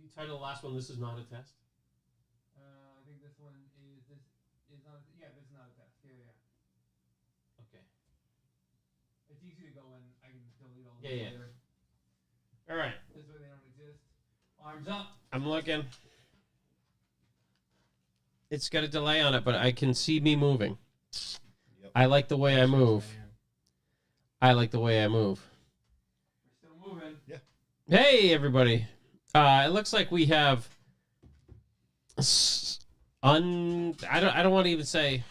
you title the last one, This Is Not a Test? I think this one is not. Yeah, this is not a test. Yeah. Okay. It's easy to go in. I can delete all. Yeah. Later. All right. This way they don't exist. Arms up. I'm looking. It's got a delay on it, but I can see me moving. Yep. I like the way I move. I like the way I move. We're still moving. Yeah. Hey, everybody. It looks like we have I don't want to even say.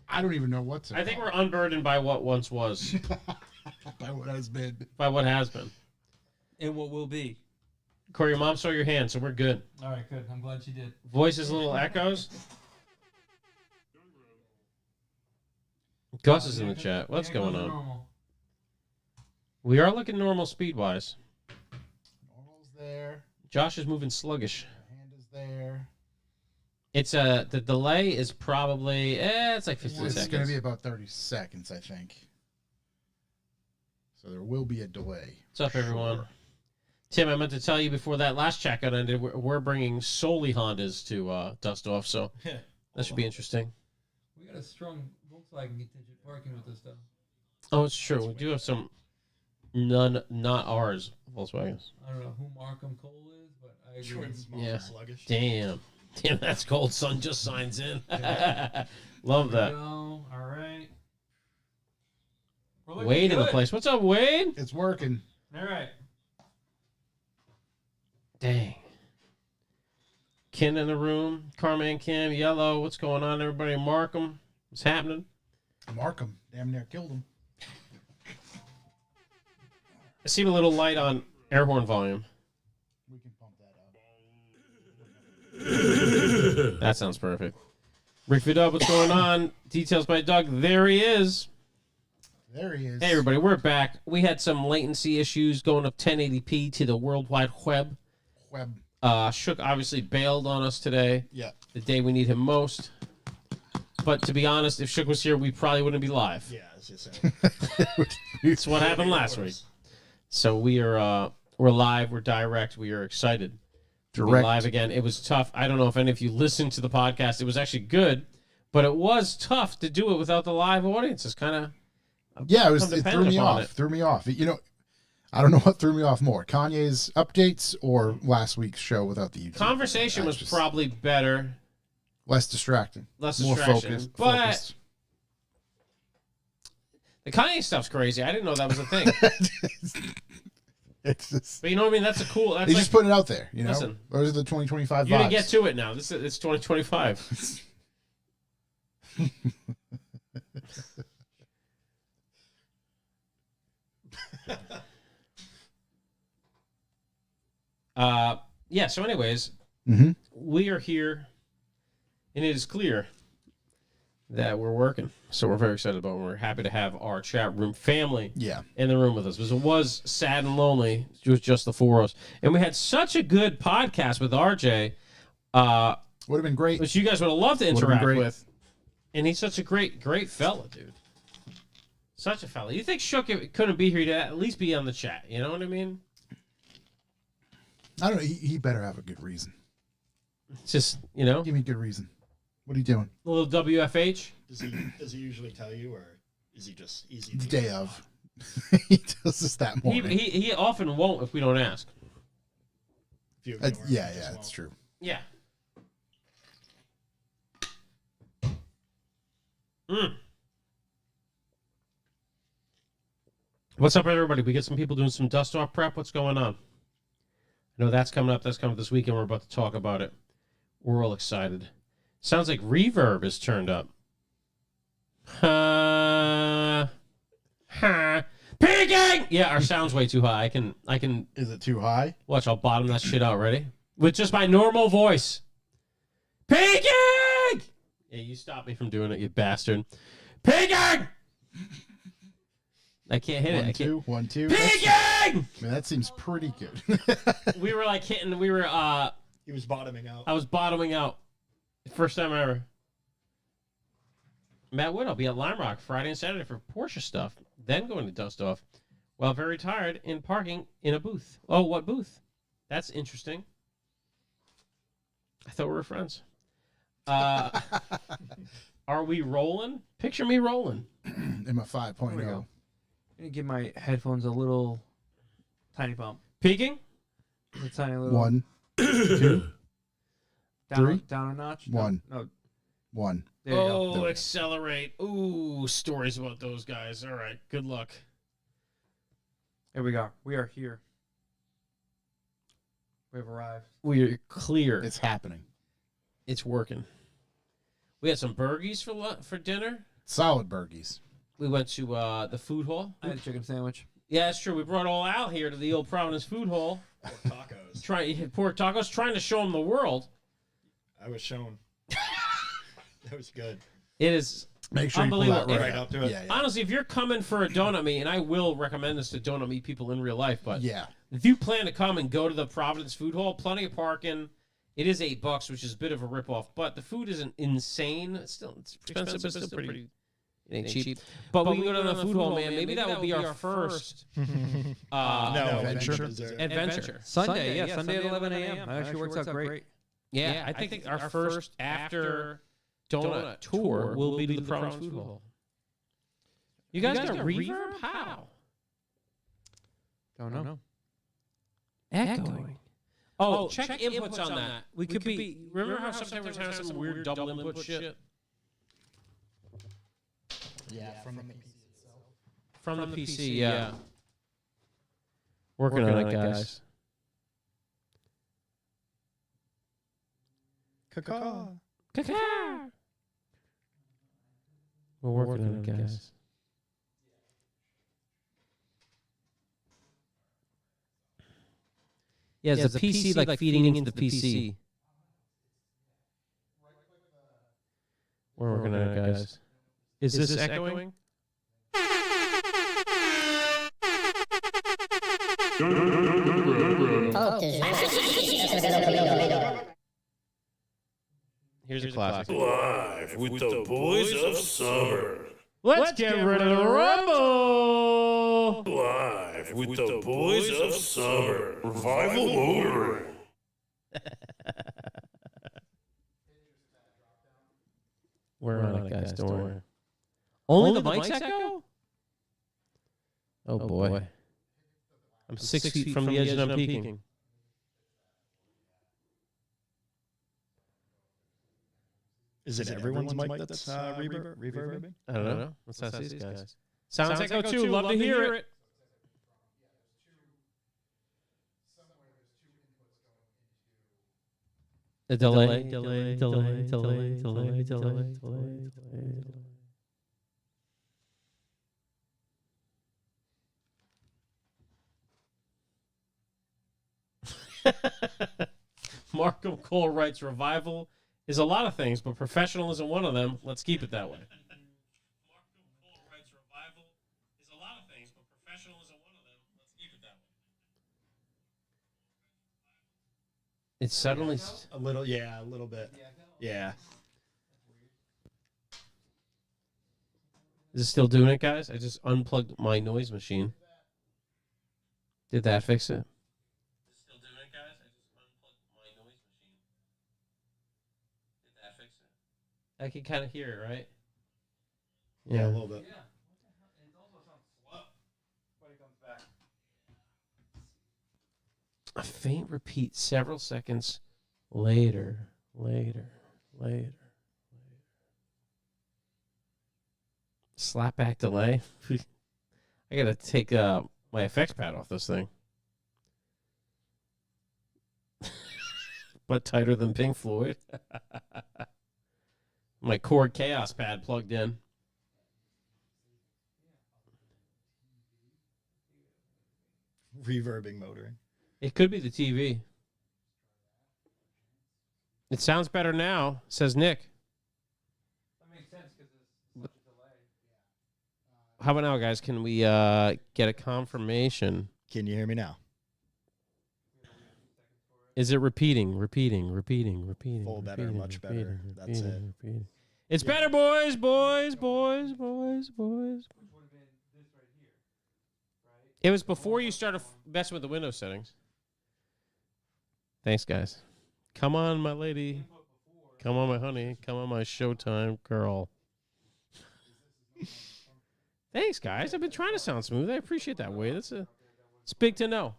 I don't even know what's. I think we're unburdened by what once was. By what has been. By what has been. And what will be. Corey, your mom saw your hand, so we're good. All right, good. I'm glad she did. Voices, little echoes. Gus is in the chat. What's going on? Normal. We are looking normal speed-wise. Normal's there. Josh is moving sluggish. Hand is there. It's the delay is probably it's like 15 seconds. It's going to be about 30 seconds, I think. So there will be a delay. What's up, everyone? Tim, I meant to tell you before that last chat got ended, we're bringing solely Hondas to Dust Off, so that should be interesting. We got a strong Volkswagen contingent parking with us, though. Oh, it's true. We do have some not ours Volkswagens. I don't know who Markham Cole is, but I agree. Yeah. Damn, that's cold. Sun just signs in. Love that. All right. Wade in the place. What's up, Wade? It's working. All right. Dang. Ken in the room. Carman Kim. Yellow. What's going on, everybody? Markham. What's happening? Markham. Damn near killed him. I see a little light on air horn volume. We can pump that up. That sounds perfect. Rick Vidal, what's going on? Details by Doug. There he is. There he is. Hey, everybody. We're back. We had some latency issues going up 1080p to the World Wide Web. Shook obviously bailed on us today. Yeah. The day we need him most. But to be honest, if Shook was here, we probably wouldn't be live. Yeah, it's just It's what happened last week. So we're live. We're direct. We are excited to be live again. It was tough. I don't know if any of you listened to the podcast. It was actually good, but it was tough to do it without the live audience. It's kind of it threw me off. Threw me off. You know, I don't know what threw me off more: Kanye's updates or last week's show without the YouTube. Conversation was probably better, less distracting, more focused. But the Kanye stuff's crazy. I didn't know that was a thing. It's just, but you know what I mean? That's a cool. That's he's just putting it out there. You know, listen, those are the 2025 vibes. You didn't get to it now. It's 2025. Yeah, so anyways, we are here, and it is clear that we're working. So we're very excited about it. We're happy to have our chat room family in the room with us. Because it was sad and lonely. It was just the four of us. And we had such a good podcast with RJ. Would have been great. Which you guys would have loved to interact with. And he's such a great fella, dude. Such a fella. You think Shook couldn't be here to at least be on the chat? You know what I mean? I don't know. He better have a good reason. It's just, you know. Give me a good reason. What are you doing? A little WFH? Does he usually tell you, or is he just easy? The day of. He tells us that morning. He often won't if we don't ask. Yeah, it's true. Yeah. What's up, everybody? We get some people doing some dust off prep. What's going on? I know that's coming up. That's coming this weekend. We're about to talk about it. We're all excited. Sounds like reverb is turned up. Peeking! Yeah, our sound's way too high. I can. Is it too high? Watch, I'll bottom that shit out. Ready? With just my normal voice. Peeking! Yeah, you stopped me from doing it, you bastard. Peeking! I can't hit it. 1, 2, 1, 2. Peeking! I mean, that seems pretty good. We were like hitting. We were. He was bottoming out. I was bottoming out. First time ever. Matt Wood, I'll be at Lime Rock Friday and Saturday for Porsche stuff. Then going to Dust Off. While very tired in parking in a booth. Oh, what booth? That's interesting. I thought we were friends. Are we rolling? Picture me rolling. In my 5.0. I'm going to give my headphones a little tiny bump. Peaking? A tiny little. 1, 2, down, 3, down a notch. 1. No. 1. There you go. Oh, accelerate. Ooh, stories about those guys. All right, good luck. Here we go. We are here. We have arrived. We're clear. It's happening. It's working. We had some burgies for dinner. Solid burgies. We went to the food hall. I had a chicken sandwich. Yeah, that's true. We brought all out here to the old Providence food hall. Tacos. Pork tacos, trying to show them the world. I was shown. That was good. It is Make sure you pull unbelievable. that Right up to it. Yeah, Honestly, if you're coming for a donut meet, and I will recommend this to donut meet people in real life, but yeah. if you plan to come and go to the Providence food hall, plenty of parking. It is $8, which is a bit of a ripoff, but the food isn't insane. It's expensive, but still pretty. It ain't cheap. But we can go to the food hall, man. Maybe that will be our first adventure. adventure. Sunday, yeah, Sunday at 11 a.m. That actually works out great. Yeah, I think our first after donut tour will be to the Providence food hall. You guys got reverb? How? Don't know. Echoing. Oh, check inputs on that. We could be. Remember how sometimes we're having some weird double input shit? Yeah, from the PC itself. From the PC, yeah. Working on it, guys. Caca. Caca. We're working on it, guys. Yeah, is the PC like feeding into the PC? We're working on it, guys. Is this echoing? Here's a classic. Live with the boys of summer. Let's get ready to rumble! Live with the boys of summer. Revival motoring. We're on it, guys. Don't worry. Only the mics echo? Oh, boy. I'm 6 feet from the edge and I'm peaking. Is it everyone's mic that's reverbing? I don't know. Let's ask these guys. Sounds echo too. Love to hear it. The delay. Markham Cole writes, revival is a lot of things, but professional isn't one of them. Let's keep it that way. Markham Cole writes, revival is a lot of things, but professional isn't one of them. Let's keep it that way. It's suddenly A little, yeah, a little bit. Yeah. Is it still doing it, guys? I just unplugged my noise machine. Did that fix it? Still doing it, guys? I just unplugged my noise machine. Did that fix it? I can kind of hear it, right? Yeah, a little bit. Yeah. It also sounds slow when it comes back. A faint repeat several seconds later. Slapback delay. I gotta take my effects pad off this thing. But tighter than Pink Floyd. My Chord Chaos pad plugged in. Reverbing motoring. It could be the TV. It sounds better now, says Nick. That makes sense because there's such a delay. How about now, guys? Can we get a confirmation? Can you hear me now? Is it repeating? Full better, much better. That's it. It's better, boys. Which would have been this right here, right? It was before you started messing with the Windows settings. Thanks, guys. Come on, my lady. Come on, my honey. Come on, my Showtime girl. Thanks, guys. I've been trying to sound smooth. I appreciate that, Wade. It's big to know.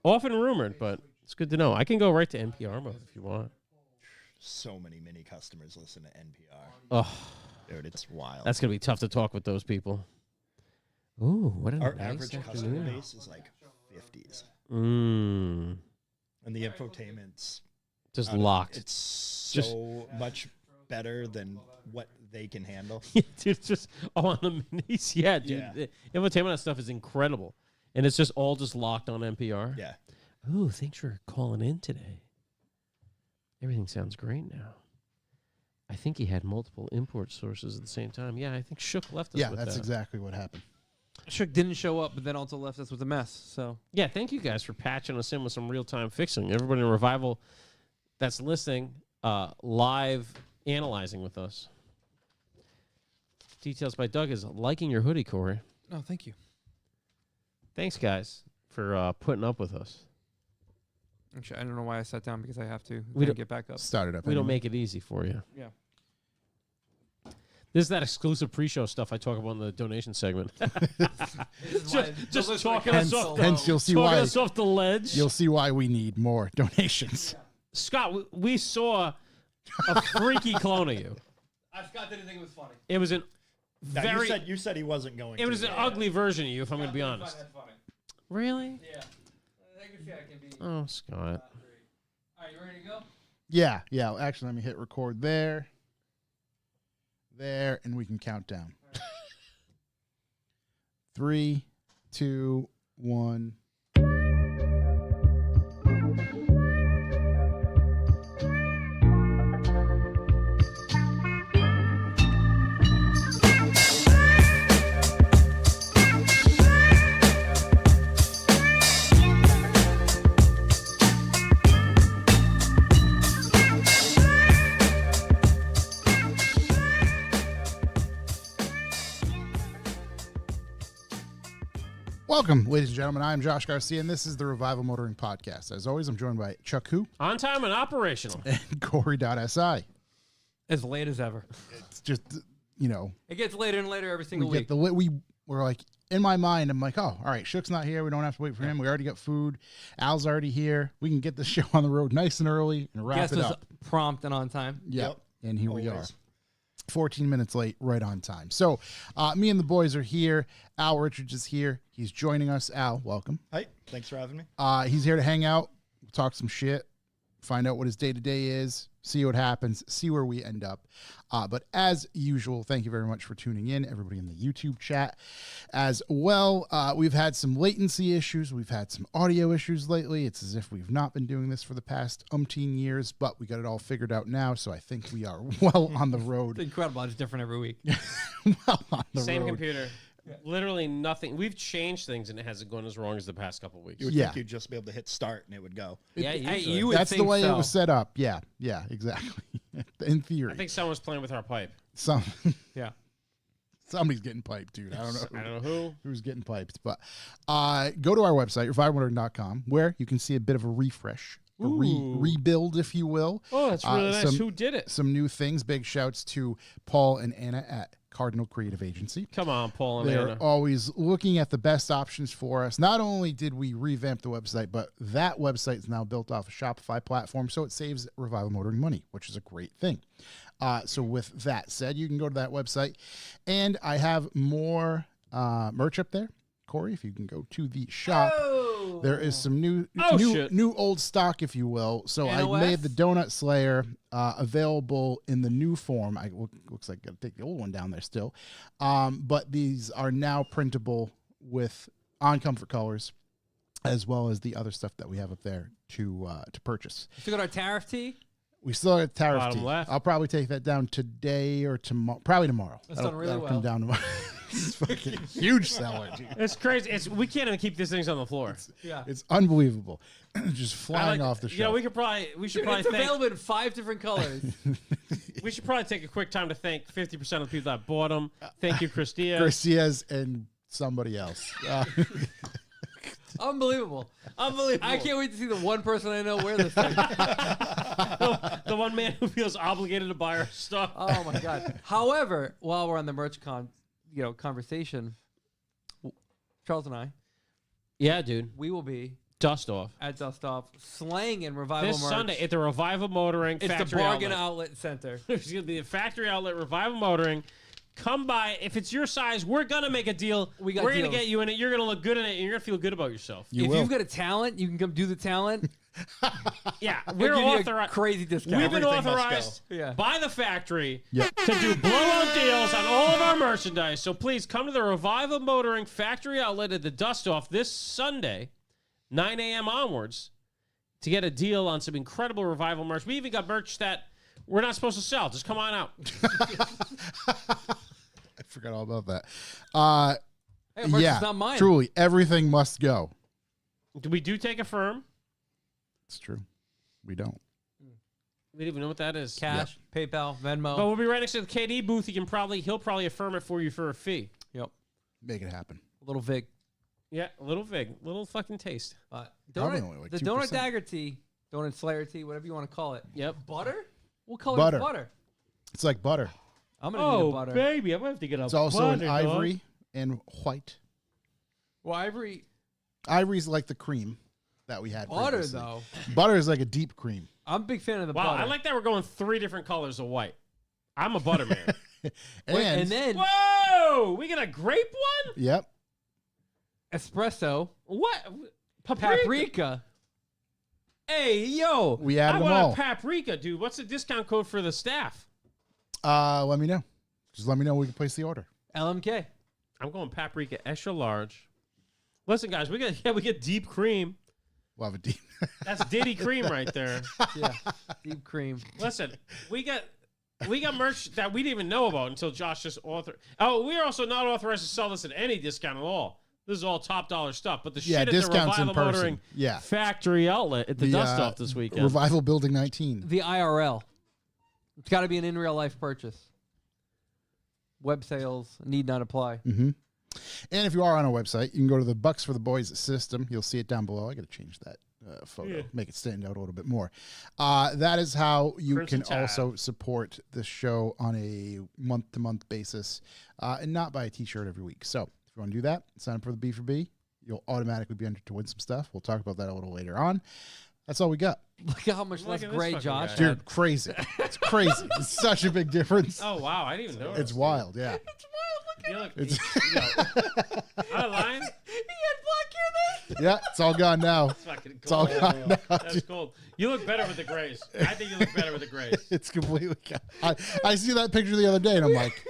Often rumored, but it's good to know. I can go right to NPR mode if you want. So many mini customers listen to NPR. Oh, dude, it's wild. That's gonna be tough to talk with those people. Ooh, what Our nice average customer base is like 50s. And the infotainment's just locked. It's so much better than what they can handle. Dude, just on the minis. Yeah, dude. Yeah. The infotainment stuff is incredible. And it's just all just locked on NPR. Yeah. Ooh, thanks for calling in today. Everything sounds great now. I think he had multiple import sources at the same time. Yeah, I think Shook left us with that. Yeah, that's exactly what happened. Shook didn't show up, but then also left us with a mess. So yeah, thank you guys for patching us in with some real-time fixing. Everybody in Revival that's listening, live analyzing with us. Details by Doug is liking your hoodie, Corey. Oh, thank you. Thanks, guys, for putting up with us. Actually, I don't know why I sat down because I have to. We don't get back up. Started up. We don't make it easy for you. Yeah. This is that exclusive pre-show stuff I talk about in the donation segment. just talking us off. Hence, you'll see why us off the ledge. You'll see why we need more donations. Scott, we saw a freaky clone of you. Scott didn't think it was funny. It was an Now, you said he wasn't going. It was an ugly version of you, if I'm going to be honest. Funny. Really? Yeah. I can see I can be. Oh, Scott. All right, you ready to go? Yeah. Actually, let me hit record there. There, and we can count down. 3, 2, 1. Welcome, ladies and gentlemen. I am Josh Garcia, and this is the Revival Motoring Podcast. As always, I'm joined by Chuck Hu. On time and operational. And Corey.si. As late as ever. It's just, It gets later and later every single week. We're like, in my mind, I'm like, oh, all right, Shook's not here. We don't have to wait for him. We already got food. Al's already here. We can get the show on the road nice and early and wrap it up. Prompt and on time. Yep. And here we are. 14 minutes late, right on time. So me and the boys are here. Al Richards is here. He's joining us. Al, welcome. Hi, thanks for having me. He's here to hang out, talk some shit, find out what his day-to-day is, see what happens, see where we end up. But as usual, thank you very much for tuning in, everybody in the YouTube chat as well. We've had some latency issues. We've had some audio issues lately. It's as if we've not been doing this for the past umpteen years, but we got it all figured out now, so I think we are well on the road. It's incredible. It's different every week. Well on the Same road. computer. Yeah. Literally nothing. We've changed things, and it hasn't gone as wrong as the past couple of weeks. You would think you'd just be able to hit start and it would go. You would That's think the way so. it was set up. Yeah, exactly. In theory. I think someone's playing with our pipe. Yeah. Somebody's getting piped, dude. I don't know who's getting piped. But go to our website, revivalmotoring.com, where you can see a bit of a refresh, a rebuild, if you will. Oh, that's really nice. Who did it? Some new things. Big shouts to Paul and Anna at Cardinal Creative Agency. Come on, Paul and They're Anna. always looking at the best options for us. Not only did we revamp the website, but that website is now built off a Shopify platform, so it saves Revival Motoring money, which is a great thing. So with that said, you can go to that website, and I have more merch up there. Corey, if you can go to the shop, there is some new old stock, if you will. So NOF? I made the Donut Slayer available in the new form. Looks like I got to take the old one down there still, but these are now printable on Comfort Colors, as well as the other stuff that we have up there to purchase. Still got our tariff tee. We still have tariff Bottom tee. left. I'll probably take that down today or tomorrow. Probably tomorrow. That's done really that'll come down tomorrow. It's fucking huge seller, dude. It's crazy. We can't even keep these things on the floor. It's unbelievable. Just flying off the shelf. You know, we should probably It's available in 5 different colors. We should probably take a quick time to thank 50% of the people that bought them. Thank you, Christia. Garcia's and somebody else. Unbelievable. I can't wait to see the one person I know wear this thing. The one man who feels obligated to buy our stuff. Oh my god. However, while we're on the merch conversation, Charles and I, Yeah, dude. we will be Dust off. at Dust Off slanging Revival This merch. Sunday at the Revival Motoring It's the Factory Bargain Outlet. Outlet Center. There's going to be a factory outlet, Revival Motoring. Come by. If it's your size, we're going to make a deal. We got We're going to deals. get you in it. You're going to look good in it, and you're going to feel good about yourself. You if will. you've got a talent, you can come do the talent. Yeah, We'll we're give you a authorized. crazy discount. We've been Everything must authorized go. Yeah. by the factory Yep. to do blowout deals on all of our merchandise. So please come to the Revival Motoring Factory Outlet at the Dust Off this Sunday, 9 a.m. onwards, to get a deal on some incredible Revival merch. We even got merch that we're not supposed to sell. Just come on out. I forgot all about that. Hey, merch Yeah, is not mine. truly, everything must go. We do take a firm. It's true. We don't. We don't even know what that is. Cash, PayPal, Venmo. But we'll be right next to the KD booth. He'll probably affirm it for you for a fee. Yep. Make it happen. A little Vig. Yeah, a little Vig, little fucking taste. Probably Donut, only like the 2%. Donut Dagger tea, Donut Slayer tea, whatever you want to call it. Yep. Butter? We'll call Butter. it butter. It's like butter. I'm going to need a butter. baby, I'm gonna have to get a It's also an ivory and white. Well, Ivory, Ivory's like the cream that we had. butter, previously. though. Butter is like a deep cream. I'm a big fan of the Wow, butter. I like that we're going 3 different colors of white. I'm a butter man. And, And then Whoa! We got a grape one? yep, espresso, What? Paprika. paprika. Hey, yo. we I added them want all. a paprika, dude. What's the discount code for the staff? Let me know. Just let me know. We can place the order. LMK. I'm going paprika extra large. Listen, guys, we get deep cream. We'll have a deep. That's Diddy cream right there. Yeah. Deep cream. Listen, we got merch that we didn't even know about until Josh just authored. Oh, we are also not authorized to sell this at any discount at all. This is all top dollar stuff. But the Yeah, shit at the discounts in Revival person. Motoring Yeah. Factory Outlet at the Dust Off this weekend. Revival Building 19. The IRL. It's got to be an in real life purchase. Web sales need not apply. Mm-hmm. And if you are on our website, you can go to the Bucks for the Boys system. You'll see it down below. I got to change that photo, Yeah. make it stand out a little bit more. That is how you Crimson can Tide. also support the show on a month-to-month basis and not buy a T-shirt every week. So if you want to do that, sign up for the B for B. You'll automatically be entered to win some stuff. We'll talk about that a little later on. That's all we got. Look at how much Look less at this gray fucking Josh guy. Dude, had. crazy. It's crazy. It's such a big difference. Oh wow, I didn't even know. It's wild, yeah. You look, It's I'm lying. yeah, it's all gone now. It's fucking It's all cold. gone now. That's cold. You look better with the grays. I think you look better with the grays. It's completely gone. I see that picture the other day and I'm like,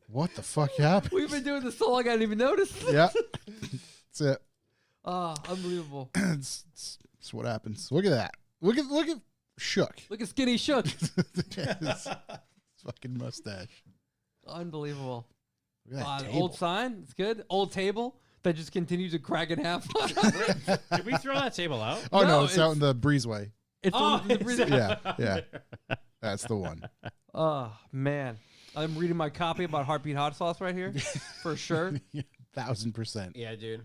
what the fuck happened? We've been doing this so long I didn't even notice. Yeah. That's it. Oh, unbelievable. It's what happens. Look at that. Look at Shook. Look at Skinny Shook. His fucking mustache. Unbelievable. Look at that table. Old sign. It's good. Old table that just continues to crack in half. Did we throw that table out? Oh no, No, it's out it's- in the breezeway. It's Oh, on the it's- Yeah. That's the one. Oh, man. I'm reading my copy about Heartbeat Hot Sauce right here. For sure. 1000%. Yeah, dude.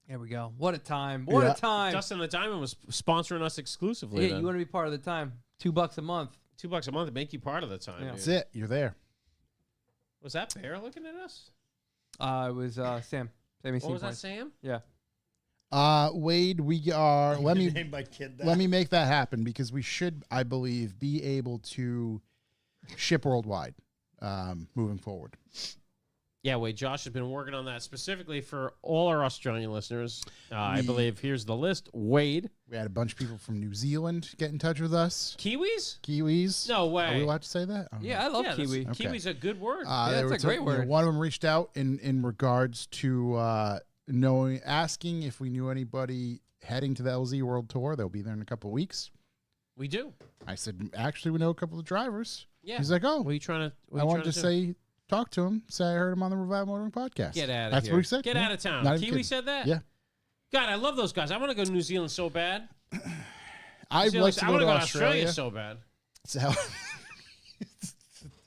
There we go. What a time. What Yeah. a time. Dustin the Diamond was sponsoring us exclusively. Yeah, then. you want to be part of the time. $2 a month. $2 a month to make you part of the time. Yeah. Dude. That's it. You're there. Was that Bear looking at us? It was Sam. Sammy What was that, Points. Sam? Yeah. Wade, we are let me Name my kid that. let me make that happen because we should, I believe, be able to ship worldwide moving forward. Yeah, wait. Josh has been working on that specifically for all our Australian listeners. I believe here's the list. Wade. We had a bunch of people from New Zealand get in touch with us. Kiwis? Kiwis. No way. Are we allowed to say that? I don't know. Yeah, I love Yeah, Kiwi. that's- Okay. Kiwi's a good word. They it's were a great word. one of them reached out in regards to asking if we knew anybody heading to the LZ World Tour. They'll be there in a couple of weeks. we do. I said, actually, we know a couple of drivers. Yeah. He's like, oh, What are you trying to? What I are you wanted trying to do? say, talk to him. Say I heard him on the Revival Motoring podcast. Get out of That's here. what he said. Get Yeah. out of town. Not even Kiwi kidding. said that? Yeah. God, I love those guys. I want to go to New Zealand so bad. I'd See, like to I go want to to Australia. so bad. So,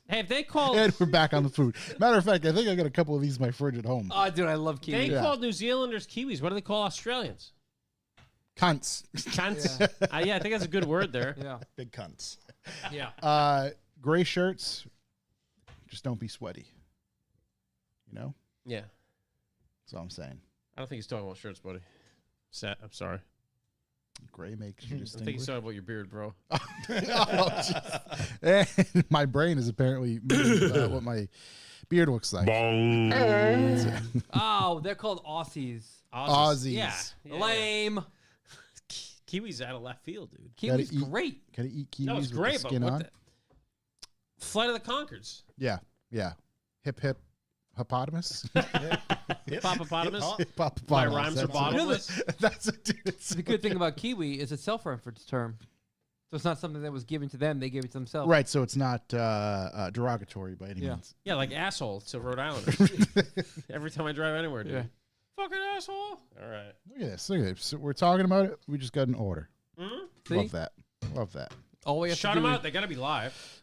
Hey, if they called, and we're back on the food. Matter of fact, I think I got a couple of these in my fridge at home. Oh, dude, I love Kiwi. they Yeah. called New Zealanders Kiwis. What do they call Australians? Cunts. Cunts. Yeah, I think that's a good word there. Yeah. Big cunts. Yeah. Gray shirts. Just don't be sweaty. You know? Yeah. That's all I'm saying. I don't think he's talking about shirts, buddy. I'm sorry. Gray makes you I think he's distinguished. talking about your beard, bro. Oh, jeez. And my brain is apparently moving, what my beard looks like. Bong. Oh, they're called Aussies. Aussies. Yeah. Lame. Kiwi's out of left field, dude. Kiwi's eat- great. Gotta eat kiwis That was with the great, but skin what on. the... Flight of the Conchords. Yeah. Hip hippopotamus. Hippopotamus. Hippopotamus. My rhymes are That's bottomless. That's a dude. The good thing about Kiwi is it's self-reference term. So it's not something that was given to them. They gave it to themselves. Right, so it's not derogatory by any Yeah. means. Yeah, like asshole to Rhode Island. Every time I drive anywhere, dude. Yeah. Fucking asshole. All right. Look at this. Look at this. So we're talking about it. We just got an order. See? Love that. Love that. All we have Shout to do them is, out. They got to be live.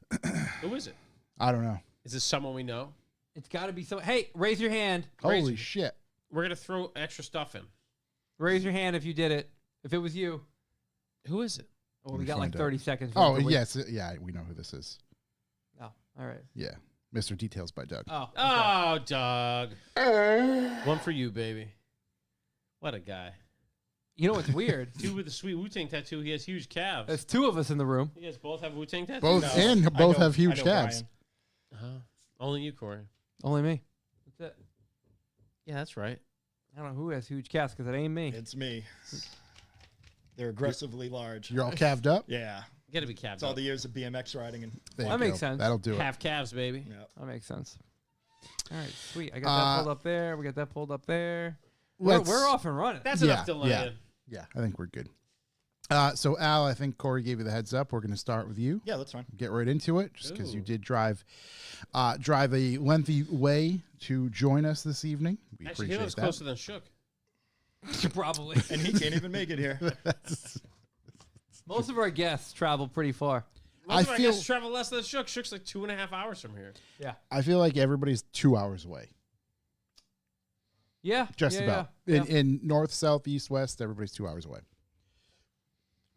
Who is it? I don't know. Is this someone we know? it's got to be so. Hey, raise your hand. Holy shit. We're going to throw extra stuff in. Raise your hand if you did it. If it was you. Who is it? Oh, Let we me got like find out. 30 seconds. Oh, Wait. yes. Yeah, we know who this is. Oh, all right. Yeah. Mr. Details by Doug. Oh, okay. Oh, Doug. One for you, baby. What a guy. You know what's weird? Dude with the sweet Wu-Tang tattoo. He has huge calves. There's two of us in the room. You guys both have Wu-Tang tattoos? Both No, and I both know- have huge I know calves. Brian. Uh-huh. Only you, Corey. Only me. That's it. Yeah, that's right. I don't know who has huge calves because it ain't me. It's me. They're aggressively large. You're all calved up? Yeah. Got to be calved It's all up. the years of BMX riding and There That you makes go. sense. That'll do it. Half calves, baby. yeah. That makes sense. All right, sweet. I got that pulled up there. We got that pulled up there. We're Let's- off and running. That's Yeah, enough delay. yeah. Yeah, I think we're good. So, Al, I think Corey gave you the heads up. We're going to start with you. Yeah, that's fine. Get right into it, just because you Ooh. did drive a lengthy way to join us this evening. We Actually, he appreciate lives that. closer than Shook. Probably. And he can't even make it here. Most of our guests travel pretty far. Most I of our feel- guests travel less than Shook. Shook's like 2.5 hours from here. Yeah. I feel like everybody's 2 hours away, Yeah. just yeah, about. Yeah. In north, south, east, west, everybody's 2 hours away.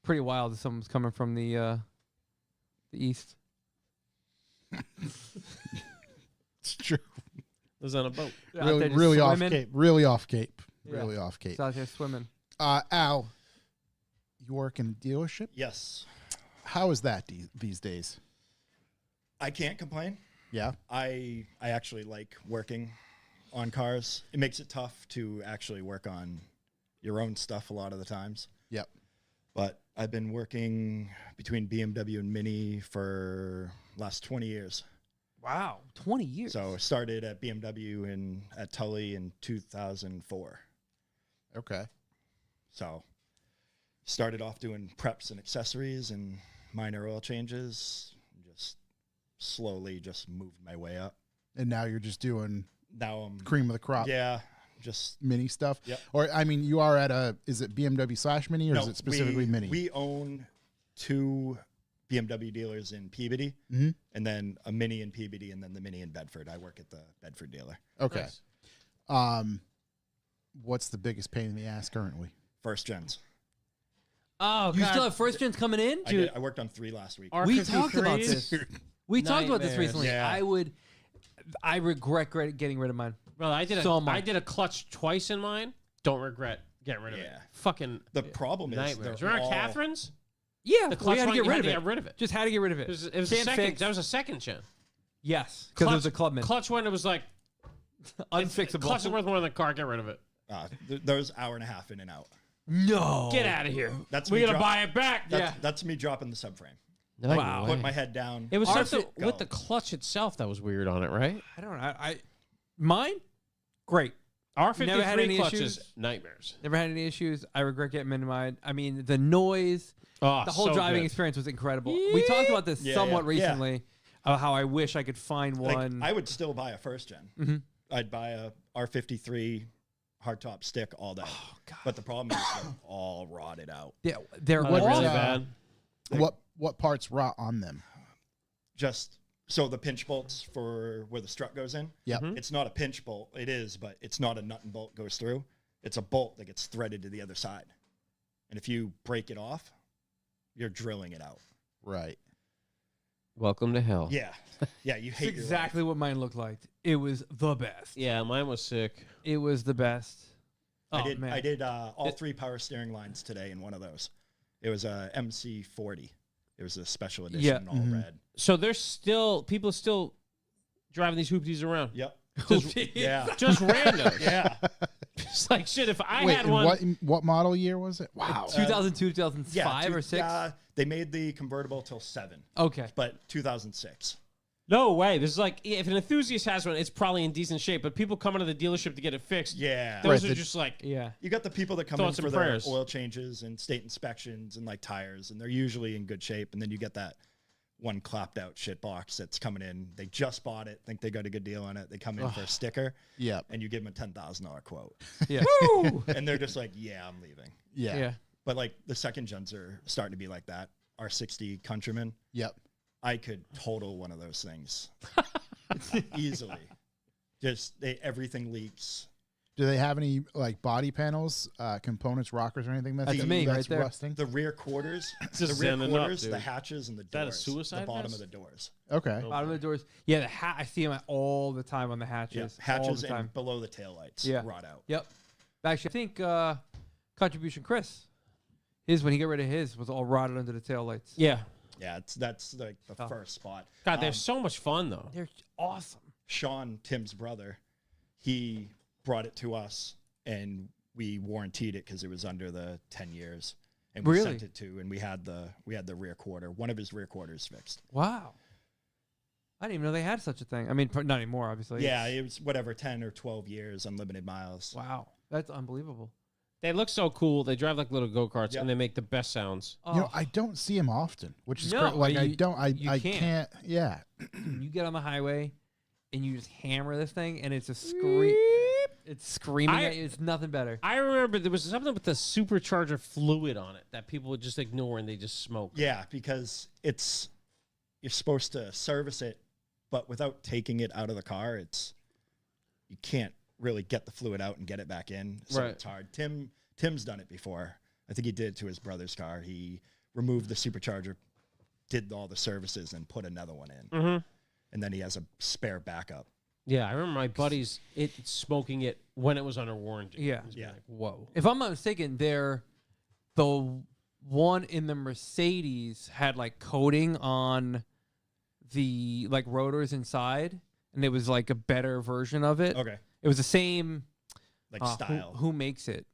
Pretty wild if someone's coming from the east. It's true. Lives on a boat. They're out there just Really off swimming. Cape. Really off Cape. Yeah. Really off Cape. It's out there swimming. Al, you work in a dealership. Yes. How is that these days? I can't complain. Yeah. I actually like working on cars. It makes it tough to actually work on your own stuff a lot of the times. Yep. But I've been working between BMW and Mini for last 20 years. Wow. 20 years. So I started at BMW at Tully in 2004. Okay. So started off doing preps and accessories and minor oil changes. Just slowly just moved my way up. And now you're just doing Now I'm cream of the crop yeah, just mini stuff. Yep. Or I mean, you are at is it BMW / Mini or no, is it specifically Mini? We own 2 BMW dealers in Peabody, Mhm. and then a Mini in Peabody, and then the Mini in Bedford. I work at the Bedford dealer. Okay. Nice. What's the biggest pain in the ass currently? First gens. Oh, you God. still have first gens coming in? I worked on 3 last week. We talked about R53s? this. We talked about this Nightmares. recently. Yeah. I regret getting rid of mine. Brother, I did So much. I did a clutch twice in mine. Don't regret getting rid of it. Yeah. Fucking The problem is nightmares. they're Remember all, Catherine's? Yeah, The we clutch had to one, get you rid had of to it. get rid of it. Just had to get rid of it. It was a Can't second. fix. That was a second gen. Yes, because it was a Clutch- Clubman. Clutch one, it was like Unfixable. clutch is worth more than the car. Get rid of it. Those hour and a half in and out. No. Get out of here. That's we me gotta drop- buy it back. That's me dropping the subframe. Wow. Put my head down. It was Our something go. with the clutch itself that was weird on it, right? I don't know. Mine, great. Never had R53 any clutches, issues. nightmares. Never had any issues. I regret getting rid of mine. I mean, the noise, Oh, the whole so driving good. experience was incredible. We talked about this Yeah, somewhat yeah. recently. How I wish I could find Like, one. I would still buy a first gen. Mhm. I'd buy a R53 hardtop stick all day. Oh, God. But the problem is they're all rotted out. Yeah, they're Oh, really all- bad. What parts rot on them? Just so the pinch bolts for where the strut goes in. Yep. Mm-hmm. It's not a pinch bolt. It is, but it's not a nut and bolt goes through. It's a bolt that gets threaded to the other side. And if you break it off, you're drilling it out. Right. Welcome to hell. Yeah. Yeah, you That's hate your exactly what mine looked like. It was the best. Yeah, mine was sick. It was the best. Oh, I did all 3 power steering lines today in one of those. It was a MC40. It was a special edition, all red. So there's still people still driving these hoopties around. Yep. Just, Yeah. just randos. Yeah. It's like shit. If I Wait, had and one, what model year was it? Wow. 2002, 2005 Yeah, or 6? They made the convertible till 7, Okay. but 2006. no way. This is like if an enthusiast has one, it's probably in decent shape. But people coming to the dealership to get it fixed. Yeah. Those Right, are just like Yeah. You got the people that come in Thoughts for and their prayers. oil changes and state inspections and like tires, and they're usually in good shape. And then you get that one clapped out shit box that's coming in. They just bought it, think they got a good deal on it. They come in for a sticker, Yep. and you give them a $10,000 quote, Yeah. and they're just like, "Yeah, I'm leaving." Yeah. Yeah. But like the second gens are starting to be like that. R60 Countryman, Yep. I could total one of those things easily. Just everything leaks. Do they have any like body panels, components, rockers, or anything that's, That's me right there. rusting? The rear quarters, Just sending up, dude. the hatches, and the that a doors. suicide the bottom vest? of the doors. Okay. Bottom of the doors. Yeah, the I see them all the time on the hatches. Yeah, all hatches the time. and below the taillights. Yeah. Rot out. Yep. Actually, I think Contribution Chris, when he got rid of his, was all rotted under the taillights. yeah. Yeah, that's like the Oh. first spot. God, they're so much fun though. They're awesome. Sean, Tim's brother, he brought it to us, and we warranted it because it was under the 10 years. And we Really? sent it to, and we had the rear quarter, one of his rear quarters fixed. Wow. I didn't even know they had such a thing. I mean, not anymore, obviously. Yeah, it was whatever, 10 or 12 years, unlimited miles. Wow. That's unbelievable. They look so cool. They drive like little go karts, Yep. and they make the best sounds. Oh, You know, I don't see them often, which is No, great. Like you I can't. can't. Yeah. you get on the highway and you just hammer this thing, and it's a scream. It's screaming at you. It's nothing better. I remember there was something with the supercharger fluid on it that people would just ignore and they just smoke. Yeah, because you're supposed to service it, but without taking it out of the car, you can't really get the fluid out and get it back in. So Right. it's hard. Tim's done it before. I think he did it to his brother's car. He removed the supercharger, did all the services, and put another one in. Mm-hmm. And then he has a spare backup. Yeah, I remember my buddies smoking it when it was under warranty. Yeah. It was Yeah. like, whoa. If I'm not mistaken, the one in the Mercedes had like coating on the like rotors inside, and it was like a better version of it. Okay. It was the same Like who- style. Who makes it?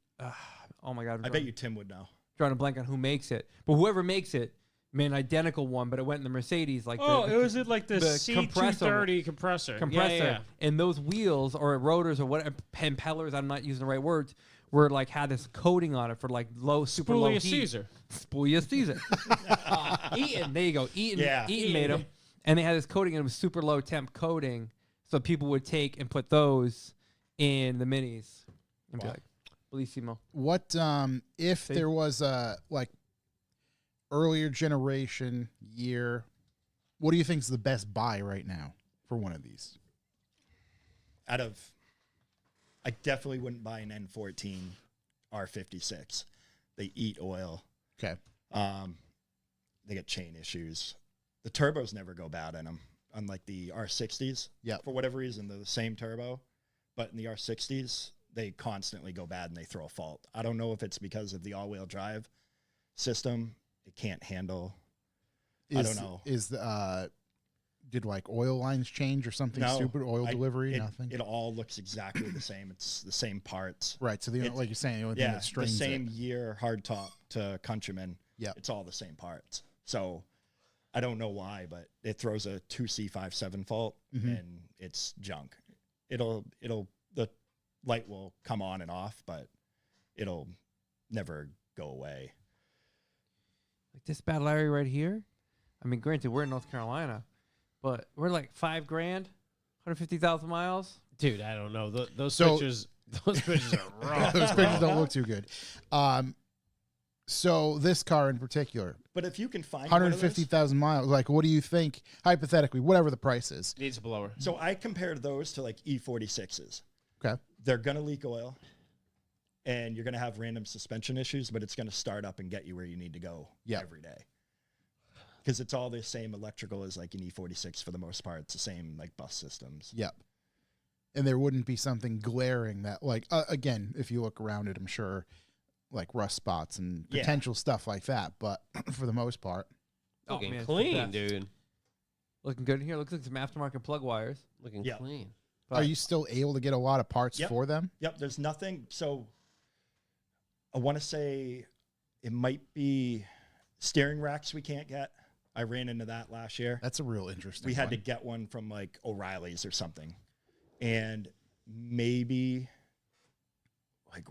Oh my god! I'm I bet you Tim would know. drawing a blank on who makes it, but whoever makes it made an identical one, but it went in the Mercedes like It was it like the compressor. C230 compressor. compressor, Yeah, yeah. and those wheels or rotors or whatever impellers, I'm not using the right words, were like had this coating on it for like super low heat. Julius Caesar. Julius Caesar. Eaton, there you go. Eaton, Yeah. Eaton made them, and they had this coating, and it was super low temp coating, so people would take and put those in the minis and be Wow. like, "Bellissimo." What if See? there was a like earlier generation year? What do you think is the best buy right now for one of these? I definitely wouldn't buy an N14 R56. They eat oil. Okay. They get chain issues. The turbos never go bad in them, unlike the R60s. Yep. For whatever reason, they're the same turbo, but in the R60s, they constantly go bad and they throw a fault. I don't know if it's because of the all-wheel drive system. It can't handle. I don't know. Did like oil lines change or something No, stupid? Oil delivery? Nothing. It all looks exactly the same. It's the same parts. Right. So the It's- like you're saying, the only thing Yeah, that the strings same it. year hardtop to Countryman. Yep. It's all the same parts. So I don't know why, but it throws a 2C57 fault Mhm. and it's junk. The light will come on and off, but it'll never go away. Like this Battle Area right here. I mean, granted, we're in North Carolina, but we're like $5,000, 150,000 miles. Dude, I don't know. Those So- pictures are raw. Those pictures don't look too good. So this car in particular, But if you can find one of those- 150,000 miles. Like, what do you think? Hypothetically, whatever the price is. Needs a blower. So I compared those to like E46s. Okay. They're gonna leak oil. and you're going to have random suspension issues, but it's going to start up and get you where you need to go every day. Because it's all the same electrical as like an E46 for the most part. It's the same like bus systems. Yep. And there wouldn't be something glaring that, like, again, if you look around it, I'm sure, like rust spots and potential stuff like that. But for the most part, Looking man, clean, dude. Looking good in here. Looks like some aftermarket plug wires. Looking clean. But are you still able to get a lot of parts for them? Yep. There's nothing. So I want to say it might be steering racks we can't get. I ran into that last year. That's a real interesting We had one. to get one from like O'Reilly's or something. And maybe like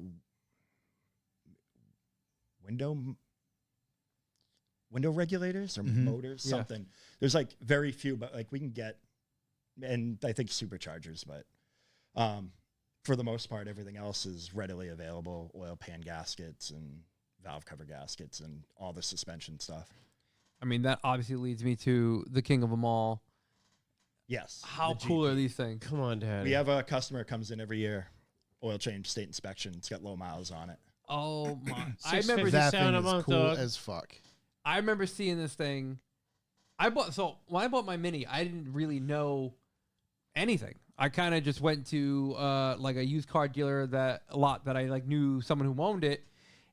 window regulators or motors, something. There's like very few, but like we can get, and I think superchargers, but for the most part, everything else is readily available. Oil pan gaskets and valve cover gaskets and all the suspension stuff. I mean, that obviously leads me to the king of them all. Yes. How the cool GP. are these things? Come on, Dad. We have a customer that comes in every year, oil change, state inspection. It's got low miles on it. Oh my! I 650 remember that sound thing a is month, cool dog. as fuck. I remember seeing this thing. When I bought my Mini, I didn't really know anything. I kind of just went to like a used car dealer that I like knew someone who owned it,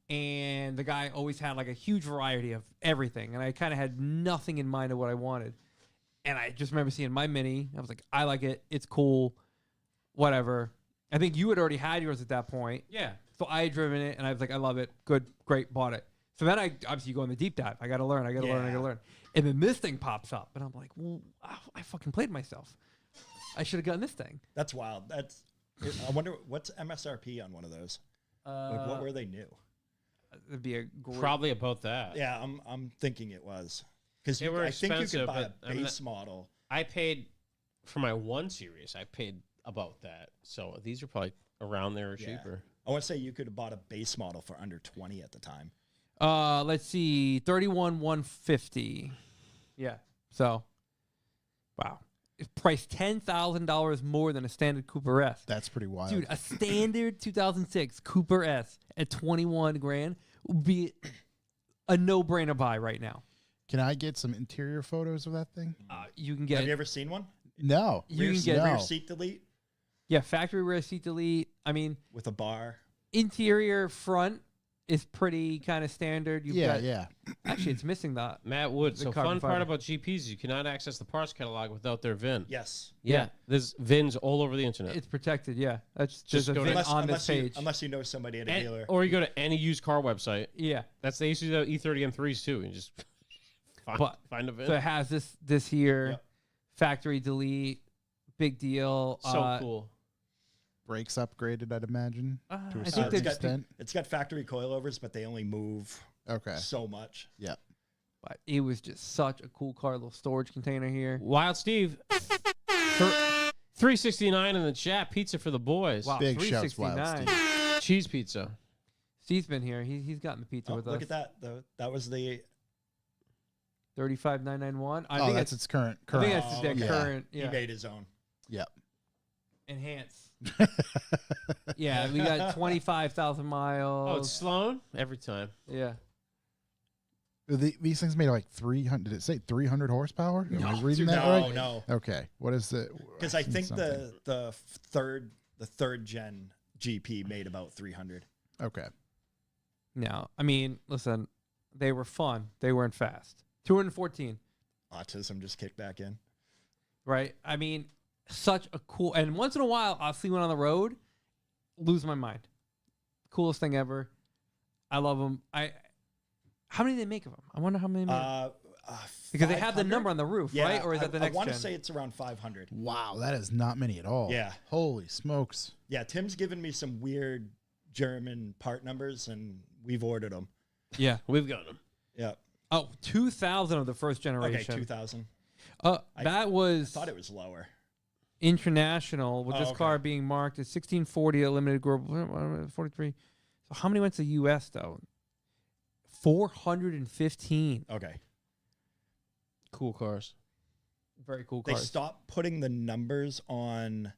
and the guy always had like a huge variety of everything, and I kind of had nothing in mind of what I wanted. And I just remember seeing my Mini. I was like, I like it. It's cool. Whatever. I think you had already had yours at that point. Yeah. So I had driven it, and I was like, I love it. Good, great, bought it. So then I obviously go in the deep dive. I got to learn. I got to learn. And then this thing pops up, and I'm like, well, I fucking played myself. I should have gotten this thing. That's wild. I wonder what's MSRP on one of those. Like what were they new? It'd be a great. Probably about that. Yeah, I'm thinking it was because They were I think you expensive, could buy a but I mean, base model. I paid for my 1 Series. I paid about that. So these are probably around there or cheaper. I want to say you could have bought a base model for under 20 at the time. Let's see, 31,150. Yeah. So, wow, it's priced $10,000 more than a standard Cooper S. That's pretty wild. Dude, a standard 2006 Cooper S at 21 grand would be a no-brainer buy right now. Can I get some interior photos of that thing? You can get. Have you ever seen one? No. You can get. Rear seat delete Yeah, factory rear seat delete. I mean, with a bar. interior front is pretty kind of standard. You've got, Yeah. Actually, it's missing that. Matt Wood. The So carbon fun part fiber. about GPs, you cannot access the parts catalog without their VIN. Yes. Yeah. There's VINs all over the internet. It's protected. Yeah, that's Just just a go to- VIN on this page. Unless you know somebody at a dealer. Or you go to any used car website. Yeah, They used to do that with E30 M3s too. And just find a VIN. so it has this here, Yep. factory delete, big deal. So cool. Brakes upgraded, I'd imagine, to I a think certain they've- extent. It's got factory coilovers, but they only move Okay. so much. Yeah. But it was just such a cool car, little storage container here. Wild Steve. 369 in the chat. Pizza for the boys. Wow, Big shouts, Wild 369. Cheese pizza. Steve's been here. He's gotten the pizza Oh, with look us. at that. That was the 35,991. I Oh, think that's its current. I think current. that's their okay. current. he Yeah, made his own. Yeah. enhance. Yeah, we got 25,000 miles. Oh, it's Sloan? Every time. Yeah. These things made like 300. Did it say 300 horsepower? Am I reading that no, right? no. Okay. What is the? Because I think something. the third gen GP made about 300. Okay. No, I mean, listen, they were fun. They weren't fast. 214, Autism just kicked back in. right? I mean, such a cool. And once in a while, I'll see one on the road, lose my mind. Coolest thing ever. I love them. How many do they make of them? I wonder how many. Because they have the 500? number on the roof, Yeah, right? Or is that the next I want to gen? say it's around 500. Wow, that is not many at all. Yeah. Holy smokes. Yeah, Tim's given me some weird German part numbers, and we've ordered them. Yeah. We've got them. Yeah. Oh, 2,000 of the first Okay, generation. 2,000. That was Thought it was lower. international, with Oh, this okay. car being marked as 1640 at limited global 43. So how many went to the U.S. though? 415. Okay. Cool cars. Very cool They cars. stopped putting the numbers on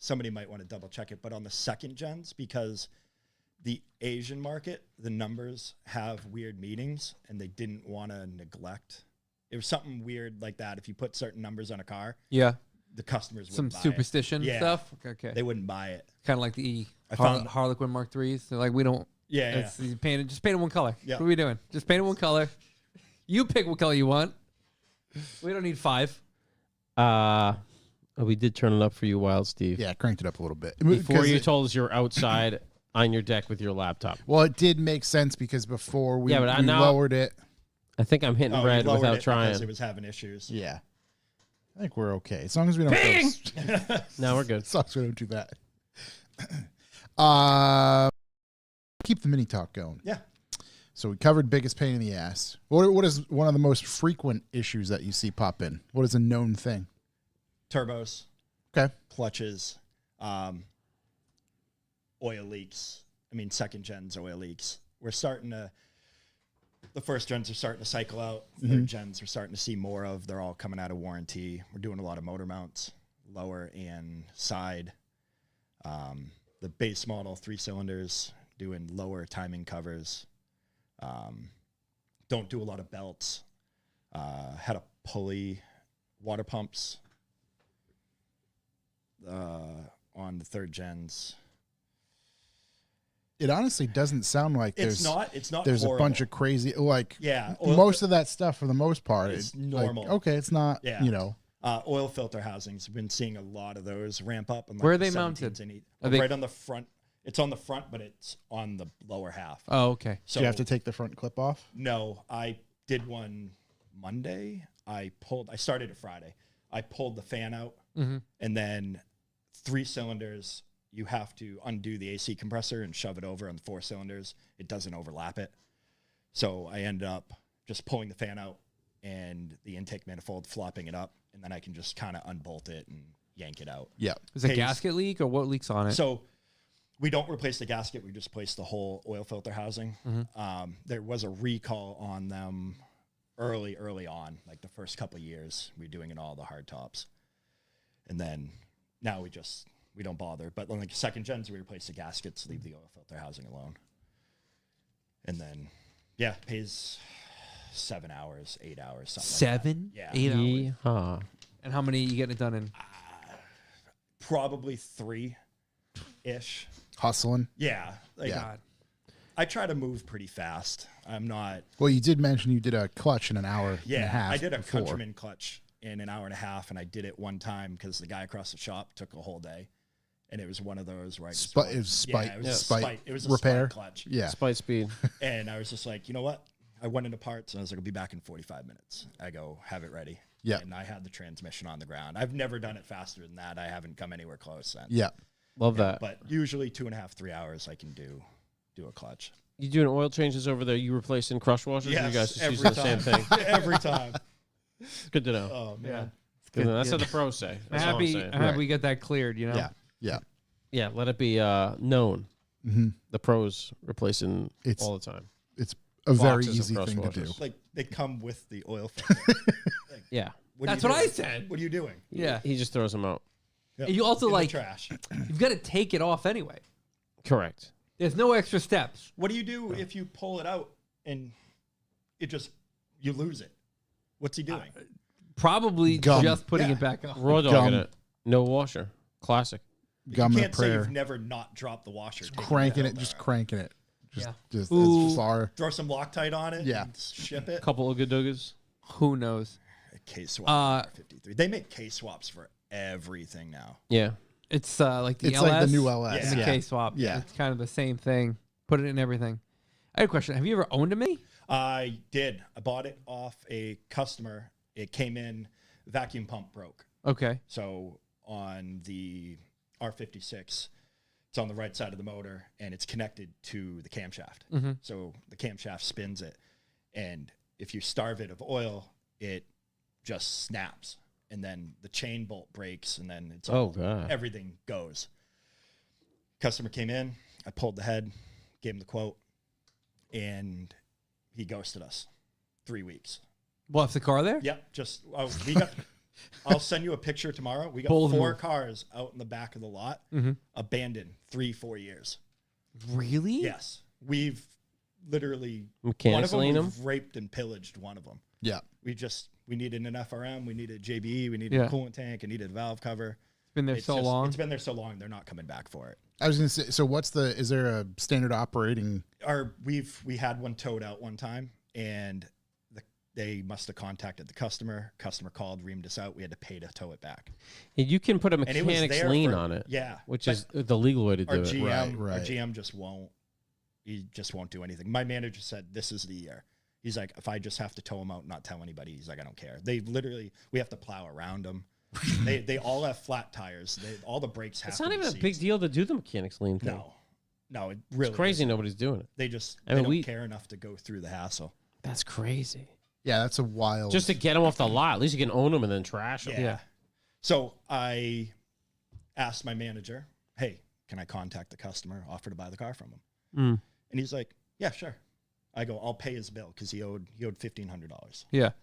somebody might want to double check it, but on the second gens, because the Asian market, the numbers have weird meanings, and they didn't want to neglect. It was something weird like that. If you put certain numbers on a car, Yeah. the customers Some wouldn't buy superstition Yeah. stuff. Okay. They wouldn't buy it. Kind of like the I found- Harlequin Mark IIIs. They're like, we don't. Yeah, It's, you paint it, just paint it one color. Yeah. What are we doing? Just paint it one color. You pick what color you want. We don't need 5. We did turn it up for you, Wild Steve. Yeah, cranked it up a little bit. Before 'Cause you it- told us you're outside on your deck with your laptop. well, it did make sense because before we, Yeah, but we now- lowered it. I think I'm hitting Oh, red you lowered without it because trying. it was having issues. Yeah. I think we're okay. As long as we don't No, we're good. as long as we don't do that. Keep the mini talk going. Yeah. So we covered biggest pain in the ass. What is one of the most frequent issues that you see pop in? What is a known thing? Turbos, Okay. clutches, oil leaks. I mean, second gens oil leaks. We're starting to, the first gens are starting to cycle out. Third gens we're starting to see more of. They're all coming out of warranty. We're doing a lot of motor mounts, lower and side. The base model 3 cylinders, doing lower timing covers. Don't do a lot of belts. Had a pulley, water pumps on the third gens. It honestly doesn't sound like It's not there's horrible. a bunch of crazy like Yeah, most of that stuff for the most part It's like, normal. okay, it's not Yeah. you know. Oil filter housings. We've been seeing a lot of those ramp up. In like Where are the they 17s mounted? and Are they- right on the front. It's on the front, but it's on the lower half. Oh, okay. So Do you have to take the front clip off? No, I did one Monday. I started it Friday. I pulled the fan out, Mm-hmm. and then 3 cylinders. You have to undo the AC compressor and shove it over on the 4 cylinders. It doesn't overlap it. So I ended up just pulling the fan out and the intake manifold, flopping it up, and then I can just kind of unbolt it and yank it out. Yeah. Is it a Pays- gasket leak or what leaks on it? So we don't replace the gasket. We just replace the whole oil filter housing. There was a recall on them early on, like the first couple of years. We were doing it all the hard tops. And then now we don't bother. But on the second gens, we replace the gaskets, leave the oil filter housing alone. And then, yeah, pays 7 hours, 8 hours, something like that. 7? Yeah. 8 hours. Yeehaw. And how many you getting it done in? Probably 3-ish. Hustling. Yeah. Like, Yeah. God. I try to move pretty fast. I'm not. Well, you did mention you did a clutch in an hour and a Yeah, half. I did a before. Countryman clutch in an hour and a half, and I did it one time because the guy across the shop took a whole day, and it was one of those where I just It was spite. Yeah, it was a spite. spite. It was a repair. spite clutch. Yeah. Spite speed. And I was just like, you know what? I went into parts, and I was like, I'll be back in 45 minutes. I go, have it ready. Yeah. And I had the transmission on the ground. I've never done it faster than that. I haven't come anywhere close since. Yeah. Love that. But usually 2.5, 3 hours I can do a clutch. You doing oil changes over there? You replacing crush washers? Or you guys just every using the time. same thing? Every time. Good to know. Oh, man. Good to know. That's what the pros say. I'm That's all I'm happy, saying. I'm happy we got that cleared, you know? Yeah. Yeah. Yeah, let it be known. Mm-hmm. The pros replacing It's- all the time. It's a very Boxes of easy crush thing to do. washers. Like, they come with the oil filter. Yeah. That's what I said. What are you doing? Yeah. He just throws them out. Yep. You also In the like- trash. You've got to take it off anyway. Correct. There's no extra steps. What do you do if you pull it out and you lose it? What's he doing? Probably Gum. just putting Yeah. it back on. Raw Gum. dogging it. No washer. Classic. Gum you and a can't say prayer. you've never not dropped the washer. taking the Cranking it, hell just out. cranking it. Just, Yeah. just Ooh. it's just our Throw some Loctite on it. Yeah. And ship it. Couple of good duggas. Who knows? A K-swap. Uh, 53. They make K-swaps for everything now. Yeah. It's like the it's LS like the new LS. and the Yeah. K swap. Yeah. It's kind of the same thing. Put it in everything. I had a question. Have you ever owned a Mini? I did. I bought it off a customer. It came in, vacuum pump broke. Okay. So on the R56, it's on the right side of the motor and it's connected to the camshaft. Mhm. So the camshaft spins it. And if you starve it of oil, it just snaps. And then the chain bolt breaks and then it's all, God. everything goes. Customer came in, I pulled the head, gave him the quote, and he ghosted us. 3 weeks. Left the car there? Yep, I'll send you a picture tomorrow. We got Bold 4 move. cars out in the back of the lot, abandoned 3-4 years. Really? Yes. We've literally, Mechanics one lane of them, them? we've raped and pillaged one of them. Yeah. We needed an FRM, we needed JBE, we needed Yeah. a coolant tank, I needed a valve cover. It's been there so long. It's been there so long, they're not coming back for it. I was gonna say. So is there a standard operating? We had one towed out one time, and they must have contacted the customer. Customer called, reamed us out. We had to pay to tow it back. And you can put a And it was mechanics there lien for- on it. Yeah, Which but is the legal way to our do it. GM. Right. Our GM just won't. He just won't do anything. My manager said, "This is the year." He's like, "If I just have to tow them out and not tell anybody," he's like, "I don't care." We have to plow around them. they all have flat tires. All the brakes have. It's to not be even a seized. big deal to do the mechanics lien thing. No, it really It's crazy isn't. nobody's doing it. They just I mean, they we- don't care enough to go through the hassle. That's crazy. Yeah, that's a wild. Just to get them off the lot. At least you can own them and then trash them. Yeah. So I asked my manager, "Hey, can I contact the customer, offer to buy the car from him?" Mm. And he's like, "Yeah, sure." I go, "I'll pay his bill because he owed $1,500." Yeah.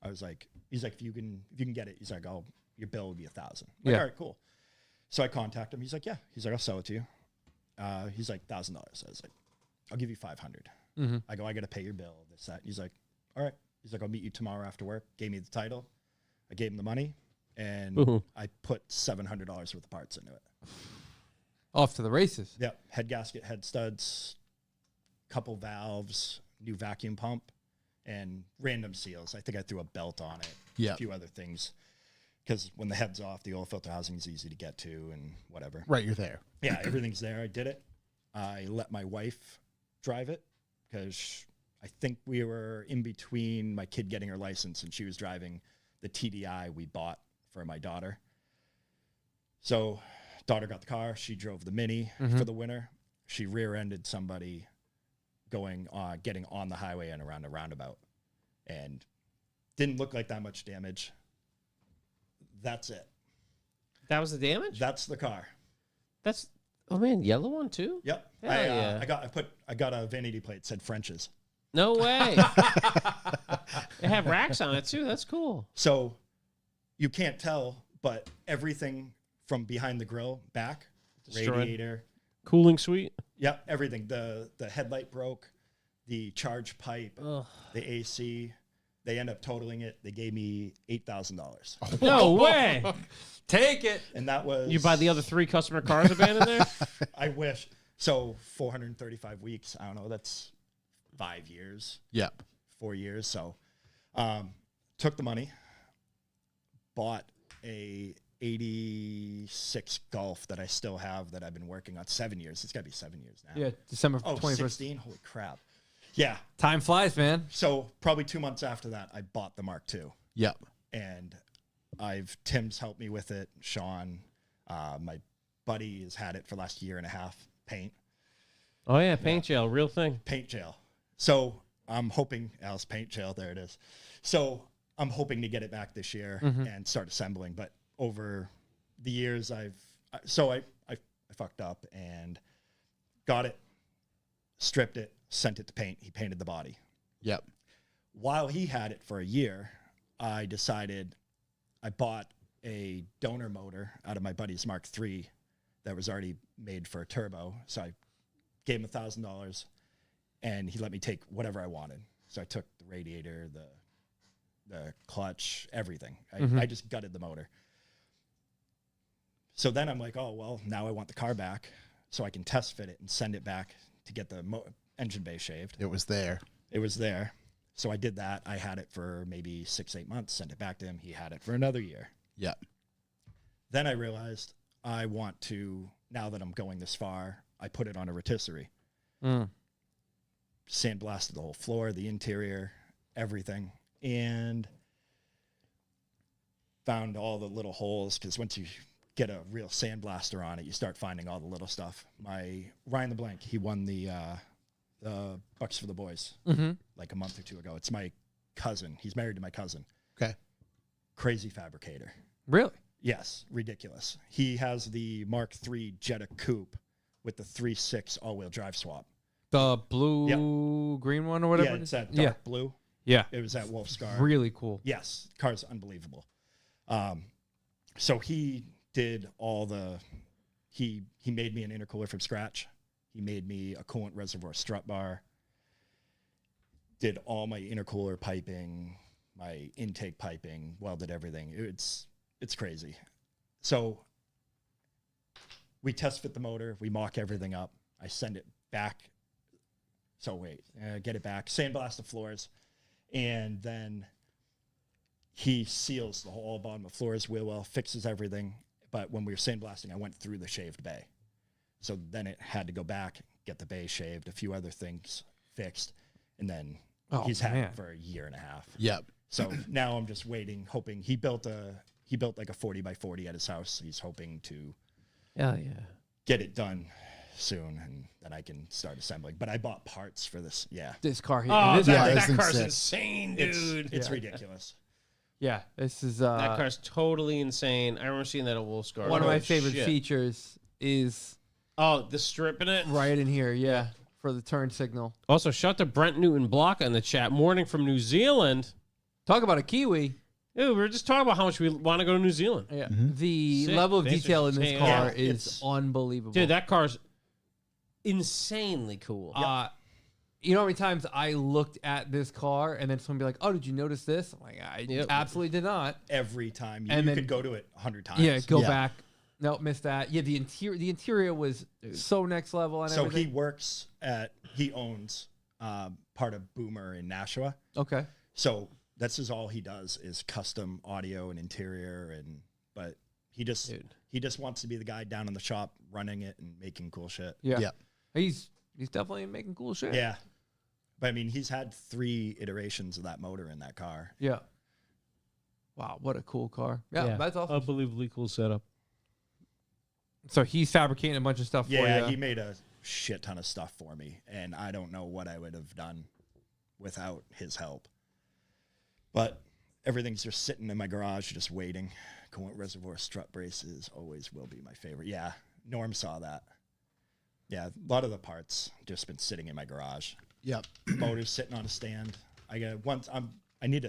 I was like, he's like, if you can get it, he's like, your bill will be $1,000. Yeah. All right, cool. So I contact him. He's like, yeah. He's like, I'll sell it to you. He's like, $1,000. I was like, I'll give you $500. I go, I got to pay your bill. This, that. He's like, all right. He's like, I'll meet you tomorrow after work. Gave me the title. I gave him the money, and Ooh. I put $700 worth of parts into it. Off to the races. Yep. Head gasket, head studs, couple valves, new vacuum pump, and random seals. I think I threw a belt on it. Yeah. A few other things. Because when the head's off, the oil filter housing is easy to get to and whatever. right. You're there. Yeah, everything's there. I did it. I let my wife drive it because I think we were in between my kid getting her license and she was driving the TDI we bought for my daughter. So daughter got the car. She drove the Mini for the winter. She rear-ended somebody getting on the highway and around a roundabout. And didn't look like that much damage. That's it. That was the damage? That's the car. That's, oh man, yellow one too? Yep. Hell I yeah. I got a vanity plate that said French's. No way. They have racks on it too. That's cool. So you can't tell, but everything from behind the grill back, Destroyed. radiator, Cooling suite. yep, everything. The headlight broke, the charge pipe, Ugh. the AC. They end up totaling it. They gave me $8,000, No way. Take it. and that was You buy the other 3 customer cars abandoned there? I wish. So 435 weeks. I don't know. That's 5 years. Yep. 4 years. So took the money, bought a 86 Golf that I still have that I've been working on 7 years. It's got to be 7 years now. Yeah, December Oh, 21st. 16? Holy crap. Yeah. Time flies, man. So probably 2 months after that, I bought the Mark II. Yep. And Tim's helped me with it. Sean, my buddy has had it for the last year and a half. Paint Oh yeah, paint jail, real thing. jail. So I'm hoping, Alice paint jail, there it is. So I'm hoping to get it back this year and start assembling. But over the years, I fucked up and got it, stripped it, sent it to paint. He painted the body. Yep. While he had it for a year, I decided I bought a donor motor out of my buddy's Mark III that was already made for a turbo. So I gave him $1,000 and he let me take whatever I wanted. So I took the radiator, the clutch, everything. I just gutted the motor. So then I'm like, oh, well, now I want the car back so I can test fit it and send it back to get the engine bay shaved. It was there. It was there. So I did that. I had it for maybe 6-8 months, sent it back to him. He had it for another year. Yep. Then I realized I want to, now that I'm going this far, I put it on a rotisserie. Sandblasted the whole floor, the interior, everything. And found all the little holes, because once you get a real sandblaster on it, you start finding all the little stuff. My Ryan LeBlanc, he won the Bucks for the Boys like a month or two ago. It's my cousin. He's married to my cousin. Okay. Crazy fabricator. Really? Yes, ridiculous. He has the Mark III Jetta Coupe with the 3.6 all-wheel drive swap. The blue, green one or whatever? Yeah, it's that dark blue. Yeah. It was at Wolf Scar. Really cool. Yes, car's unbelievable. So he did all the, he made me an intercooler from scratch. He made me a coolant reservoir strut bar, did all my intercooler piping, my intake piping, welded everything. It's crazy. So we test fit the motor, we mock everything up. I send it back. Get it back, sandblast the floors, and then he seals the whole bottom of floors, wheel well, fixes everything. But when we were sandblasting, I went through the shaved bay. So then it had to go back, get the bay shaved, a few other things fixed, and then he's had it for a year and a half. Yep. So now I'm just waiting, hoping he built like a 40 by 40 at his house. He's hoping to get it done soon, and then I can start assembling. But I bought parts for this. Yeah. This car here. Oh, that this thing's car's sick. insane, dude. It's ridiculous. Yeah, this is that car's totally insane. I remember seeing that at Wolfscar. one of my Holy favorite shit. features is The strip in it. right in here. Yeah, for the turn signal. Also, shout out to Brent Newton Block in the chat. Morning from New Zealand. Talk about a Kiwi. Dude, we were just talking about how much we want to go to New Zealand. Yeah, the Sick. level of Thanks detail for in this saying car that. is unbelievable. Dude, that car's insanely cool. You know how many times I looked at this car and then someone be like, "Oh, did you notice this?" I'm like, I absolutely did not. Every time And you then- could go to it 100 times. Yeah, go Yeah. back. Nope, missed that. Yeah, the interior was so next level and So everything. he owns part of Boomer in Nashua. Okay. So this is all he does is custom audio and interior, but he just wants to be the guy down in the shop running it and making cool shit. Yeah. Yeah. He's definitely making cool shit. Yeah. But I mean, he's had 3 iterations of that motor in that car. Yeah. Wow, what a cool car. Yeah, that's awesome. Unbelievably cool setup. So he's fabricating a bunch of stuff for Yeah, you. he made a shit ton of stuff for me, and I don't know what I would have done without his help. But everything's just sitting in my garage, just waiting. Coolant reservoir strut braces always will be my favorite. Yeah, Norm saw that. Yeah, a lot of the parts just been sitting in my garage. Yep. Motor's sitting on a stand. I need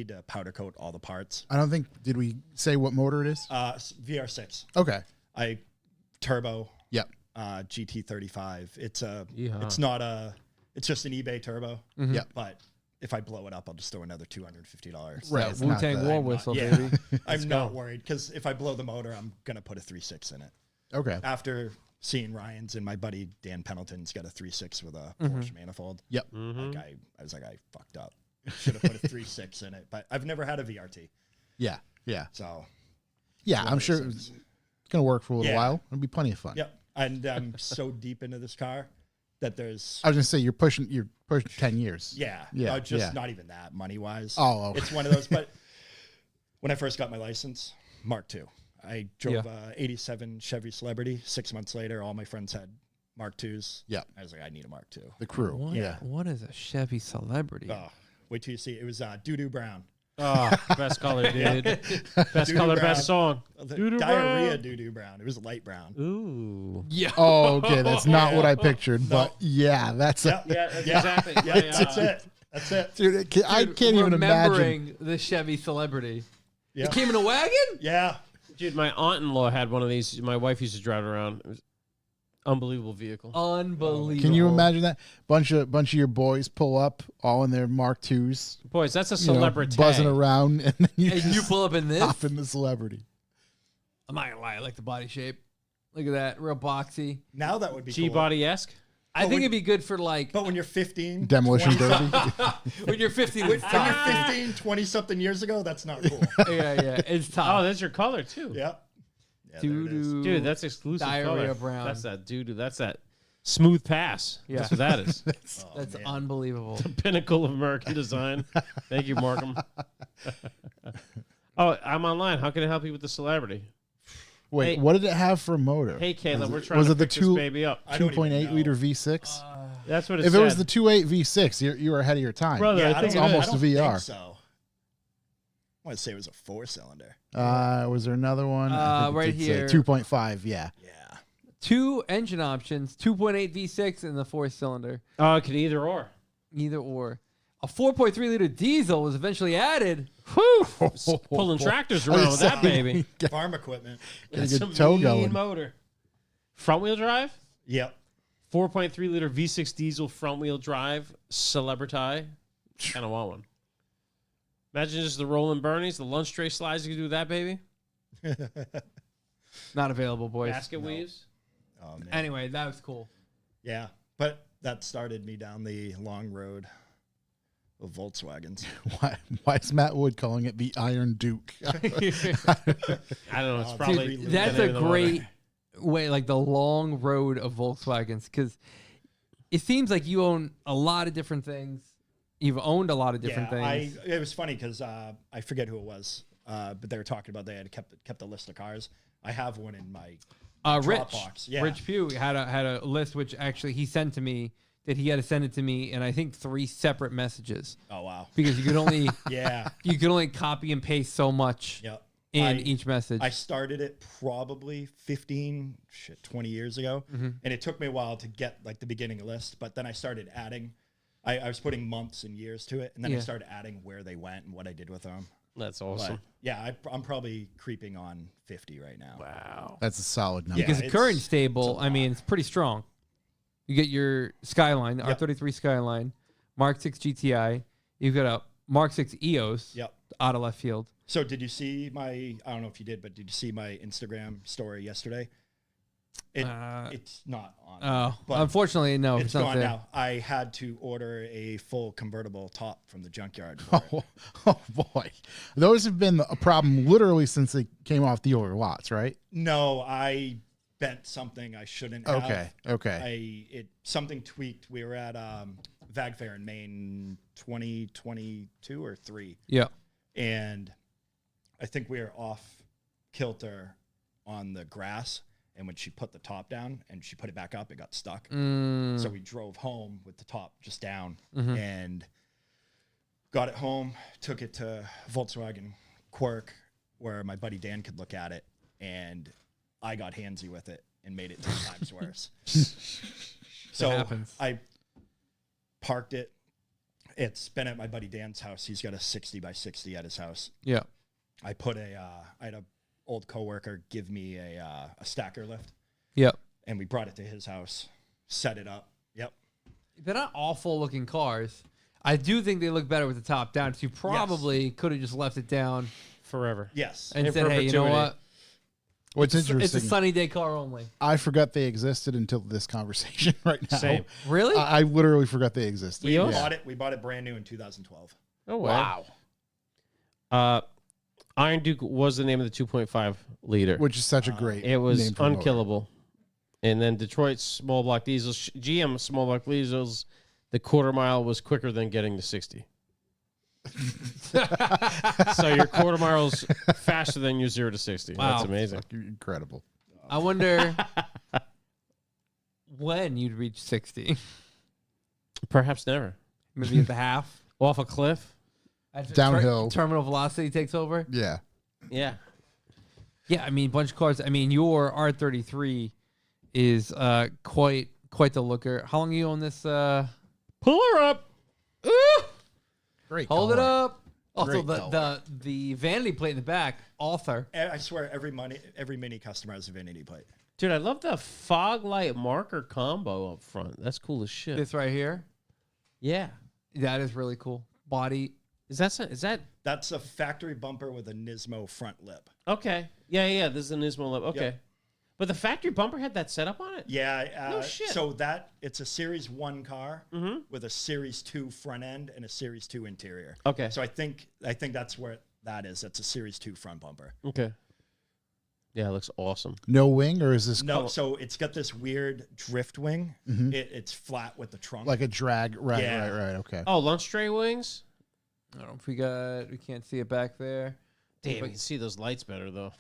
to powder coat all the parts. I don't think, did we say what motor it is? VR6. Okay. Turbo. Yep. GT35. It's Yeehaw. it's just an eBay turbo. Yep. But if I blow it up, I'll just throw another $250. Right. it's not Wu-Tang the- War Whistle, Yeah. baby. I'm not worried because if I blow the motor, I'm gonna put a 3.6 in it. Okay. After seeing Ryan's and my buddy Dan Pendleton's got a 3.6 with a Porsche manifold. Yep. Like I was like, I fucked up. Should have put a 3.6 in it, but I've never had a VRT, Yeah. Yeah. so Yeah. one I'm of those sure things. it's going to work for a little Yeah. while. It'll be plenty of fun. Yep. And I'm so deep into this car that there's I was going to say, you're pushing 10 years. yeah, Yeah, just yeah. not even that money wise. Oh, okay. It's one of those. But when I first got my license, Mark II, I drove a '87 Chevy Celebrity. 6 months later, all my friends had Mark IIs. Yeah. I was like, I need a Mark II. The crew. What, Yeah. what is a Chevy Celebrity? Oh, wait till you see. It was Doo-Doo Brown. Oh, best color, dude. Best Doo-doo color, brown. best song. The Doo-doo diarrhea brown. Doo-Doo Brown. It was light brown. Ooh. Yeah. Oh, okay. That's not what I pictured, but yeah, that's Yep. Yeah, that's Yeah. exactly. Yeah, that's it. That's it. dude. I can't even imagine. Remembering the Chevy Celebrity. Yeah. It came in a wagon? Yeah. Dude, my aunt-in-law had one of these. My wife used to drive it around. It was unbelievable vehicle. Unbelievable. Can you imagine that? Bunch of your boys pull up, all in their Mark IIs, Boys, that's a you know, celebrity. buzzing around, and then you, And you just pull up in this? hop in the celebrity. I'm not gonna lie, I like the body shape. Look at that, real boxy. Now that would be cool. G-body-esque. I think it'd be good for like But when you're 15, Demolition 20 Derby. when you're 15. When you're 15, 20 something years ago, that's not cool. yeah, it's Oh, tough. that's your color, too. Yeah. Yeah, there it is. Doo-doo. Dude, that's exclusive Diarrhea color. brown. That's that dude. That's that smooth pass. Yeah. That's what that is. Oh, That's man. unbelievable. Pinnacle of American design. Thank you, Markham. Oh, I'm online. How can I help you with the celebrity? Wait, Hey. what did it have for a motor? Hey, Caleb, we're it- trying was to it the pick this baby up. I don't even 2.8 know. liter V6? That's what it If said. it was the 2.8 V6, you were ahead of your time. Brother, Yeah, I I think don't, it is. almost I don't a VR. think so. I want to say it was a 4-cylinder. Was there another one? I think it right did say here. 2.5. Yeah. Yeah. 2 engine options, 2.8 V6 and the 4-cylinder. Oh, it could either or. Either or. A 4.3 liter diesel was eventually added. Whew. Pulling tractors around with that baby. Farm equipment. That's a a good toe mean going. motor. Front wheel drive. Yep. 4.3 liter V6 diesel front wheel drive Celebrity. Kind of want one. Imagine just the rolling Bernies, the lunch tray slides you can do with that baby. Not available, boys. Basket weaves. Oh, man. Anyway, that was cool. Yeah. But that started me down the long road of Volkswagens. Why is Matt Wood calling it the Iron Duke? I don't know. It's probably Dude, that's the a name of the great motor. way, like the long road of Volkswagens, because it seems like you own a lot of different things. You've owned a lot of different things. It was funny because I forget who it was, but they were talking about they had kept a list of cars. I have one in my Rich, Dropbox. Yeah. Rich Pugh had a list, which actually he sent to me, that he had to send it to me in I think 3 separate messages, Oh wow. because you could only Yeah. you could only copy and paste so much Yep. in each message. I started it probably 20 years ago, and it took me a while to get like the beginning list. But then I started adding. I was putting months and years to it, and then I Yeah. started adding where they went and what I did with them. That's But awesome. yeah, I'm probably creeping on 50 right now. Wow. That's a solid number. Yeah. Because the it's- current it's stable, a I mean, lot. it's pretty strong. You get your Skyline, the Yep. R33 Skyline, Mark 6 GTI. You've got a Mark 6 EOS Yep. out of left field. So did you see my? I don't know if you did, but did you see my Instagram story yesterday? It's not on. Oh, but unfortunately, no, it's it's not gone there. now. I had to order a full convertible top from the junkyard. for it. Oh boy, those have been a problem literally since they came off the older lots, right? No, I bent something I shouldn't have. Okay. Something tweaked. We were at Vag Fair in Maine 2022 or 3, Yeah. and I think we were off kilter on the grass. And when she put the top down and she put it back up, it got stuck. Mm. So we drove home with the top just down and got it home, took it to Volkswagen Quirk where my buddy Dan could look at it, and I got handsy with it and made it 10 times worse. So happens. I parked it. It's been at my buddy Dan's house. He's got a 60 by 60 at his house. Yeah. I had a old coworker give me a stacker lift, Yep. and we brought it to his house, set it up. Yep. They're not awful looking cars. I do think they look better with the top down. So you probably could have just left it down Forever. Yes. and In said, hey, you know perpetuity. what? What's It's interesting, a sunny day car only. I forgot they existed until this conversation right now. Same. Really? I literally forgot they existed. EOS? We bought it brand new in 2012. Oh, wow. Iron Duke was the name of the 2.5 liter. Which is such a great. It was name for a motor. unkillable. And then Detroit's small block diesels, GM small block diesels, the quarter mile was quicker than getting to 60. So your quarter mile's faster than your 0 to 60. Wow. That's amazing. Fucking incredible. I wonder when you'd reach 60. Perhaps never. Maybe at the half. Off a cliff. As Downhill. terminal velocity takes over. Yeah. Yeah. Yeah, I mean, bunch of cars. I mean, your R33 is quite the looker. How long you own this? Pull her up. Great. Hold it color. up. Also, Great color. the vanity plate in the back, author. I swear, every Mini customer has a vanity plate. Dude, I love the fog light marker combo up front. That's cool as shit. This right here, Yeah. that is really cool. Body. Is that That's a factory bumper with a Nismo front lip. okay? Yeah. This is an Nismo lip. Okay. Yep. But the factory bumper had that setup on it? Yeah. No shit. So it's a Series 1 car with a Series 2 front end and a Series 2 interior. Okay. So I think that's where that is. That's a Series 2 front bumper. Okay. Yeah, it looks awesome. No wing, or is this No, so it's got this weird drift wing. It's flat with the trunk. like a drag? Right. Yeah. Right. Okay. Oh, lunch tray wings? I don't know if we can't see it back there. Damn, you can see those lights better though.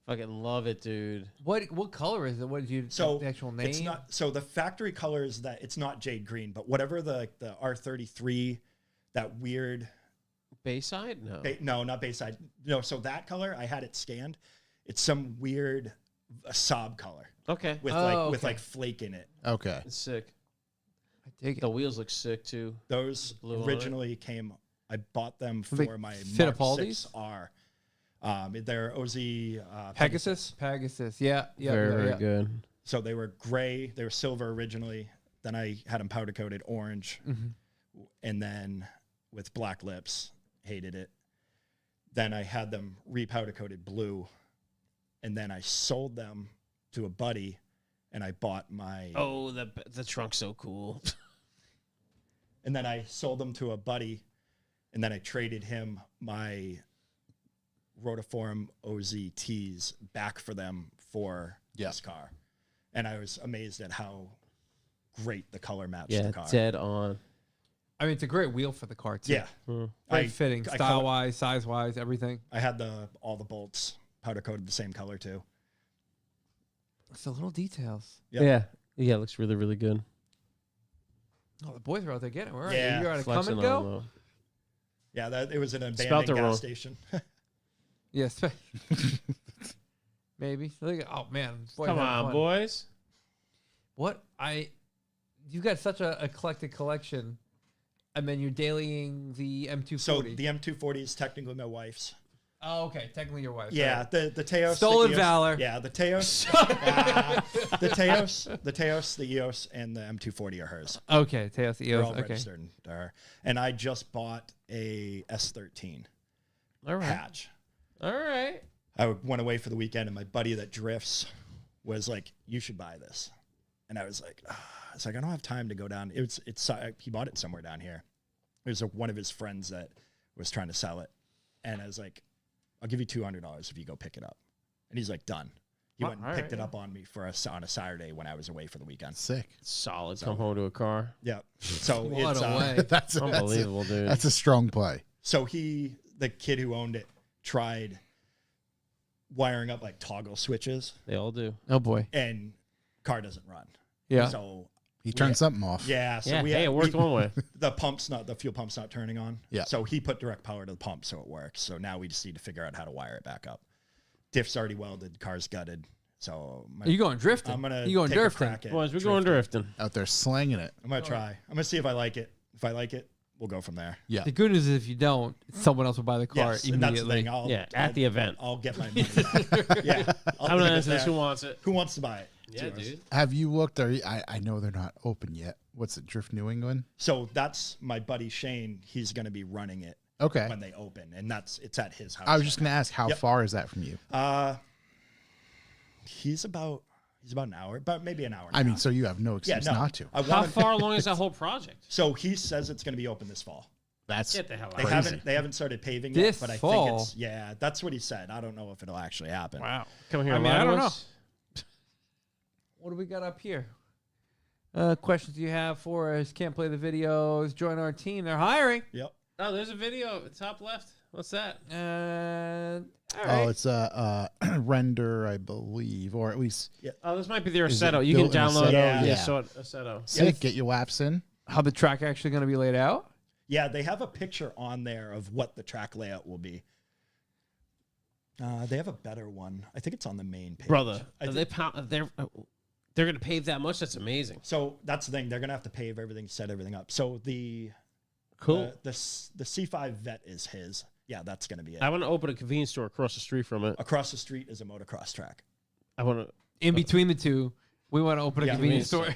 Fucking love it, dude. What color is it? What did you So the actual name? it's not. So the factory color is that it's not jade green, but whatever the R33, that weird. Bayside? No. No, not Bayside. No, so that color I had it scanned. It's some weird Saab color Okay. with Oh, with okay. flake in it. Okay. It's sick. I Dig it. The wheels look sick too. Those Blue on it. originally came. I bought them They for my Mark Fittipaldis? 6R. They're OZ Pegasus. Yeah. Very good. So they were gray. They were silver originally. Then I had them powder coated orange, and then with black lips. Hated it. Then I had them repowder coated blue, and then I sold them to a buddy, and I bought my. Oh, the trunk's so cool. And then I sold them to a buddy, and then I traded him my Rotiform OZTs back for them for this car. And I was amazed at how great the color matched Yeah, the car. dead on. I mean, it's a great wheel for the car too. Yeah. Very fitting, style wise, size wise, everything. I had all the bolts powder coated the same color too. It's the little details. Yep. Yeah, it looks really, really good. Oh, the boys are out there getting it. All right. Yeah. You're out of come Flexing and on go? them, Yeah, it was an Spelled abandoned it gas wrong. station. Yes. Maybe. Look at, oh man. Boy, Come having on, fun. boys. You've got such a eclectic collection. And then you're dailying the M240. So the M240 is technically my wife's. Oh, okay. Technically your wife. Yeah, the Teos. Stolen the EOS, valor. Yeah, the Teos. the Teos, the EOS, and the M240 are hers. Okay. Teos They're EOS. all Okay. registered to her. And I just bought a S13 All right. hatch. All right. I went away for the weekend, and my buddy that drifts was like, "You should buy this," and I was like, "I don't have time to go down." He bought it somewhere down here. It was one of his friends that was trying to sell it, and I was like, "I'll give you $200 if you go pick it up." And he's like, "Done." He went and picked it up on me on a Saturday when I was away for the weekend. Sick. Solid. Come home to a car. Yeah. So What it's a way. That's Unbelievable, dude. That's a strong play. So the kid who owned it, tried wiring up like toggle switches, They all do. Oh boy. and car doesn't run. Yeah. So He turned something off. yeah. So Yeah, it worked one way. The fuel pump's not turning on. Yeah. So he put direct power to the pump, so it works. So now we just need to figure out how to wire it back up. Diff's already welded, car's gutted. So Are you going drifting? I'm gonna You going take a drifting? crack at Boys, we're going drifting. Out there slanging it. I'm gonna try. I'm gonna see if I like it. If I like it, we'll go from there. Yeah. The good news is if you don't, someone else will buy the car Yes, and that's the immediately. thing. Yeah, at the event. I'll get my money back. Yeah. I'm leave gonna it answer this. there. Who wants it? Who wants to buy it? It's Yeah, yours. dude. Have you looked? I know they're not open yet. What's it? Drift New England? So that's my buddy Shane. He's gonna be running it Okay. when they open, and it's at his house. I was just going to ask, how Yep. far is that from you? He's about an hour, but maybe an hour. And I a mean, half. so you have no excuse not to. I How wanna- far along is that whole project? So he says it's gonna be open this fall. That's Get the hell out. They of here. haven't started paving This yet, but I fall? think it's that's what he said. I don't know if it'll actually happen. Wow. Come here. I mean, lie I to don't us. What do we got up here? Questions you have for us? Can't play the videos. Join our team. They're hiring. Yep. Oh, there's a video top left. What's that? All Oh, right. it's a render, I believe, or at least Oh, this might be the Is it Assetto. You can built in download Assetto? Yeah. Assetto. sick. Get your laps in. How the track actually going to be laid out? Yeah, they have a picture on there of what the track layout will be. They have a better one. I think it's on the main page. Brother, I they're gonna pave that much. That's amazing. So that's the thing. They're gonna have to pave everything, set everything up. So the C5 Vet is his. Yeah, that's gonna be it. I want to open a convenience store across the street from it. Across the street is a motocross track. I want to. In between the two, we want to open a Yeah, convenience store.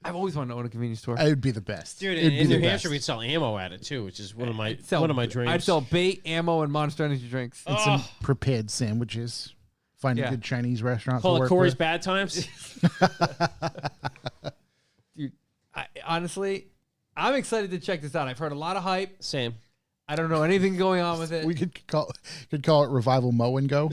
I've always wanted to own a convenience store. It would be the best. Dude, It'd in be New the Hampshire, best. we'd sell ammo at it too, which is one of my dreams. I'd sell bait, ammo, and Monster Energy drinks. And some prepared sandwiches. Find a Yeah. good Chinese restaurant Call to it work Corey's with. Bad Times. Dude, honestly, I'm excited to check this out. I've heard a lot of hype. Same. I don't know anything going on with it, We could call it Revival Mow and Go.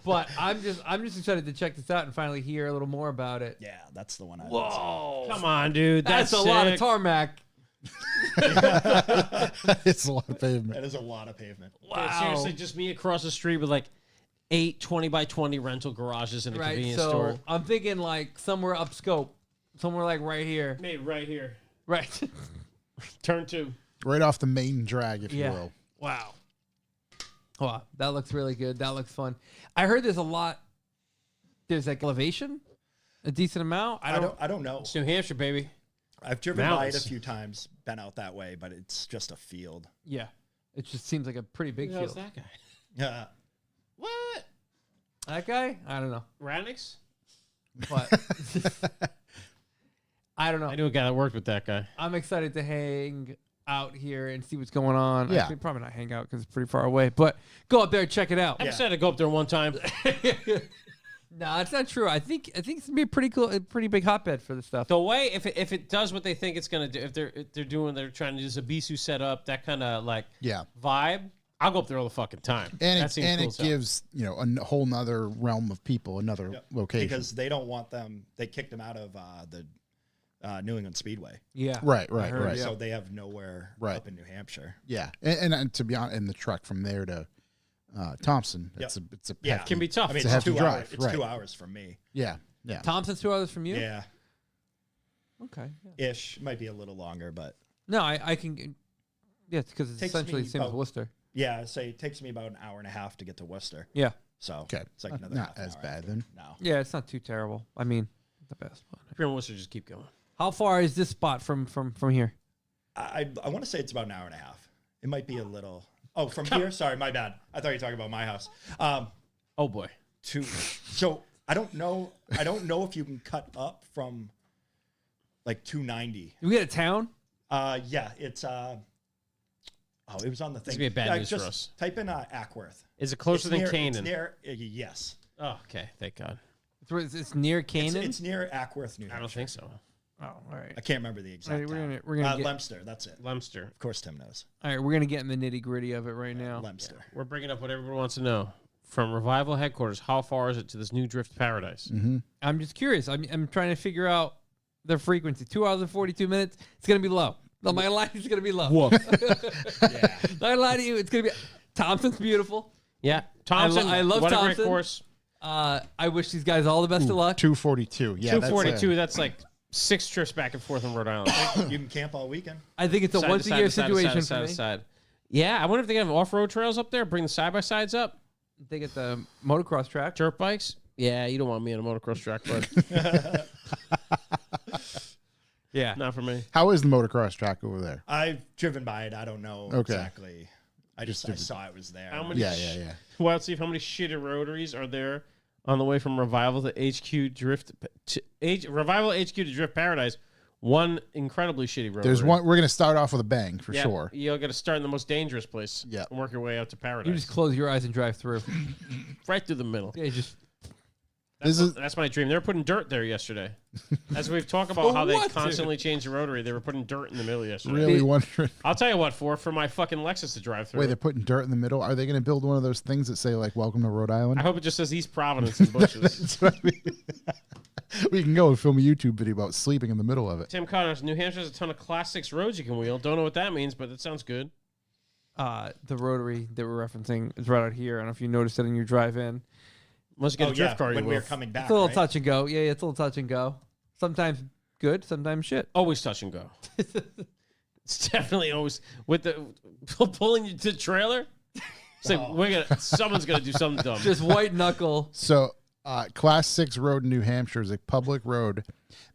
but I'm just excited to check this out and finally hear a little more about it. Yeah, that's the one. Whoa, Come on, dude. that's That's a lot of sick. tarmac. It's a lot of pavement. That is a lot of pavement. Dude, seriously, just me across the street with like 8 20x20 rental garages in a Right, convenience so store. I'm thinking like somewhere upscope, somewhere like right here. Made right here. Right. Turn 2. Right off the main drag, if Yeah. you will. Wow. Wow, that looks really good. That looks fun. I heard there's a lot. There's like elevation. A decent amount? I don't know. It's New Hampshire, baby. I've driven by it a Mountains. few times, been out that way, but it's just a field. Yeah. It just seems like a pretty big How's field. that guy? Yeah. What? That guy? I don't know. Radix? But I don't know. I knew a guy that worked with that guy. I'm excited to hang out here and see what's going on. Yeah. Actually, probably not hang out because it's pretty far away, but go up there and check it out. I decided to go up there one time. No, it's not true. I think it's gonna be a pretty cool, a pretty big hotbed for this stuff. The way if it does what they think it's gonna do, if they're trying to do Zabisu setup, that kind of like vibe, I'll go up there all the fucking time. And that seems cool it as hell. gives a whole nother realm of people, another location. Because they don't want them. They kicked them out of the New England Speedway. Yeah. Right. heard, So they have nowhere up in New Hampshire. Yeah, and to be honest, in the truck from there to Thompson, it's a it can be tough. I mean, It's a it's hefty 2 drive, hours. It's right. 2 hours from me. yeah. Thompson's 2 hours from you? Yeah, Okay. Yeah. ish. Might be a little longer, but No, I can. Yeah, it's because it's Takes essentially me the same as about- Worcester. yeah. Say it takes me about an hour and a half to get to Worcester. Yeah. So Okay, it's like another not half an as hour bad after. then. No, Yeah, it's not too terrible. I mean, the best one. If you're in Worcester, just keep going. How far is this spot from here? I want to say it's about an hour and a half. It might be a little. Oh, from here. Sorry, my bad. I thought you were talking about my house. Oh boy. So I don't know. I don't know if you can cut up from like 290. Do we get a town? Yeah, it's it was on the thing. This would be a bad news just for us. Type in Ackworth. Is it closer than It's Canaan? near, yes. Oh, okay. Thank God. It's near Canaan. It's near Ackworth, New Hampshire. I don't think so. Oh, all right. I can't remember the exact All right, town. we're gonna get, Lemster, that's it. Lemster. Of course Tim knows. all right, we're gonna get in the nitty gritty of it right now. Lemster. We're bringing up what everyone wants to know. From Revival headquarters, how far is it to this new Drift Paradise? I'm just curious. I'm trying to figure out the frequency. 2 hours and 42 minutes. It's gonna be low. No, my line is gonna be low. Woof. Yeah. Not gonna lie to you. It's gonna be. Thompson's beautiful. Yeah. Thompson, I love what a Thompson. great course. I wish these guys all the best of luck. 242. Yeah, 242, that's like 6 trips back and forth in Rhode Island. You can camp all weekend. I think it's a Side to once a side year to side to situation side for to me. side. Yeah, I wonder if they have off-road trails up there. Bring the side-by-sides up. They get the motocross track. Dirt bikes. Yeah, you don't want me on a motocross track, bud. Yeah. Not for me. How is the motocross track over there? I've driven by it. I don't know Okay. exactly. I saw it was there. How many? Yeah. Wild Steve, how many shitty rotaries are there on the way from Revival to HQ Drift? Revival HQ to Drift Paradise. One incredibly shitty rotary. There's one. We're gonna start off with a bang for Yeah, sure. You'll got to start in the most dangerous place. Yeah. And work your way out to You Paradise. just close your eyes and drive through. Right through the middle. Yeah, just That's my dream. They were putting dirt there yesterday. As we've talked about how they what, constantly change the rotary, they were putting dirt in the middle yesterday. Really wondering. I'll tell you what, for my fucking Lexus to drive through. Wait, they're putting dirt in the middle. Are they gonna build one of those things that say like "Welcome to Rhode Island"? I hope it just says East Providence and bushes. That's what I mean. We can go and film a YouTube video about sleeping in the middle of it. Tim Connors, New Hampshire has a ton of Class 6 roads you can wheel. Don't know what that means, but it sounds good. the rotary that we're referencing is right out here. I don't know if you noticed it in your drive-in. Unless you get a drift car, when you we will. were coming back. It's a little right? touch and go. Yeah, it's a little touch and go. Sometimes good, sometimes shit. Always touch and go. It's definitely always with the pulling you to the trailer. It's like someone's gonna do something dumb. Just white knuckle. So, Class 6 road in New Hampshire is a public road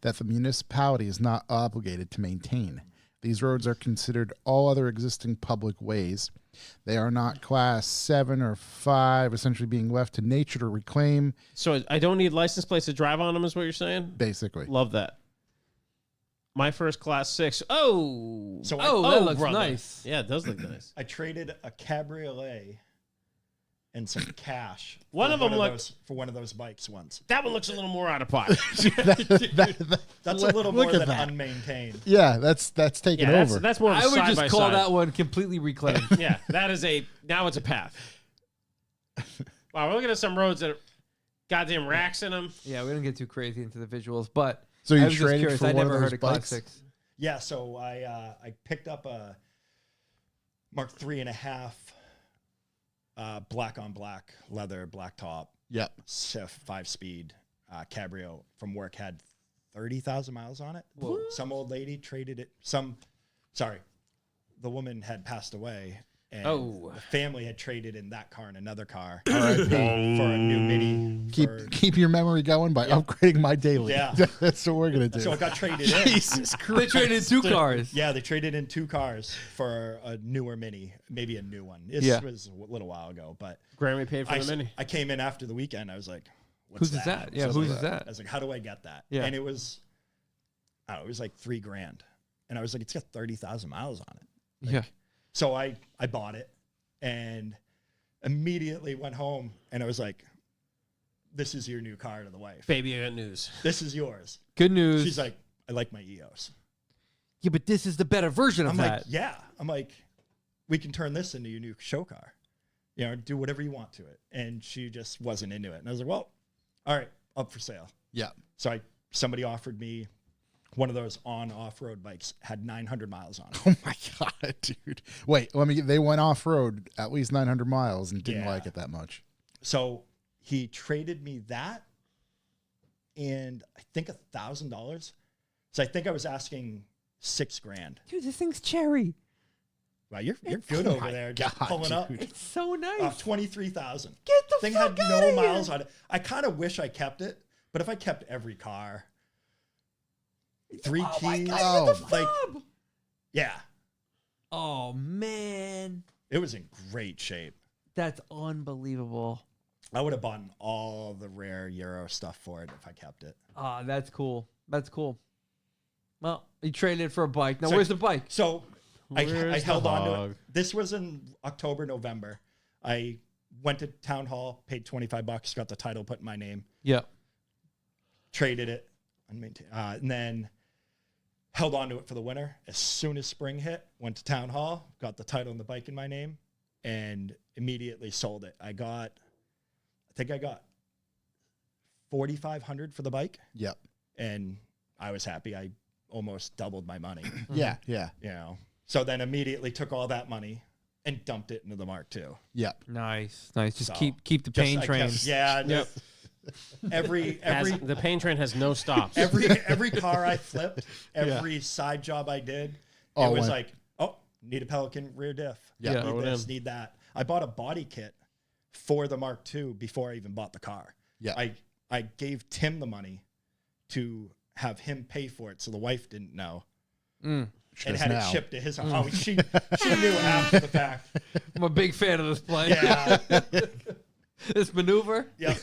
that the municipality is not obligated to maintain. These roads are considered all other existing public ways. They are not Class 7 or 5, essentially being left to nature to reclaim, So I don't need license plates to drive on them, is what you're saying? basically. Love that. My first Class 6. Oh, So that looks brother. nice. Yeah, it does look nice. I traded a cabriolet and some cash. One for of them looked- those, for one of those bikes once. That one looks a little more out of pocket. That's a little more look at than that. unmaintained. Yeah, that's taken Yeah, over. that's more of a I would side just by call side. that one completely reclaimed. Yeah, that is now it's a path. Wow, we're looking at some roads that are goddamn racks in them. Yeah, we don't get too crazy into the visuals, but So you I was just traded curious. for I one never of heard those of Class bikes? 6. Yeah, so I picked up a Mark 3.5 black on black leather black top Yep. Sif 5-speed cabrio from work, had 30,000 miles on it. Some old lady traded it. The woman had passed away And Oh. the family had traded in that car and another car R.I.P. for a new Mini. Keep your memory going by upgrading my daily. Yeah. That's what we're gonna do. So it got traded in. Jesus They Christ. traded 2 cars. Yeah, they traded in 2 cars for a newer Mini, maybe a new one. This Yeah. was a little while ago, but Grammy paid for I, the Mini. I came in after the weekend. I was like, What's Whose is that? Yeah, I was whose like- is that? I was like, how do I get that? Yeah. And it was, I don't know, it was like $3,000. And I was like, it's got 30,000 miles on it. Yeah. So I bought it and immediately went home and I was like, this is your new car to the wife. Baby, I got news. This is yours. Good news. She's like, I like my EOS. yeah, but this is the better version of I'm that. like, yeah. I'm like, we can turn this into your new show car. You know, do whatever you want to it. And she just wasn't into it. And I was like, well, all right, up for sale. Yeah. So somebody offered me one of those off-road bikes, had 900 miles on it. Oh my god, dude. Wait, they went off road at least 900 miles and didn't Yeah. like it that much. So he traded me that and I think $1,000. So I think I was asking $6,000. Dude, this thing's cherry. Wow, you're good over my there, just God, pulling up. dude. It's so nice. Off 23,000. Get the Thing fuck had outta no here. miles on it. I kind of wish I kept it, but if I kept every car, 3 keys, God, like, yeah, Oh man, it was in great shape. that's unbelievable. I would have bought all the rare Euro stuff for it if I kept it. Ah, that's cool. That's cool. Well, you traded it for a bike. Now, So- where's the bike? So I Where's held the on to hog? it. This was in October, November. I went to town hall, paid $25, got the title put in my name, Yeah. traded it, and then held on to it for the winter. As soon as spring hit, went to town hall, got the title and the bike in my name, and immediately sold it. I think I got $4,500 for the bike, Yep. and I was happy. I almost doubled my money, Yeah, yeah, you know. So then immediately took all that money and dumped it into the Mark II. yep. Nice. Just So, keep the pain I train. kept- yeah. Yep. Every The pain train has no stops. every car I flipped, every side job I did, Oh, it was when- like, oh, need a Pelican rear diff. Yeah. Throw Need it this, in. need that. I bought a body kit for the Mark II before I even bought the car. Yeah. I gave Tim the money to have him pay for it, so the wife didn't know, Mm. She and does had now. it shipped to his house. Oh, she knew after the fact. I'm a big fan of this play. Yeah. This maneuver. Yeah.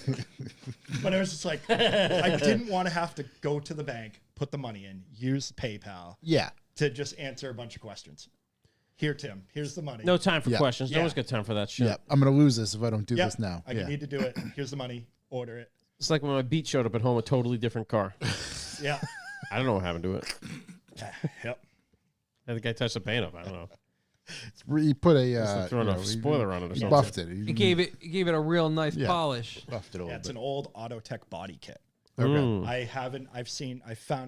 But it was just like, I didn't want to have to go to the bank, put the money in, use PayPal Yeah. to just answer a bunch of questions. Here, Tim, here's the money. No time for Yeah. questions. No Yeah. one's got time for that shit. Yeah. I'm gonna lose this if I don't do Yep, this now. I yeah. need to do it. Here's the money. Order it. It's like when my Beat showed up at home, a totally different car. Yeah. I don't know what happened to it. Yep. I think I touched the paint up. I don't know. He put a Must have thrown you a know, he- spoiler on it or He something. buffed it. It gave it a real nice Yeah. polish. buffed it a Yeah, little it's bit. an old Autotech body kit. Okay. Mm.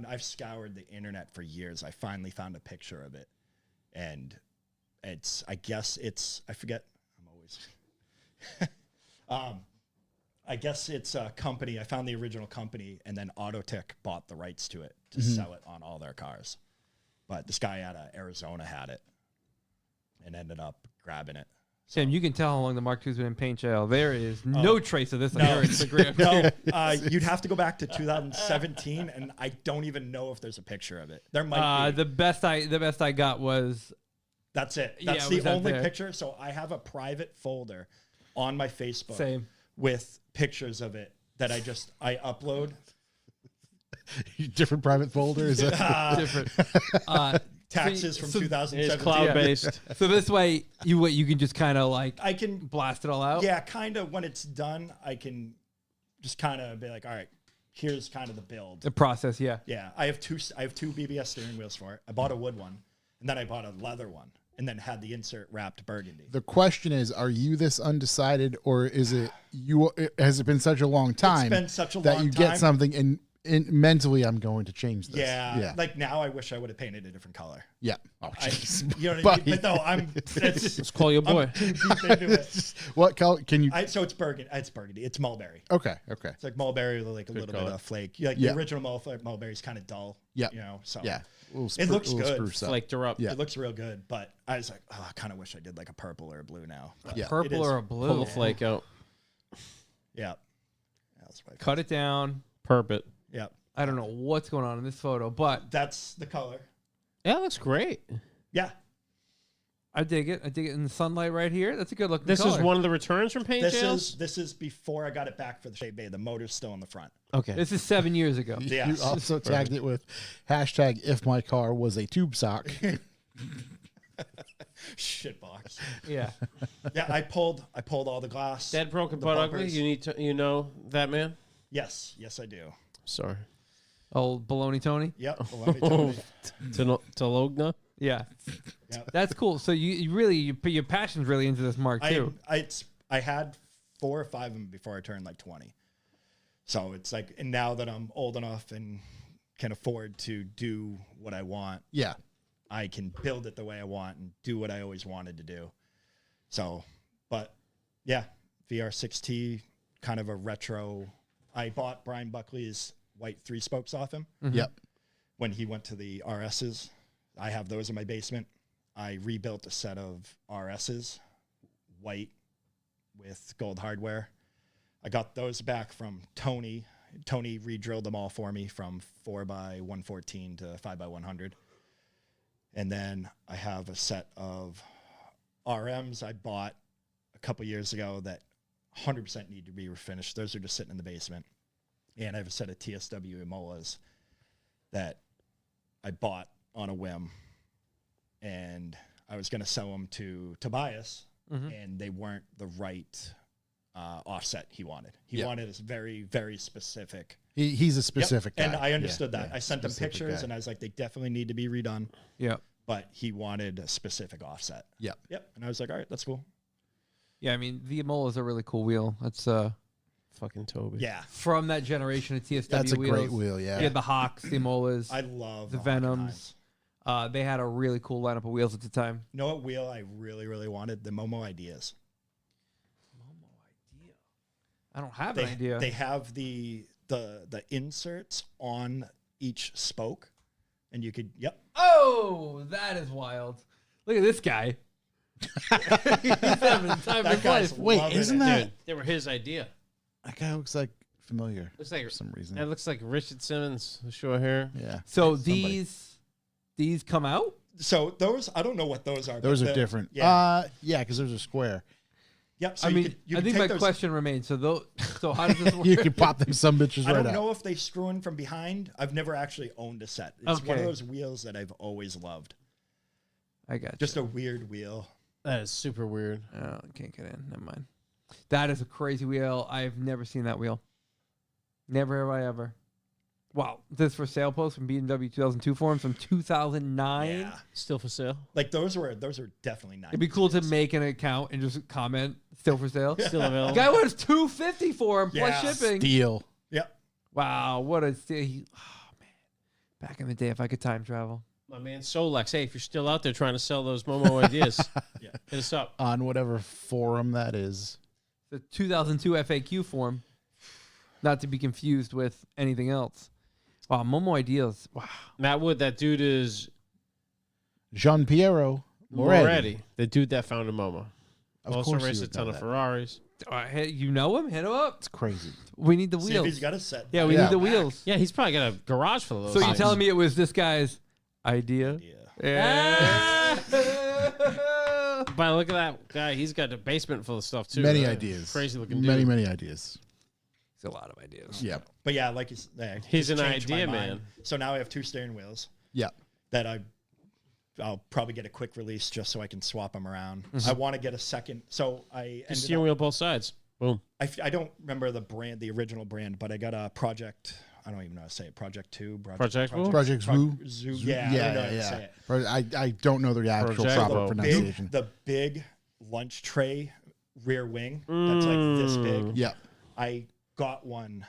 I've scoured the internet for years. I finally found a picture of it. And I forget, I'm always, I guess it's a company. I found the original company and then Autotech bought the rights to it to sell it on all their cars. But this guy out of Arizona had it and ended up grabbing it. Tim, you can tell how long the Mark II's been in paint jail. There is no trace of this on No. your Instagram. No, you'd have to go back to 2017, and I don't even know if there's a picture of it. There might be. The best I got was That's it. Yeah, That's it was the out only there. picture. So I have a private folder on my Facebook same. with pictures of it that I upload. Different private folders. Different. Taxes from so- It's 2017. cloud based. So this way, you can just kind of like I can, blast it all out. yeah, kind of when it's done, I can just kind of be like, all right, here's kind of the build. The process, yeah. Yeah, I have two BBS steering wheels for it. I bought a wood one, and then I bought a leather one, and then had the insert wrapped burgundy. The question is, are you this undecided, or is it you? Has it been such a long time been such a that long you get time. something and mentally, I'm going to change this. Yeah. Like now, I wish I would have painted a different color. Yeah. Oh, jeez. You know what I mean? But no, Let's call you a boy. I'm too deep into it. What color can you? So it's burgundy. It's burgundy. It's mulberry. Okay. It's like mulberry with like a little color. bit of flake. Like Yeah. the original mulberry is kind of dull. Yeah. You know. So Yeah. It looks a little good. spruce up. Flaked her up. Yeah. it looks real good. But I was like, oh, I kind of wish I did like a purple or a blue now. But Yeah. it Purple is- or a blue? Pull the flake out. Yeah. That's what I Cut it down. Perp it. Yeah. I don't know what's going on in this photo, but That's the color. Yeah, it looks great. Yeah. I dig it. I dig it in the sunlight right here. That's a good looking This color. is one of the returns from Paint Jails? This is before I got it back for the Shade Bay. The motor's still in the front. Okay. This is 7 years ago. Yeah. You also tagged it with hashtag if my car was a tube sock. Shitbox. Yeah. Yeah, I pulled all the glass. Dead broken the but ugly. bumpers. You need to you know that man? Yes, I do. Sorry. Old baloney Tony. Yep. Baloney Tony. To Logna? Yeah. Yep. That's cool. So you really your passion's really into this mark too. I had 4 or 5 of them before I turned like 20. So it's like, and now that I'm old enough and can afford to do what I want, Yeah. I can build it the way I want and do what I always wanted to do. So, but yeah, VR6T, kind of a retro. I bought Brian Buckley's white 3 spokes off him Yep. when he went to the RSs. I have those in my basement. I rebuilt a set of RSs, white with gold hardware. I got those back from Tony. Tony re-drilled them all for me from 4x114 to 5x100. And then I have a set of RMs I bought a couple years ago that 100% need to be refinished. Those are just sitting in the basement. And I have a set of TSW Imolas that I bought on a whim. And I was going to sell them to Tobias, and they weren't the right offset he wanted. He wanted a very, very specific. He's a specific Yep. guy. And I understood Yeah, that. yeah, I sent him specific pictures, guy. and I was like, they definitely need to be redone. Yeah. But he wanted a specific offset. Yep. Yep. And I was like, all right, that's cool. Yeah, I mean the Imola is a really cool wheel. That's Fucking Toby. Yeah. from that generation of TSW That's a wheels. great wheel. Yeah. Yeah, the Hawks, the Imolas. I love The Hockenheims. Venoms. They had a really cool lineup of wheels at the time. You know what wheel I really, really wanted? The Momo Ideas. I don't have an idea. They have the inserts on each spoke, and you could. Yep. Oh, that is wild. Look at this guy. He's having the time of That his guy's life. Wait, loving isn't it. that Dude, they were his idea. that guy looks like familiar Looks like for some reason? That looks like Richard Simmons, with short hair. Yeah. So Somebody. these come out? So those, I don't know what those are. Those but are different. Yeah. Yeah, because those are square. Yep. So I you mean, could, you I could think take my those, question remains. So how does this work? You can pop them some bitches I right don't out. know if they screw in from behind. I've never actually owned a set. It's one Okay. of those wheels that I've always loved. I got Just a weird wheel. That is super weird. Oh, can't get in. Never mind. That is a crazy wheel. I've never seen that wheel. Never have I ever. Wow. This for sale post from BMW 2002 forums from 2009. Yeah. Still for sale. Like those were definitely nice. It'd be cool to make an account and just comment still for sale. Still available. Guy wants $250 for him plus Yeah. shipping. Deal. Yep. Wow, what a steal. Oh man. Back in the day if I could time travel. My man Solex. Hey, if you're still out there trying to sell those Momo ideas, Yeah. hit us up. On whatever forum that is. The 2002 FAQ form. Not to be confused with anything else. Wow, Momo Ideas. Wow. Matt Wood, that dude is Gian Piero Moretti. The dude that founded Momo. Of Also course, raced you a would ton know of that. Ferraris. You know him? Hit him up. It's crazy. We need the See if wheels. he's got a set. Yeah, we Yeah. need the wheels. Yeah, he's probably got a garage full of those. So you're things. telling me it was this guy's idea? Yeah. But look at that guy. He's got a basement full of stuff too. Many ideas. Crazy looking dude. Many ideas. It's a lot of ideas. Yeah. But yeah, like you said, He's just an changed my idea mind. man. So now I have 2 steering wheels Yeah. that I'll probably get a quick release just so I can swap them around. I want to get a second. So I The ended steering up, wheel both sides. Boom. I don't remember the brand, the original brand, but I got a Project. I don't even know how to say it. Project 2. Project Woo? Project Zoo. Zoo. Yeah, I don't know how to say it. I don't know the actual Project proper Woo. pronunciation. The big lunch tray rear wing that's like this big. Yeah. I got one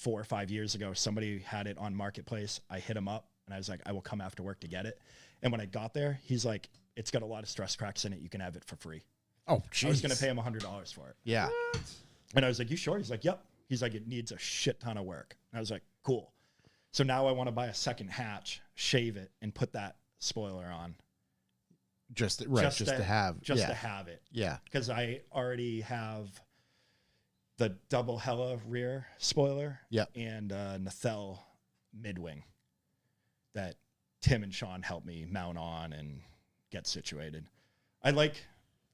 4 or 5 years ago. Somebody had it on Marketplace. I hit him up and I was like, I will come after work to get it. And when I got there, he's like, it's got a lot of stress cracks in it. You can have it for free. Oh, geez. I was going to pay him $100 for it. Yeah. And I was like, you sure? He's like, yep. He's like, it needs a shit ton of work. And I was like, cool. So now I want to buy a second hatch, shave it, and put that spoiler on. Just to have it. Yeah. Because I already have the double Hella rear spoiler. Yep. And Nathel mid-wing that Tim and Sean helped me mount on and get situated. I like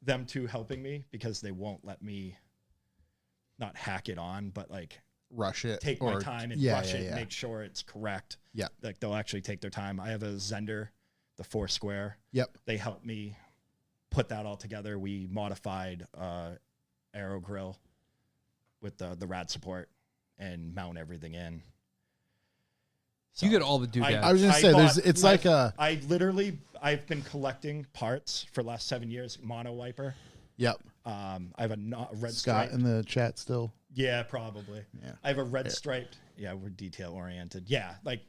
them two helping me because they won't let me not hack it on, but like rush it, take my time and rush it, make sure it's correct. Yeah. Like they'll actually take their time. I have a Zender, the 4 square. Yep. They helped me put that all together. We modified aero grill with the rad support and mount everything in. So you get all the doodads. I was gonna say I've been collecting parts for the last 7 years. Mono wiper. Yep. I have a red Scott stripe. in the chat still. Yeah, probably. Yeah. I have a red striped. Yeah, we're detail oriented. Yeah, like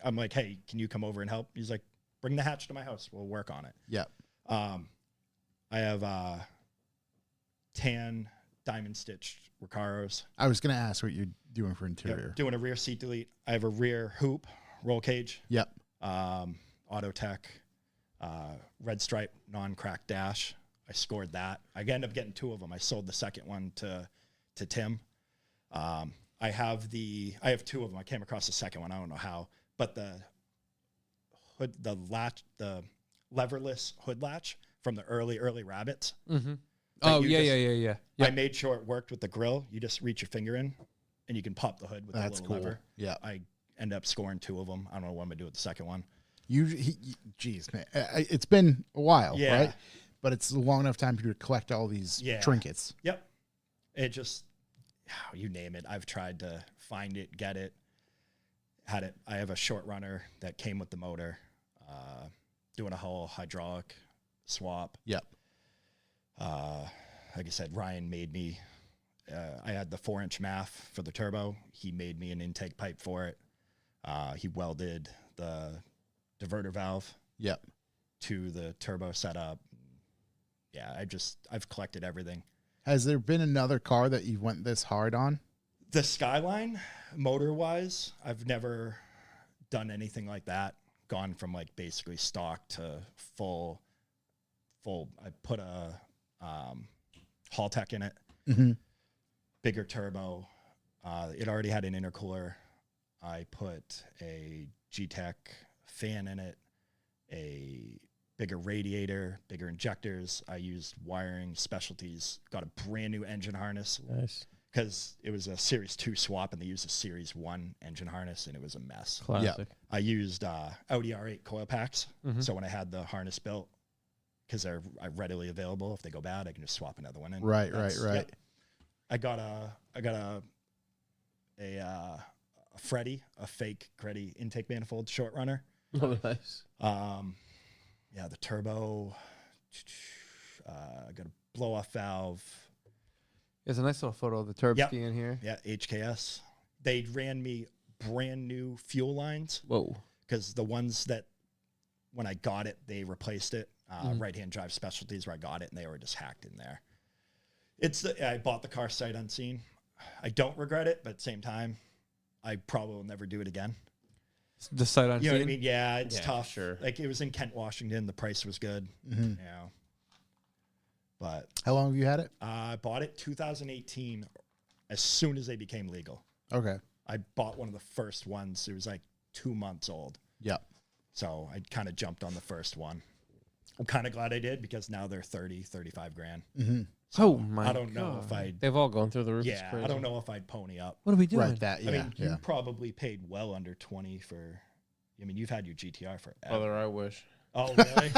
I'm like, hey, can you come over and help? He's like, bring the hatch to my house. We'll work on it. Yep. I have tan diamond stitched Recaros. I was gonna ask what you're doing for interior. Yep. Doing a rear seat delete. I have a rear hoop roll cage. Yep. Autotech, red stripe non-crack dash. I scored that. I ended up getting 2 of them. I sold the second one to Tim. I have 2 of them. I came across the second one. I don't know how, but the leverless hood latch from the early Rabbits. Mm-hmm. Oh, yeah. I made sure it worked with the grill. You just reach your finger in and you can pop the hood with the little lever. Yeah. I ended up scoring 2 of them. I don't know what I'm going to do with the second one. Geez, man. It's been a while, Yeah. right? But it's a long enough time for you to collect all these trinkets. Yep. It just, you name it. I've tried to find it, get it, had it. I have a short runner that came with the motor, doing a whole hydraulic swap. Yep. Like I said, Ryan made me, I had the 4-inch MAF for the turbo. He made me an intake pipe for it. He welded the diverter valve to the turbo setup. Yeah, I've collected everything. Has there been another car that you went this hard on? The Skyline, motor-wise, I've never done anything like that. Gone from like basically stock to full. I put a Haltech in it, bigger turbo. It already had an intercooler. I put a G-Tech fan in it, a bigger radiator, bigger injectors. I used wiring specialties, got a brand new engine harness. Nice. Because it was a Series 2 swap and they used a Series 1 engine harness and it was a mess. Classic. Yep. I used Audi R8 coil packs. So when I had the harness built, because they're readily available, if they go bad, I can just swap another one in. Right. Yep. I got a Freddy, a fake Creddy intake manifold short runner. Oh, nice. Yeah, the turbo. I got a blow off valve. There's a nice little photo of the Turbski in here. Yeah, HKS. They ran me brand new fuel lines. Whoa. Because the ones that when I got it, they replaced it. Right-hand drive specialties where I got it, and they were just hacked in there. I bought the car sight unseen. I don't regret it, but at the same time, I probably will never do it again. The sight unseen? You know what I mean? Yeah, it's tough. Sure. Like, it was in Kent, Washington. The price was good. Mm-hmm. You know. But how long have you had it? I bought it 2018 as soon as they became legal. Okay. I bought one of the first ones. It was like 2 months old. Yep. So I kind of jumped on the first one. I'm kind of glad I did because now they're 30, 35 grand. Mm-hmm. So my I don't know if I'd. They've all gone through the roof. Yeah, I don't know if I'd pony up. What are we doing? Right. That. Yeah. I mean, you yeah. probably paid well under 20 for. I mean, you've had your GTR forever. Brother, I wish. Oh, really?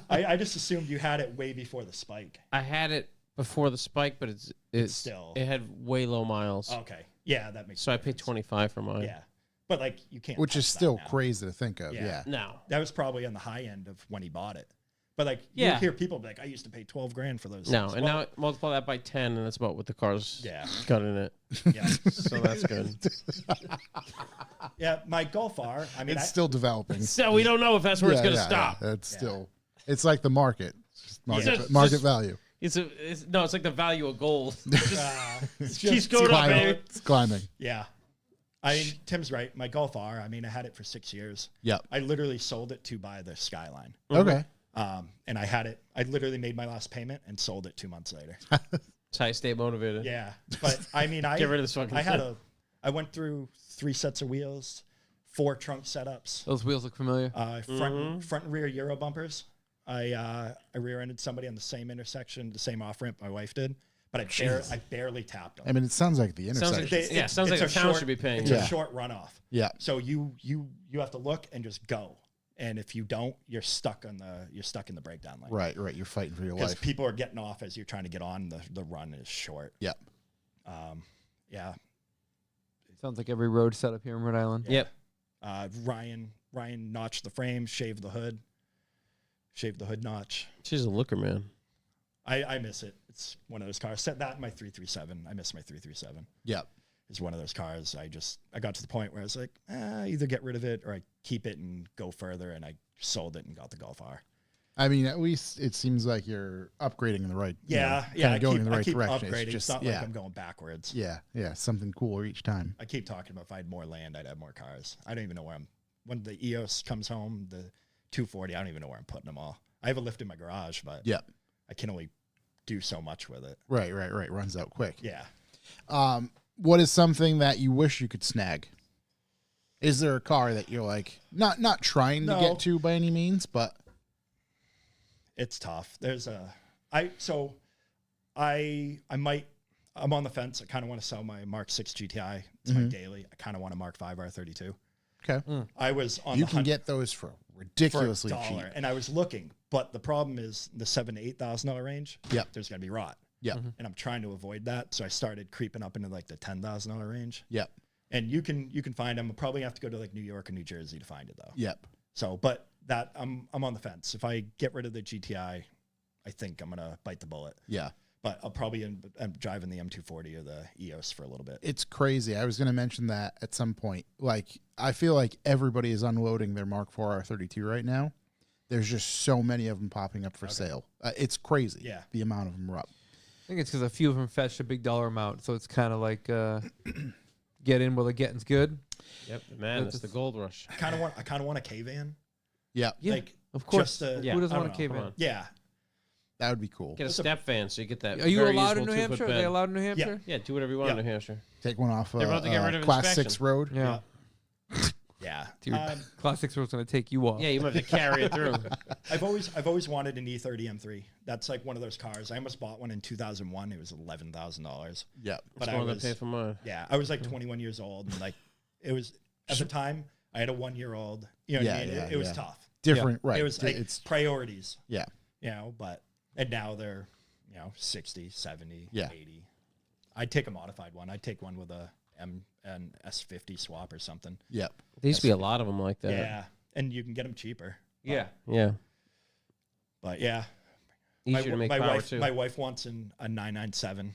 I just assumed you had it way before the spike. I had it before the spike, but it's still. It had way low miles. Okay. Yeah, that makes So sense. I paid $25 for mine. Yeah. But, like, you can't. Which is touch that still now. crazy to think of. Yeah. Yeah. No. That was probably on the high end of when he bought it. But like you Yeah. hear people be like, I used to pay $12,000 for those. No, things. and Well, now multiply that by 10, and that's about what the car's Yeah. got in it. yeah, So that's good. yeah. My Golf R. I mean, It's still developing. So we don't know if that's where it's going to stop. It's still, it's like the market. It's just market, Just- market just- value. It's like the value of gold. it's Keeps just, going up, climbing. baby. It's climbing. yeah. I mean, Tim's right. My Golf R. I mean, I had it for 6 years. Yep. I literally sold it to buy the Skyline. Okay. And I had it. I literally made my last payment and sold it 2 months later. That's how you stay motivated. Yeah, but I mean, Get rid of this fucking thing. I went through 3 sets of wheels, 4 trunk setups, Those wheels look familiar. front and rear Euro bumpers. I rear-ended somebody on the same intersection, the same off ramp my wife did, but I barely tapped them. I mean, it sounds like the Sounds intersection. like, sounds like the town should be paying. It's you. a short runoff. Yeah. So you have to look and just go, and if you don't, you're stuck in the breakdown lane. Right. You're fighting for your Because life. people are getting off as you're trying to get on. The run is short. Yep. Yeah. Sounds like every road setup here in Rhode Island. Yep. Ryan notched the frame, shaved the hood notch. She's a looker, man. I miss it. It's one of those cars. Set that in my 337. I miss my 337. Yep. It's one of those cars. I got to the point where I was like, either get rid of it or I keep it and go further. And I sold it and got the Golf R. I mean, at least it seems like you're upgrading in the right. Yeah. Going in the I right keep direction. upgrading. It's just it's not like I'm going backwards. Yeah. Something cooler each time. I keep talking about if I had more land, I'd have more cars. I don't even know when the EOS comes home, the 240, I don't even know where I'm putting them all. I have a lift in my garage, but Yep. I can only do so much with it. Right. Runs out quick. Yeah. What is something that you wish you could snag? Is there a car that you're like not trying to No. get to by any means, but It's tough. I'm on the fence. I kind of want to sell my Mark 6 GTI. It's my daily. I kind of want a Mark 5 R32. okay, I was on you the can hunt get those for for ridiculously $1, cheap. and I was looking, but the problem is the $7,000 to $8,000 range. Yep. There's gonna be rot, Yep. and I'm trying to avoid that. So I started creeping up into like the $10,000 range. Yep. And you can find them. I'll probably have to go to like New York or New Jersey to find it though. Yep. So, but that I'm on the fence. If I get rid of the GTI, I think I'm gonna bite the bullet. Yeah. But I'll probably end up driving the M240 or the EOS for a little bit. It's crazy. I was going to mention that at some point. Like, I feel like everybody is unloading their Mark IV R32 right now. There's just so many of them popping up for sale. It's crazy. Yeah. The amount of them are up. I think it's because a few of them fetched a big dollar amount, so it's kind of like get in while the getting's good. Yep. Man, it's the gold rush. I kind of want a K van. Yeah. Yeah, Like, of course. just a- Yeah, Who doesn't I want a don't K know. Come van? on. Yeah. That would be cool. Get a step fan so you get that. Are you very allowed in useful New 2-foot Hampshire? Are bed. they allowed in New Hampshire? Yeah, do whatever you want Yeah. in New Hampshire. Take one off They're about to get rid of Class inspection. 6 road. Yeah. Yeah. Dude, Class 6 was going to take you off. Yeah, you might have to carry it through. I've always wanted an E30 M3. That's like one of those cars. I almost bought one in 2001. It was $11,000. Yep. But That's I one was to pay for mine. yeah, I was like 21 years old, and like it was at the time I had a 1-year-old. You know what I mean? It was tough. Different. Right. It was like it's priorities. yeah. You know, and now they're 60, 70, Yeah. 80. I'd take a modified one. I'd take one with an S50 swap or something. Yep. There used to be a lot of them like that. Yeah, and you can get them cheaper. Yeah. Yeah. But yeah, Easier to make power too. my wife wants a 997.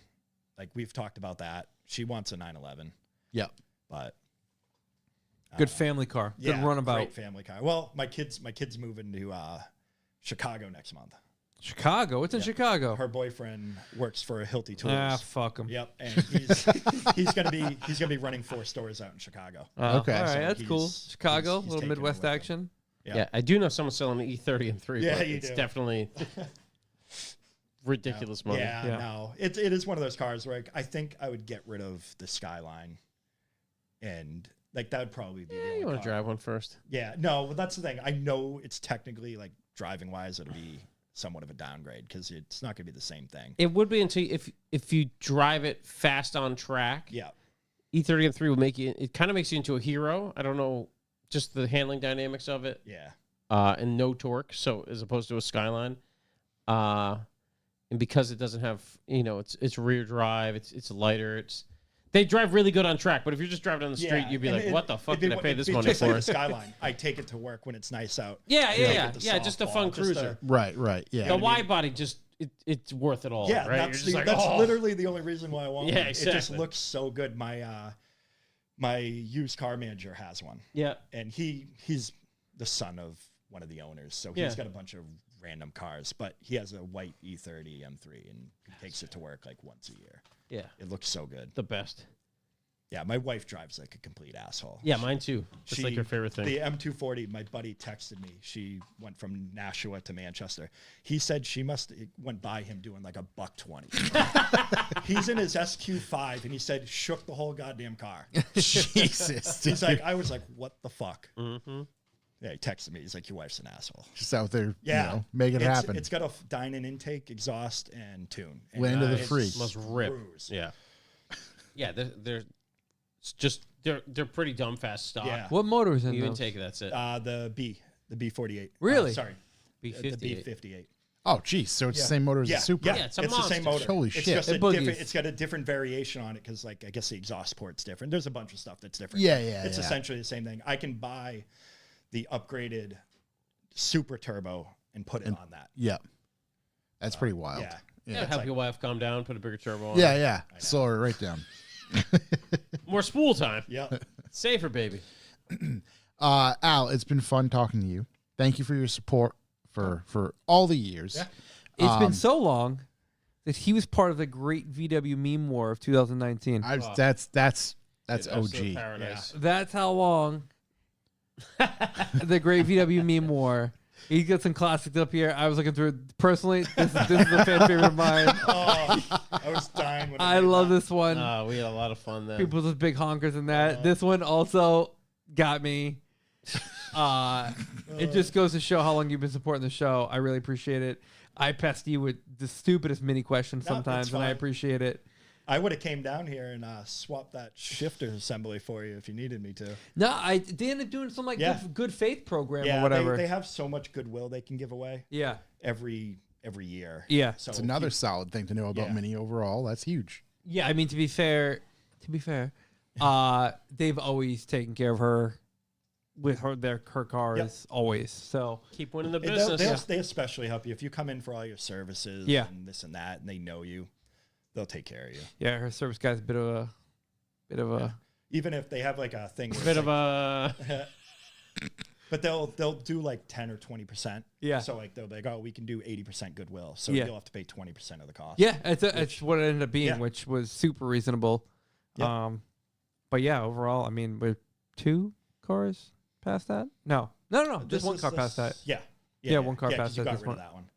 Like we've talked about that. She wants a 911, Yep. but Good family car. Good runabout. Great family car. Well, my kids moving to Chicago next month. Chicago? What's in Chicago? Her boyfriend works for Hilti Tools. Ah, fuck him. Yep, and he's gonna be running 4 stores out in Chicago. Okay. All right, So that's cool. he's- Chicago, he's little taking Midwest it with him. action. yeah, I do know someone selling an E30 and 3. Yeah, but you it's do. definitely ridiculous money. Yeah, Yeah. no, it is one of those cars where I think I would get rid of the Skyline, and like that would probably be. the Yeah, only you want to car. drive one first. Yeah, no, but that's the thing. I know it's technically like driving wise, it'll be somewhat of a downgrade because it's not going to be the same thing. It would be until if you drive it fast on track. Yeah, E30 and 3 will make you. It kind of makes you into a hero. I don't know, just the handling dynamics of it. yeah, And no torque, so as opposed to a Skyline, and because it doesn't have, it's rear drive, it's lighter, They drive really good on track, but if you're just driving down the street, you'd be and like, "What the fuck did I pay this it'd be money just like for?" the Skyline. I take it to work when it's nice out. Yeah, Take it to just a softball, fun just cruiser. Right. Yeah. The wide body just it's worth it all. Yeah, right. that's, You're just that's "Oh." literally the only reason why I want Yeah, one. It just exactly. looks so good. My used car manager has one, Yeah. and he's the son of one of the owners, so he's got a bunch of random cars, but he has a white E30 M3, and he takes it to work like once a year. Yeah. It looks so good. The best. Yeah, my wife drives like a complete asshole. Yeah, mine too. It's like She- your favorite thing. The M240, my buddy texted me. She went from Nashua to Manchester. He said it went by him doing like $120. He's in his SQ5, and he said shook the whole goddamn car. Jesus. He's like, dude. I was like, what the fuck? Mm-hmm. Yeah, he texted me. He's like, your wife's an asshole. Just out there, Yeah, making it happen. It's got a dine-in intake, exhaust, and tune. And Land of the it's free. Must rip. cruise. Yeah. Yeah, they're just they're pretty dumb fast stock. Yeah. What motor is in You those? intake, that's it. The B48. Really? Sorry, the B58. B58. Oh, geez. So it's the same motor as Yeah, the Supra. Yeah, it's a the same monster. motor. Holy it's shit. Just a It boogies. different, it's got a different variation on it because, like, I guess the exhaust port's different. There's a bunch of stuff that's different. Yeah, It's yeah. essentially the same thing. I can buy the upgraded Super Turbo and put it on that. Yeah. That's pretty wild. Yeah. Yeah, It's help like- your wife calm down, put a bigger turbo on. Yeah. Slow her right down. More spool time. Yeah. Safer, baby. Al, it's been fun talking to you. Thank you for your support for all the years. Yeah. It's been so long that he was part of the great VW meme war of 2019. That's Dude, OG. absolute paradise. That's how long the great VW meme war. He's got some classics up here. I was looking through it. Personally, this is a fan favorite of mine. Oh, I was dying when I made love that. this one. We had a lot of fun then. People with big honkers in that. This one also got me. It just goes to show how long you've been supporting the show. I really appreciate it. I pest you with the stupidest mini questions No, sometimes, it's and I fine. appreciate it. I would have came down here and swapped that shifter assembly for you if you needed me to. No, they ended up doing some like Yeah. good faith program or Yeah, whatever. they have so much goodwill they can give away yeah, every year. yeah, So It's another solid thing to know about Yeah. Mini overall. That's huge. yeah. I mean, to be fair, they've always taken care of her with her cars Yep. always. So Keep winning the They- business. they especially help you if you come in for all your services Yeah. and this and that, and they know you. They'll take care of you. yeah, her service guy's a bit of a. Even if they have like a thing, where Bit it's of a but they'll do like 10 or 20%. Yeah. So like they'll be like, oh, we can do 80% goodwill, so Yeah. you'll have to pay 20% of the cost. Yeah, it's what it ended up being, Yeah. which was super reasonable. Yep. But yeah, overall, I mean, we're 2 cars past that. No, just This one is car the past that. Yeah. Yeah, one car 'cause past you that, got this rid one. of that one.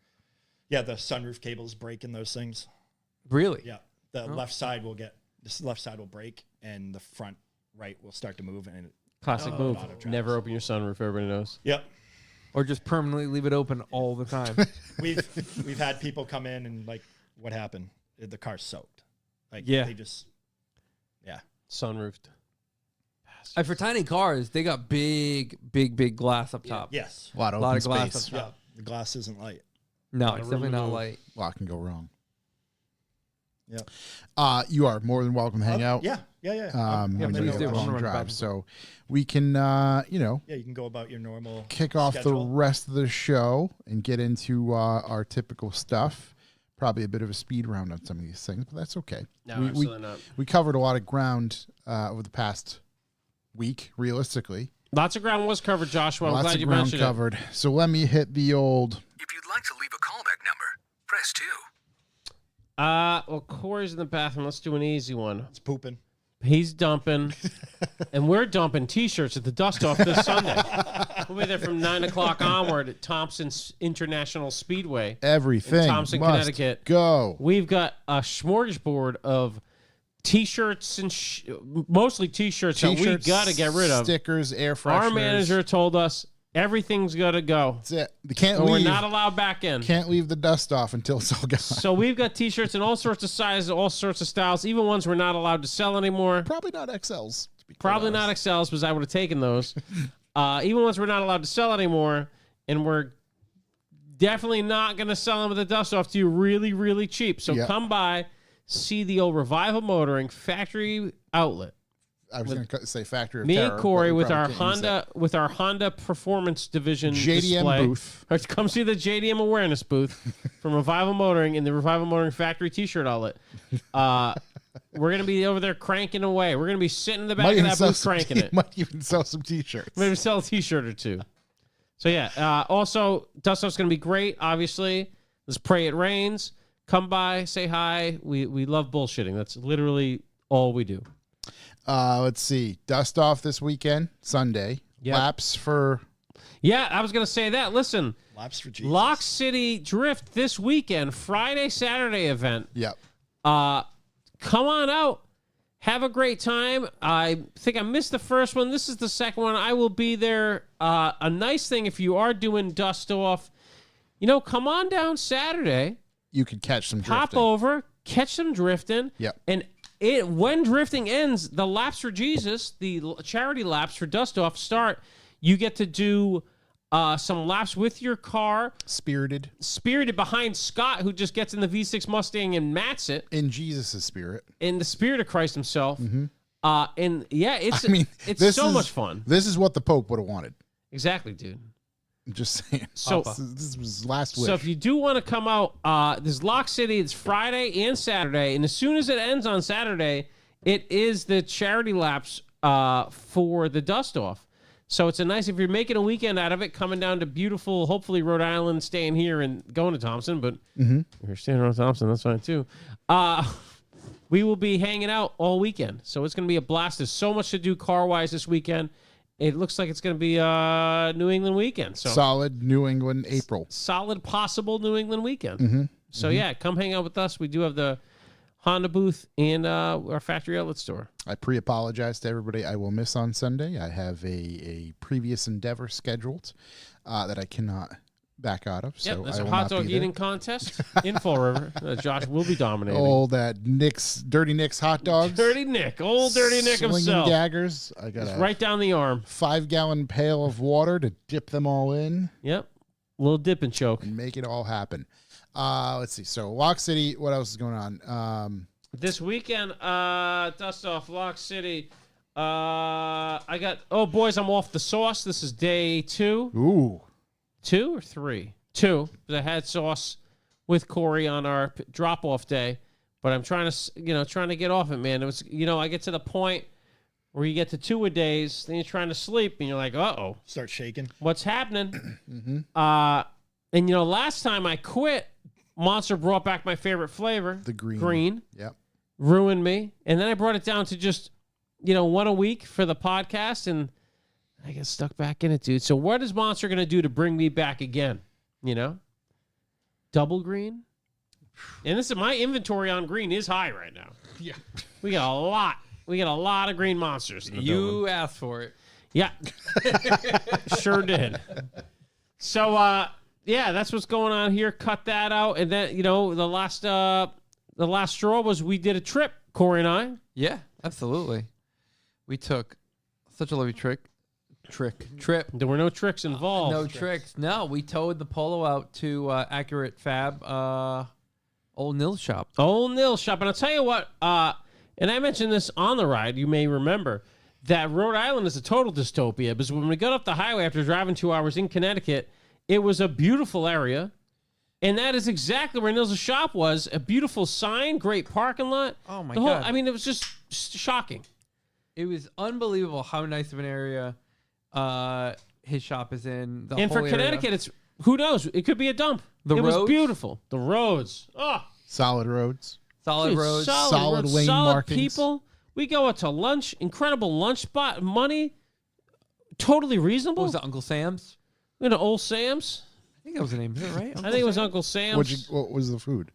Yeah, the sunroof cables break in those things. Really? Yeah. The Oh. left side will break, and the front right will start to move, and classic Oh, move. auto drives. Never open your sunroof. Everybody knows. yep. Or just permanently leave it open all the time. We've had people come in and like, what happened? The car's soaked. Like, Yeah. they just, yeah. Sunroofed. And for tiny cars, they got big glass up top. Yes. A lot of A lot open of glass space. up Yeah. The glass isn't light. No, Lot it's of room definitely to not move. light. A lot can go wrong. Yep. You are more than welcome to hang out. Yeah. Yeah, When please you do. have a I'm gonna long run the drive. bathroom. So we can, Yeah, you can go about your normal kick off schedule. the rest of the show and get into our typical stuff. Probably a bit of a speed round on some of these things, but that's okay. No, we absolutely not. covered a lot of ground over the past week, realistically. Lots of ground was covered, Joshua. I'm Lots glad of you ground mentioned covered. So let me hit the old. If you'd like to leave a callback number, press 2. it. Well, Corey's in the bathroom. Let's do an easy one. It's pooping. He's dumping, and we're dumping T-shirts at the Dust Off this Sunday. We'll be there from 9 o'clock onward at Thompson's International Speedway. Everything Thompson, must Connecticut. go. We've got a smorgasbord of T-shirts and mostly T-shirts that we T-shirts, got to get rid of. stickers, air fresheners. Our manager told us everything's got to go. That's it. They can't And we're leave. not allowed back in. Can't leave the dust off until it's all gone. So we've got T-shirts in all sorts of sizes, all sorts of styles, even ones we're not allowed to sell anymore. Probably not XLs. to be quite Probably honest. not XLs because I would have taken those. Even ones we're not allowed to sell anymore, and we're definitely not going to sell them at the Dust Off to you really, really cheap. So Yep. come by, see the old Revival Motoring factory outlet. I was going to say Factory of Me Terror. and Corey but we with our probably can't use Honda Performance Division JDM display. booth. Or come see the JDM awareness booth from Revival Motoring in the Revival Motoring factory T-shirt outlet. We're gonna be over there cranking away. We're gonna be sitting in the back of that booth cranking it. Might even sell some T-shirts. Maybe sell a T-shirt or two. So yeah. Also, Dust Off's gonna be great. Obviously, let's pray it rains. Come by, say hi. We love bullshitting. That's literally all we do. Let's see. Dust Off this weekend, Sunday. Yep. Laps for... Yeah, I was gonna say that. Listen, Laps for Jesus. Lock City Drift this weekend, Friday, Saturday event. Yep. Come on out. Have a great time. I think I missed the first one. This is the second one. I will be there. A nice thing if you are doing Dust Off, come on down Saturday. You could catch some drifting. Hop over, catch some drifting. Yep. And when drifting ends, the Laps for Jesus, the charity laps for Dust Off start. You get to do some laps with your car. Spirited behind Scott, who just gets in the V6 Mustang and mats it. in Jesus' spirit. In the spirit of Christ himself. Mm-hmm. And yeah, it's this so is- much fun. This is what the Pope would have wanted. Exactly, dude. I'm just saying. So- this was his last wish. So if you do want to come out, this Lock City, it's Friday and Saturday. And as soon as it ends on Saturday, it is the charity laps for the Dust Off. So it's a nice, if you're making a weekend out of it, coming down to beautiful, hopefully Rhode Island, staying here and going to Thompson. But if you're staying around Thompson, that's fine too. We will be hanging out all weekend. So it's going to be a blast. There's so much to do car-wise this weekend. It looks like it's going to be a New England weekend. So solid New England April. solid possible New England weekend. So yeah, come hang out with us. We do have the Honda booth and our factory outlet store. I pre-apologize to everybody. I will miss on Sunday. I have a previous endeavor scheduled that I cannot back out of. So there's I a will hot not dog be there. eating contest in Fall River. Josh will be dominating. All that Dirty Nick's hot dogs. Dirty Nick, old Dirty Nick slinging himself. daggers. I got a Right down the arm. 5-gallon pail of water to dip them all in Yep. Little dip and choke. and make it all happen. Let's see. So Lock City. What else is going on? This weekend, Dust Off Lock City. Boys, I'm off the sauce. This is day 2. Ooh. 2 or 3? 2. I had sauce with Corey on our drop-off day, but I'm trying to get off it, man. It was, I get to the point where you get to 2-a-days, then you're trying to sleep, and you're like, uh-oh, Start shaking. what's happening? And last time I quit, Monster brought back my favorite flavor, The green. Green, Yep. ruined me, and then I brought it down to just, one a week for the podcast, and I get stuck back in it, dude. So what is Monster going to do to bring me back again? Double green? And this is my inventory on green is high right now. Yeah. We got a lot. We got a lot of green monsters in the building. You asked for it. Yeah. Sure did. So that's what's going on here. Cut that out. And then, the last straw was we did a trip, Corey and I. Yeah, absolutely. We took such a lovely trip. There were no tricks involved. No tricks. No, we towed the Polo out to Accurate Fab, Old Nils shop. Old Nils shop. And I'll tell you what, and I mentioned this on the ride, you may remember, that Rhode Island is a total dystopia because when we got up the highway after driving 2 hours in Connecticut, it was a beautiful area. And that is exactly where Nils' shop was. A beautiful sign, great parking lot. Oh, my The whole- God. I mean, it was just shocking. It was unbelievable how nice of an area his shop is in. The And for whole area. Connecticut, it's, who knows? It could be a dump. The it was roads? beautiful. The roads. Oh, Solid roads. Solid dude, roads. Solid roads, lane solid markings. people. We go out to lunch. Incredible lunch spot. Money. Totally reasonable. What was it, Uncle Sam's? Old Sam's. I think that was the name. Is it right? I think it was Uncle Sam's. What was the food?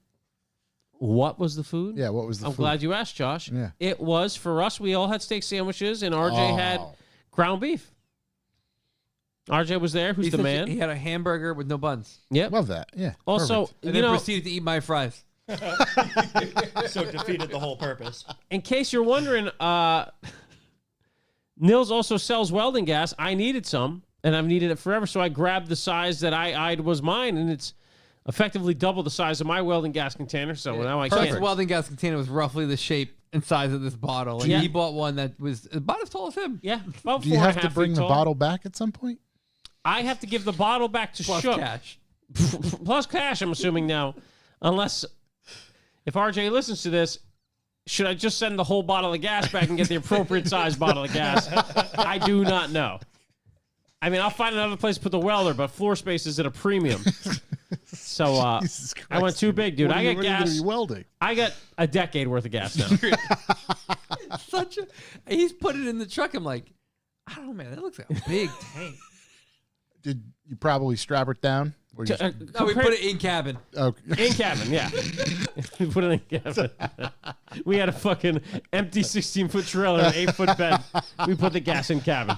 What was the food? Yeah, what was the I'm food? glad you asked, Josh. Yeah. It was, for us, we all had steak sandwiches, and RJ had Oh. ground beef. RJ was there, who's the man. He had a hamburger with no buns. Yep. Love that. Yeah. Also, perfect. And then proceeded to eat my fries. So it defeated the whole purpose. in case you're wondering, Nils also sells welding gas. I needed some, and I've needed it forever, so I grabbed the size that I eyed was mine, and it's effectively double the size of my welding gas container. So now I Chuck's can't. welding gas container was roughly the shape and size of this bottle, and Yeah. he bought one that was about as tall as him. Yeah, about Do you 4.5 have to feet bring the tall. bottle back at some point? I have to give the bottle back to Plus Shook. cash. Plus cash, I'm assuming now. Unless, if RJ listens to this, should I just send the whole bottle of gas back and get the appropriate size bottle of gas? I do not know. I mean, I'll find another place to put the welder, but floor space is at a premium. So Jesus Christ, I went too big, dude. What I are you- got what are you gonna gas. be welding. I got a decade worth of gas now. Such a. He's put it in the truck. I'm like, I don't know, man. That looks like a big tank. Did you probably strap it down? Or just, No, we put it in cabin. okay. In cabin, yeah. We put it in cabin. We had a fucking empty 16-foot trailer and an 8-foot bed. We put the gas in cabin.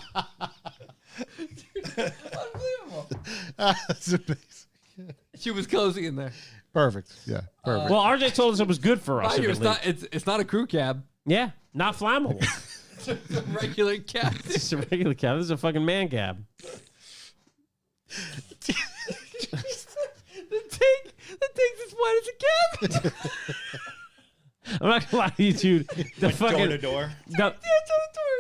Unbelievable. That's amazing. She was cozy in there. Perfect. Yeah. Perfect. Well, RJ told us it was good for us. Mind you, if it's it not. leaked. It's not a crew cab. Yeah, not flammable. It's a regular cab. It's a regular cab. This is a fucking man cab. The tank's as wide as a cab. I'm not gonna lie to you, dude. The Door fucking to door.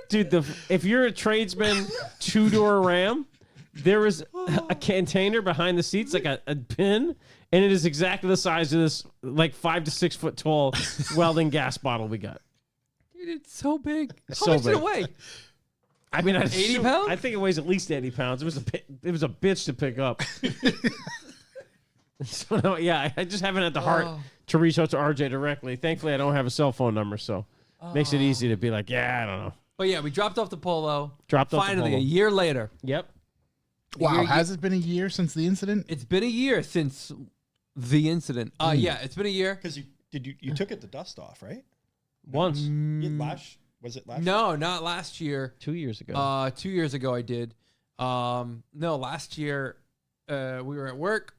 dude. If you're a tradesman, 2-door Ram, there is a container behind the seats, like a pin, and it is exactly the size of this, like 5 to 6 foot tall welding gas bottle we got. Dude, it's so big. How So much did it big. weigh? I mean, 80 pounds? I think it weighs at least 80 pounds. It was a bitch to pick up. So no, yeah, I just haven't had the heart to reach out to RJ directly. Thankfully, I don't have a cell phone number, so makes it easy to be like, yeah, I don't know. But yeah, we dropped off the Polo. Dropped off the Finally, Polo. a year later. Yep. Wow. Has it been a year since the incident? It's been a year since the incident. Yeah, it's been a year. Because you took it the dust off, right? Once. Was it last? No, not last year. 2 years ago. 2 years ago I did. No, last year we were at work.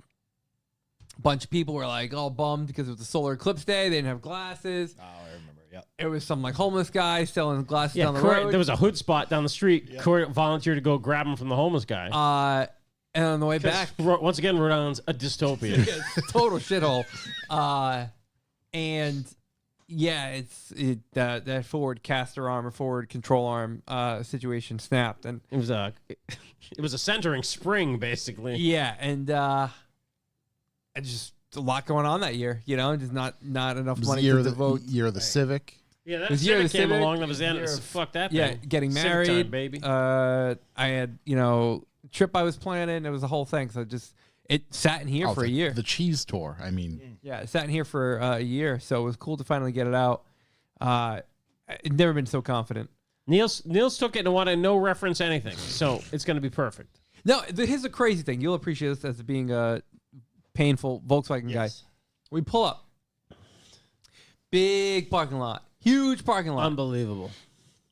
A bunch of people were like all bummed because it was the solar eclipse day. They didn't have glasses. Oh, I remember. Yep. It was some like homeless guy selling glasses Yeah, down the Corey, road. there was a hood spot down the street. Corey volunteered to go grab him from the homeless guy. And on the way back, Once again, Rhode Island's a dystopia. it's a total shithole. And yeah, that forward caster arm or forward control arm situation snapped, and It was a centering spring, basically. yeah, and just a lot going on that year. You know, just not enough It was the money year to of the devote. year of the Civic. Yeah, that was year of Civic the came Civic, along. That was the end. year of- Fuck that Yeah, thing. getting Civic married, time, baby. I had trip I was planning. It was a whole thing. So it sat in here for a year. The cheese tour. I mean, Yeah, it sat in here for a year. So it was cool to finally get it out. I'd never been so confident. Niels took it and wanted no reference anything, so it's going to be perfect. No, here's the crazy thing. You'll appreciate this as being a painful Volkswagen guy. We pull up. Big parking lot. Huge parking lot. Unbelievable.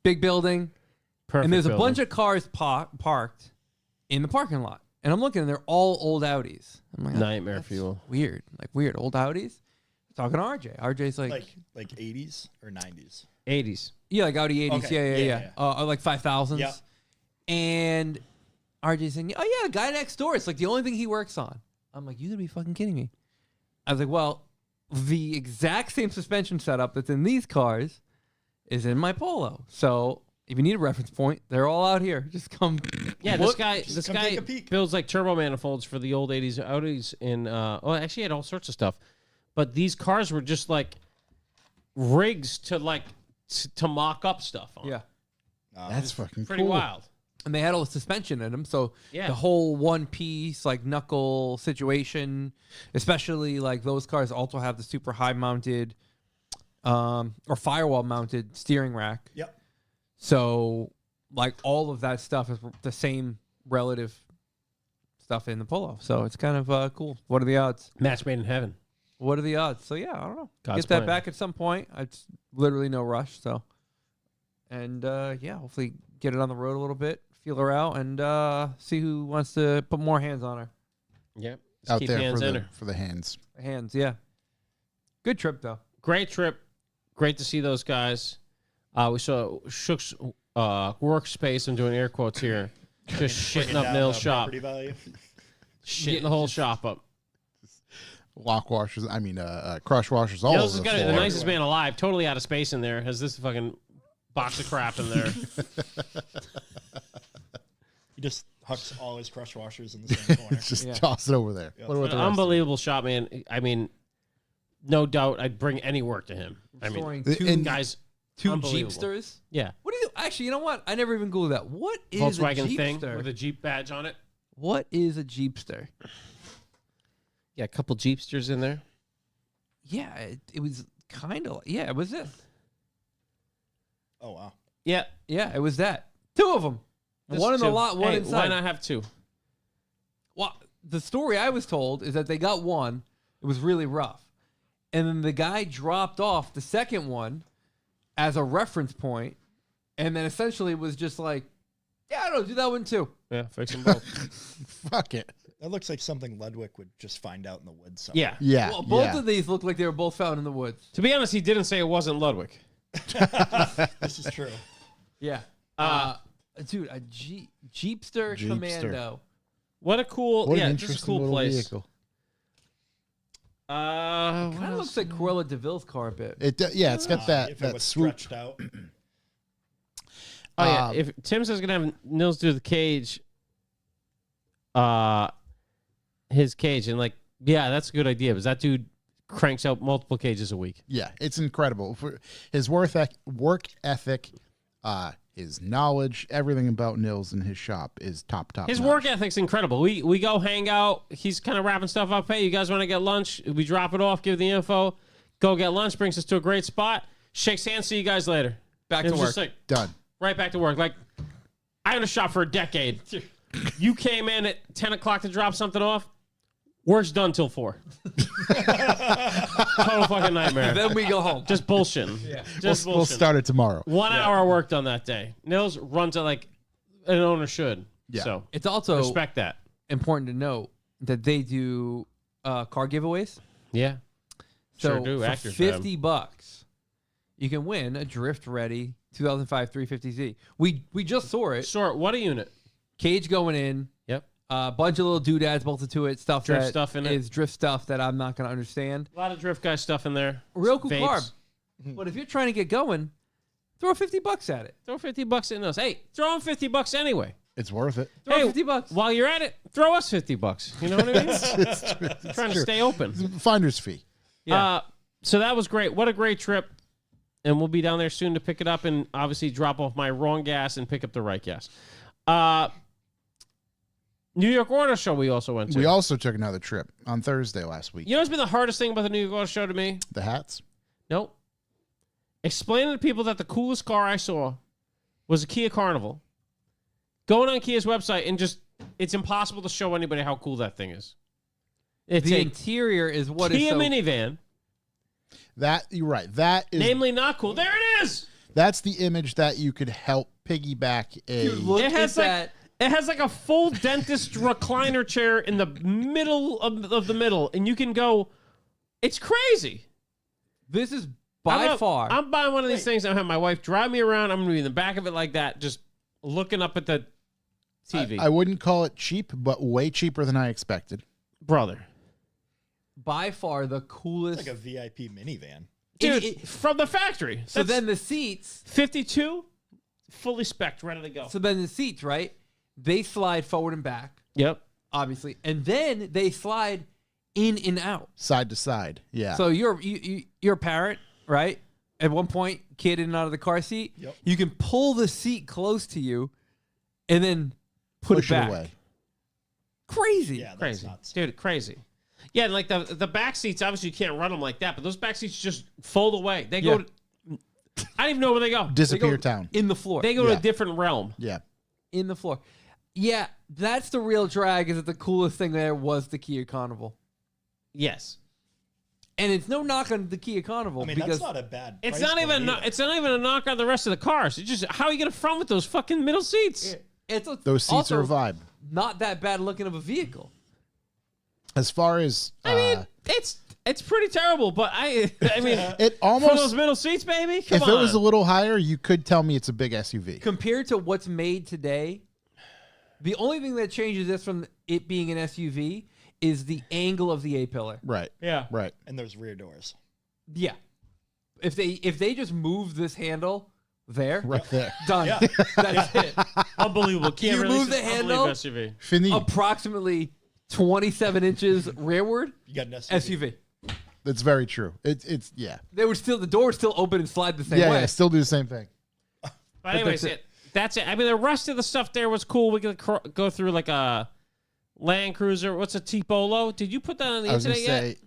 Big building. Perfect. And there's a building. bunch of cars parked in the parking lot. And I'm looking, and they're all old Audis. I'm like, Nightmare that's fuel. Weird. Weird. Old Audis? Talking to RJ. RJ's like 80s or 90s. 80s. yeah, like Audi 80s. Okay. Yeah. Like 5000s. Yeah. And RJ's saying, oh, yeah, the guy next door. It's like the only thing he works on. I'm like, you gotta be fucking kidding me. I was like, well, the exact same suspension setup that's in these cars is in my Polo. So if you need a reference point, they're all out here. Just come. Yeah, look. this come guy take a peek. builds like turbo manifolds for the old 80s Audis in actually he had all sorts of stuff. But these cars were just like rigs to to mock up stuff on. Yeah. that's fucking Pretty cool. wild. And they had all the suspension in them. So Yeah. the whole one piece, like knuckle situation, especially like those cars also have the super high mounted or firewall mounted steering rack. Yep. So like all of that stuff is the same relative stuff in the Polo. So it's kind of cool. What are the odds? Match made in heaven. What are the odds? So yeah, I don't know. God's Get that plan. back at some point. It's literally no rush. So, and yeah, hopefully get it on the road a little bit, feel her out, and see who wants to put more hands on her. Yep. Just Out keep there hands in her. for the hands. Hands, yeah. Good trip though. Great trip. Great to see those guys. We saw Shook's workspace. I'm doing air quotes here. Just shitting up Down Nils' the shop. property value. Shitting the whole shop up. lock washers. I mean, crush washers. All Nils over has the got the floor. nicest man alive. Totally out of space in there. Has this fucking box of crap in there. He just hucks all his crush washers in the same corner. Just toss it over there. Yep. What about An the rest of unbelievable shot, man. I mean, no doubt I'd bring any work to him. I mean, Storing The- two, and- guys, two unbelievable. Jeepsters. Yeah. What is it? Actually, you know what? I never even Googled that. What is a Volkswagen thing Jeepster? with a Jeep badge on it. What is a Jeepster? Yeah, a couple Jeepsters in there. Yeah, it was kind of. Yeah, it was it. Oh, wow. Yeah. Yeah, it was that. Two of them. Just One in the two. lot, one Hey, inside. why not have two? Well, the story I was told is that they got one. It was really rough. And then the guy dropped off the second one as a reference point, and then essentially was just like, yeah, I don't know, do that one too. Yeah, fix them both. Fuck it. That looks like something Ludwig would just find out in the woods somewhere. Yeah. Yeah. Well, both yeah. of these looked like they were both found in the woods. To be honest, he didn't say it wasn't Ludwig. This is true. Yeah. Dude, a Jeepster Commando. What a cool, What yeah, an just a interesting cool little place. vehicle. What Kind of else? looks like Cruella DeVille's carpet. Yeah, it's got that If it that was swoop. stretched out. Oh yeah, if Tim says gonna have Nils do the cage, his cage, and like, yeah, that's a good idea. Because that dude cranks out multiple cages a week. Yeah, it's incredible. His work ethic, his knowledge, everything about Nils and his shop is top. His notch. work ethic's incredible. We go hang out. He's kind of wrapping stuff up. Hey, you guys want to get lunch? We drop it off, give the info, go get lunch, brings us to a great spot, shakes hands, see you guys later. Back And to it's work. just like, Done. right back to work. Like, I owned a shop for a decade. You came in at 10 o'clock to drop something off. Work's done till 4. Total fucking nightmare. Then we go home. Just bullshitting. Yeah. Just We'll bullshitting. start it tomorrow. 1 hour of work done that day. Nils runs it like an owner should. Yeah. So It's also respect that. important to note that they do car giveaways. Yeah. So Sure do. for Actors $50, you can win a Drift Ready 2005 350Z. We just saw it. Short, what a unit. Cage going in. Yep. A bunch of little doodads bolted to it. Stuff Drift that stuff in it. is drift stuff that I'm not going to understand. A lot of drift guy stuff in there. Real cool Vapes. car. But if you're trying to get going, throw $50 at it. Throw $50 in those. Hey, throw him $50 anyway. It's worth it. Throw Hey, $50. While you're at it, throw us $50. You know what I mean? Trying to stay open. Finder's fee. Yeah. So that was great. What a great trip. And we'll be down there soon to pick it up and obviously drop off my wrong gas and pick up the right gas. New York Auto Show we also went to. We also took another trip on Thursday last week. You know what's been the hardest thing about the New York Auto Show to me? The hats. Nope. Explaining to people that the coolest car I saw was a Kia Carnival. Going on Kia's website and just, it's impossible to show anybody how cool that thing is. It's The a interior is what is Kia so... minivan, That you're right. That is namely not cool. There it is. that's the image that you could help piggyback a. Dude, look It has at like that. it has like a full dentist recliner chair in the middle of the middle, and you can go. It's crazy. This is by far. I'm buying one of these things. I'm having my wife drive me around. I'm gonna be in the back of it like that, just looking up at the TV. I wouldn't call it cheap, but way cheaper than I expected. Brother, by far the coolest. Like a VIP minivan. dude, from the factory. So That's then the seats. 52, fully spec'd, ready to go. So then the seats, right? They slide forward and back, Yep. obviously, and then they slide in and out. Side to side. Yeah. So you're a parent, right? At one point, kid in and out of the car seat. Yep. You can pull the seat close to you, and then push it it back. away. Crazy. Yeah, that's Crazy. nuts. Dude, crazy. Yeah, and like the back seats, obviously you can't run them like that, but those back seats just fold away. They go Yeah. I don't even know where they go. Disappear They go town. in the floor. They go to Yeah. a different realm. Yeah. in the floor. Yeah, that's the real drag. Is that the coolest thing there was the Kia Carnival, Yes. and it's no knock on the Kia Carnival I mean, because that's not a bad It's price not even point either. it's not even a knock on the rest of the cars. It's just how are you gonna front with those fucking middle seats? it's Those seats also are a vibe. not that bad looking of a vehicle. As far as I mean, it's pretty terrible, but I mean it for those almost middle seats, baby. Come if on. it was a little higher, you could tell me it's a big SUV. Compared to what's made today, the only thing that changes this from it being an SUV is the angle of the A-pillar. Right. Yeah. Right. And there's rear doors. Yeah. If they just move this handle there, Right there. done. Yeah. That's it. Unbelievable. Can't You release move this the unbelievable handle? SUV. Fini. Approximately 27 inches rearward, You got an SUV. SUV. That's very true. It's yeah. The door would still open and slide the same Yeah, way. yeah, still do the same thing. But anyways, that's it. I mean, the rest of the stuff there was cool. We could go through like a Land Cruiser. What's a T-Polo? Did you put that on the I was gonna internet yet? say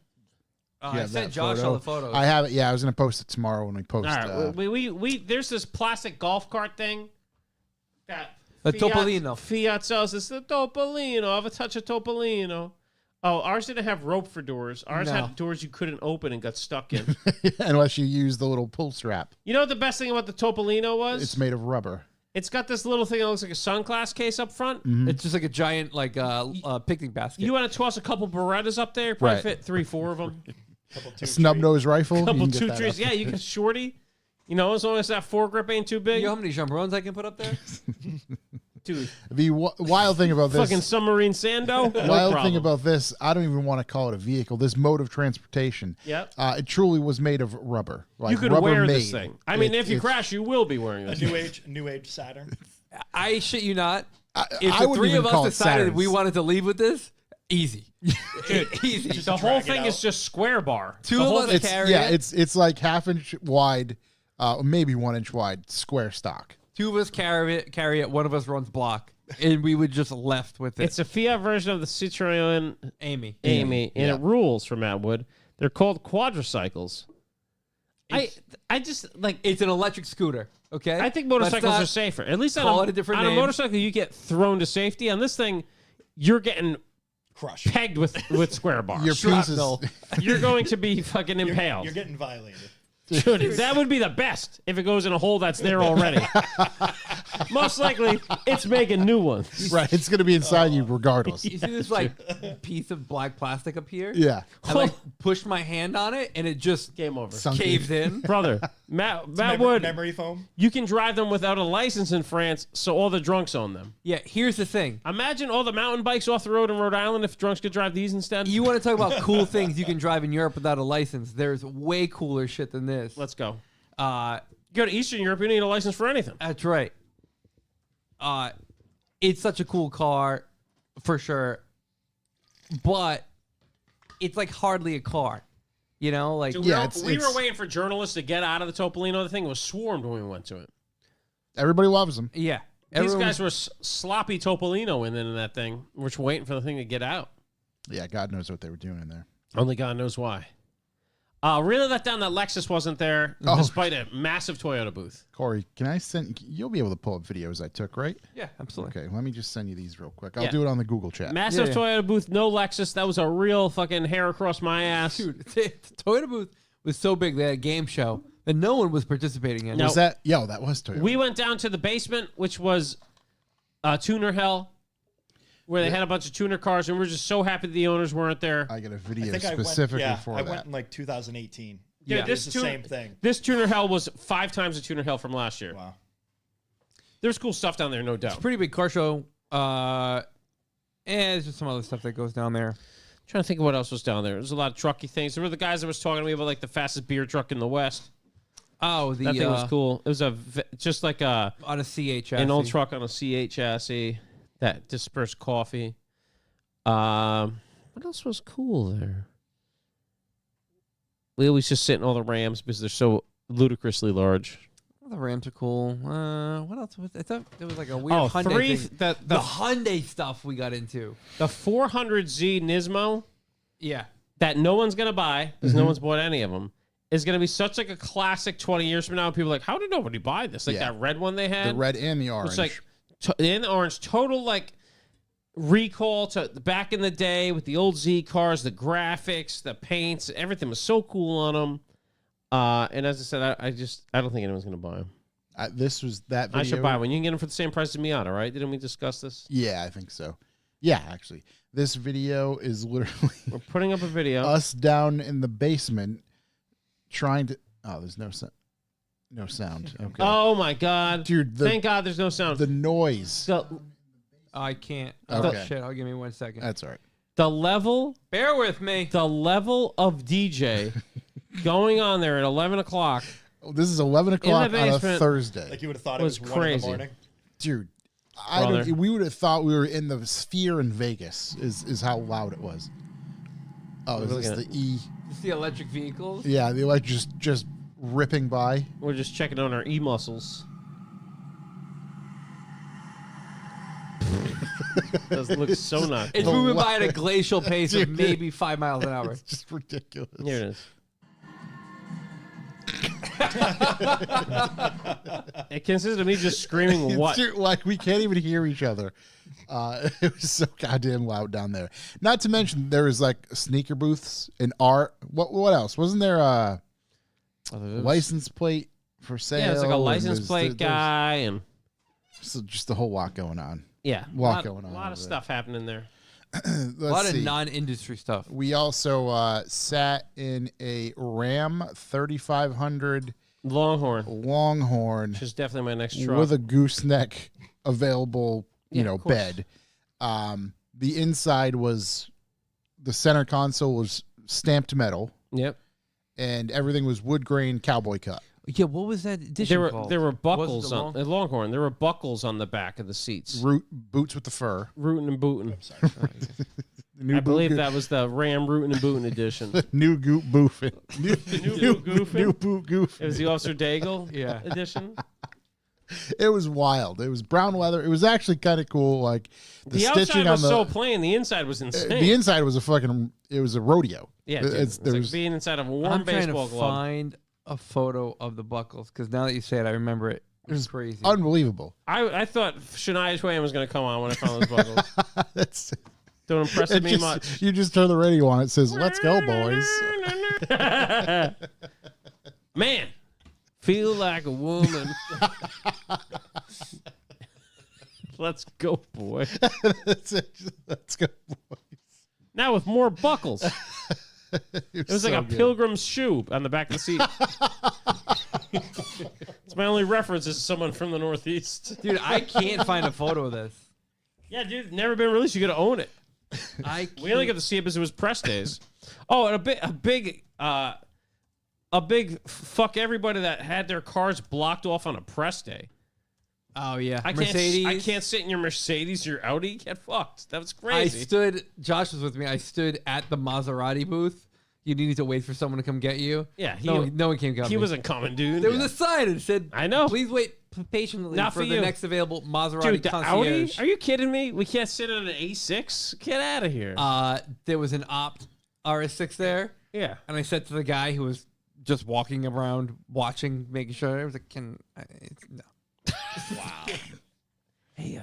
I that sent Josh photo. all the photos. I have it. Yeah, I was gonna post it tomorrow when we post. All right, we there's this plastic golf cart thing that The Topolino. Fiat sells. It's the Topolino. I have a touch of Topolino. Oh, ours didn't have rope for doors. Ours No. had doors you couldn't open and got stuck in. Unless you use the little pull strap. You know what the best thing about the Topolino was? It's made of rubber. It's got this little thing that looks like a sunglass case up front. It's just like a giant picnic basket. You want to toss a couple Berettas up there? Probably Right. fit 3-4 of them. A snub nose rifle. you Couple can get two that trees. up. Yeah, you can shorty. You know, as long as that foregrip ain't too big. You know how many jambrones I can put up there? Dude, The wild thing about this. fucking submarine Sando. No wild problem. thing about this, I don't even want to call it a vehicle. This mode of transportation, Yep. it truly was made of rubber. Like You could rubber wear made. this thing. I mean, if you it's- crash, you will be wearing A this. new age Saturn. I shit you not. If I the wouldn't three even of us call it decided Saturns. we wanted to leave with this, easy. Easy. The whole thing is just square bar. Two The of whole us thing- It's carry yeah, it. it's like half-inch wide, maybe 1 inch wide, square stock. Two of us carry it. One of us runs block, and we would just left with it. It's a Fiat version of the Citroen Amy. Amy, and it rules for Matt Wood. They're called quadricycles. I just like. It's an electric scooter. Okay. I think Let's motorcycles not are safer. At least call on it a different on name. a motorcycle, you get thrown to safety. On this thing, you're getting Crushed. pegged with square bars. Your piece is Shrapnel. You're going to be fucking impaled. You're getting violated. Dude, that would be the best if it goes in a hole that's there already. Most likely, it's making new ones. right. It's going to be inside you regardless. You see this like piece of black plastic up here? Yeah. I like pushed my hand on it, and it just Game over. Sunk caved in. Brother, Matt Wood, Memory foam. you can drive them without a license in France, so all the drunks own them. Yeah. Here's the thing. Imagine all the mountain bikes off the road in Rhode Island if drunks could drive these instead. You want to talk about cool things you can drive in Europe without a license? There's way cooler shit than this. Let's go. Uh, Go to Eastern Europe, you don't need a license for anything. That's right. It's such a cool car, for sure. But it's like hardly a car. You know, like Dude, Yeah, we it's- were waiting for journalists to get out of the Topolino. The thing was swarmed when we went to it. Everybody loves them. yeah. These Everyone- guys were sloppy Topolino in that thing. We're just waiting for the thing to get out. Yeah, God knows what they were doing in there. Only God knows why. Really let down that Lexus wasn't there, Oh. despite a massive Toyota booth. Corey, can I send? You'll be able to pull up videos I took, right? Yeah, absolutely. Okay, let me just send you these real quick. I'll Yeah. do it on the Google chat. Massive Yeah. Toyota booth, no Lexus. That was a real fucking hair across my ass. Dude, the Toyota booth was so big they had a game show that no one was participating in. No. Was that? Yo, that was Toyota. We went down to the basement, which was tuner hell, where they had a bunch of tuner cars, and we were just so happy the owners weren't there. I got a I video think specifically I went, for I that. went in like 2018. Dude, Yeah. this It's the tuner- same thing. This tuner hell was 5 times the tuner hell from last year. Wow. There's cool stuff down there, no doubt. Pretty big car show. And there's just some other stuff that goes down there. Trying to think of what else was down there. There's a lot of trucky things. There were the guys that was talking to me about like the fastest beer truck in the West. Oh, the That thing was cool. It was just like on a CH an old chassis. truck on a C8 chassis that dispersed coffee. What else was cool there? We always just sit in all the Rams because they're so ludicrously large. The Rams are cool. What else? I thought there was like a weird Oh, Hyundai thing. the The Hyundai stuff we got into. 400Z Nismo Yeah. that no one's gonna buy because no one's bought any of them is gonna be such like a classic 20 years from now. People are like, how did nobody buy this? Like Yeah. that red one they had. the red and the orange. It's like in the orange, total like recall to back in the day with the old Z cars, the graphics, the paints, everything was so cool on them. And as I said, I don't think anyone's gonna buy them. This was that video. I should buy one. You can get them for the same price as Miata, right? Didn't we discuss this? Yeah, I think so. Yeah, actually, this video is literally We're putting up a video. us down in the basement trying to. Oh, there's no sound. No sound. Okay. Oh my god, Dude, thank God there's no sound. the noise. So- I can't. Okay. Oh, shit. I'll give me 1 second. That's all right. The level Bear with me. of DJ going on there at 11 o'clock. This is 11 o'clock on a basement. Thursday. Like you would have thought it Was was 1 in the crazy. morning. Dude, Brother. we would have thought we were in the Sphere in Vegas is how loud it was. Oh, is this looking the E? You see electric vehicles? Yeah, the electric just ripping by. We're just checking on our e-muscles. Does look so not It's cool. moving by at a glacial pace of Dude. maybe 5 miles an hour. It's just ridiculous. Here it is. It consisted of me just screaming what? Dude, like we can't even hear each other. It was so goddamn loud down there. Not to mention there was like sneaker booths and art. What else? Wasn't there a license plate for sale? Yeah, it's like a and license there's- plate there's guy and just a whole lot going on. yeah, Lot going on A lot over of there. stuff happening there. Let's A lot see. of non-industry stuff. We also sat in a Ram 3500 Longhorn, Longhorn which is definitely my next truck. with a gooseneck available, Yeah, of course. bed. The inside was the center console was stamped metal, Yep. and everything was wood grain cowboy cut. Yeah, what was that edition called? There were Was it buckles the on Longhorn. There were buckles on the back of the seats. Boots with the fur. Rootin' and bootin'. The new I believe boot, that was the Ram Rootin' and Bootin' edition. new goop boofing. New boot goofing? New boot goofing. It was the Officer Daigle Yeah. edition. It was wild. It was brown leather. It was actually kind of cool. Like the The stitching outside on was the so plain. The inside was insane. the inside was it was a rodeo. yeah, dude. It's, It's there like was being inside of a warm I'm trying to baseball glove. find a photo of the buckles because now that you say it, I remember it. It was crazy. unbelievable. I thought Shania Twain was going to come on when I found those buckles. That's Don't impress it. me Just, much. you just turn the radio on. It says, "Let's go, boys." Man, feel like a woman. Let's go, boy. That's it. Let's go, boys. Now with more buckles. It was like so a good. pilgrim's shoe on the back of the seat. It's my only reference is someone from the Northeast. Dude, I can't find a photo of this. Yeah, dude, never been released. You got to own it. We only got to see it because it was press days. Oh, and a big fuck everybody that had their cars blocked off on a press day. Oh yeah, I can't sit in your Mercedes, your Audi. Get fucked. That was crazy. Josh was with me. I stood at the Maserati booth. You needed to wait for someone to come get you. Yeah, no one came get he me. wasn't coming, dude. There was a sign that said, I know. Please wait patiently Not for for the you. next available Maserati Dude, the Audi? concierge." Are you kidding me? We can't sit in an A6? Get out of here. There was an Opt RS6 there, yeah. and I said to the guy who was just walking around watching, making sure, I was like, no. Hey,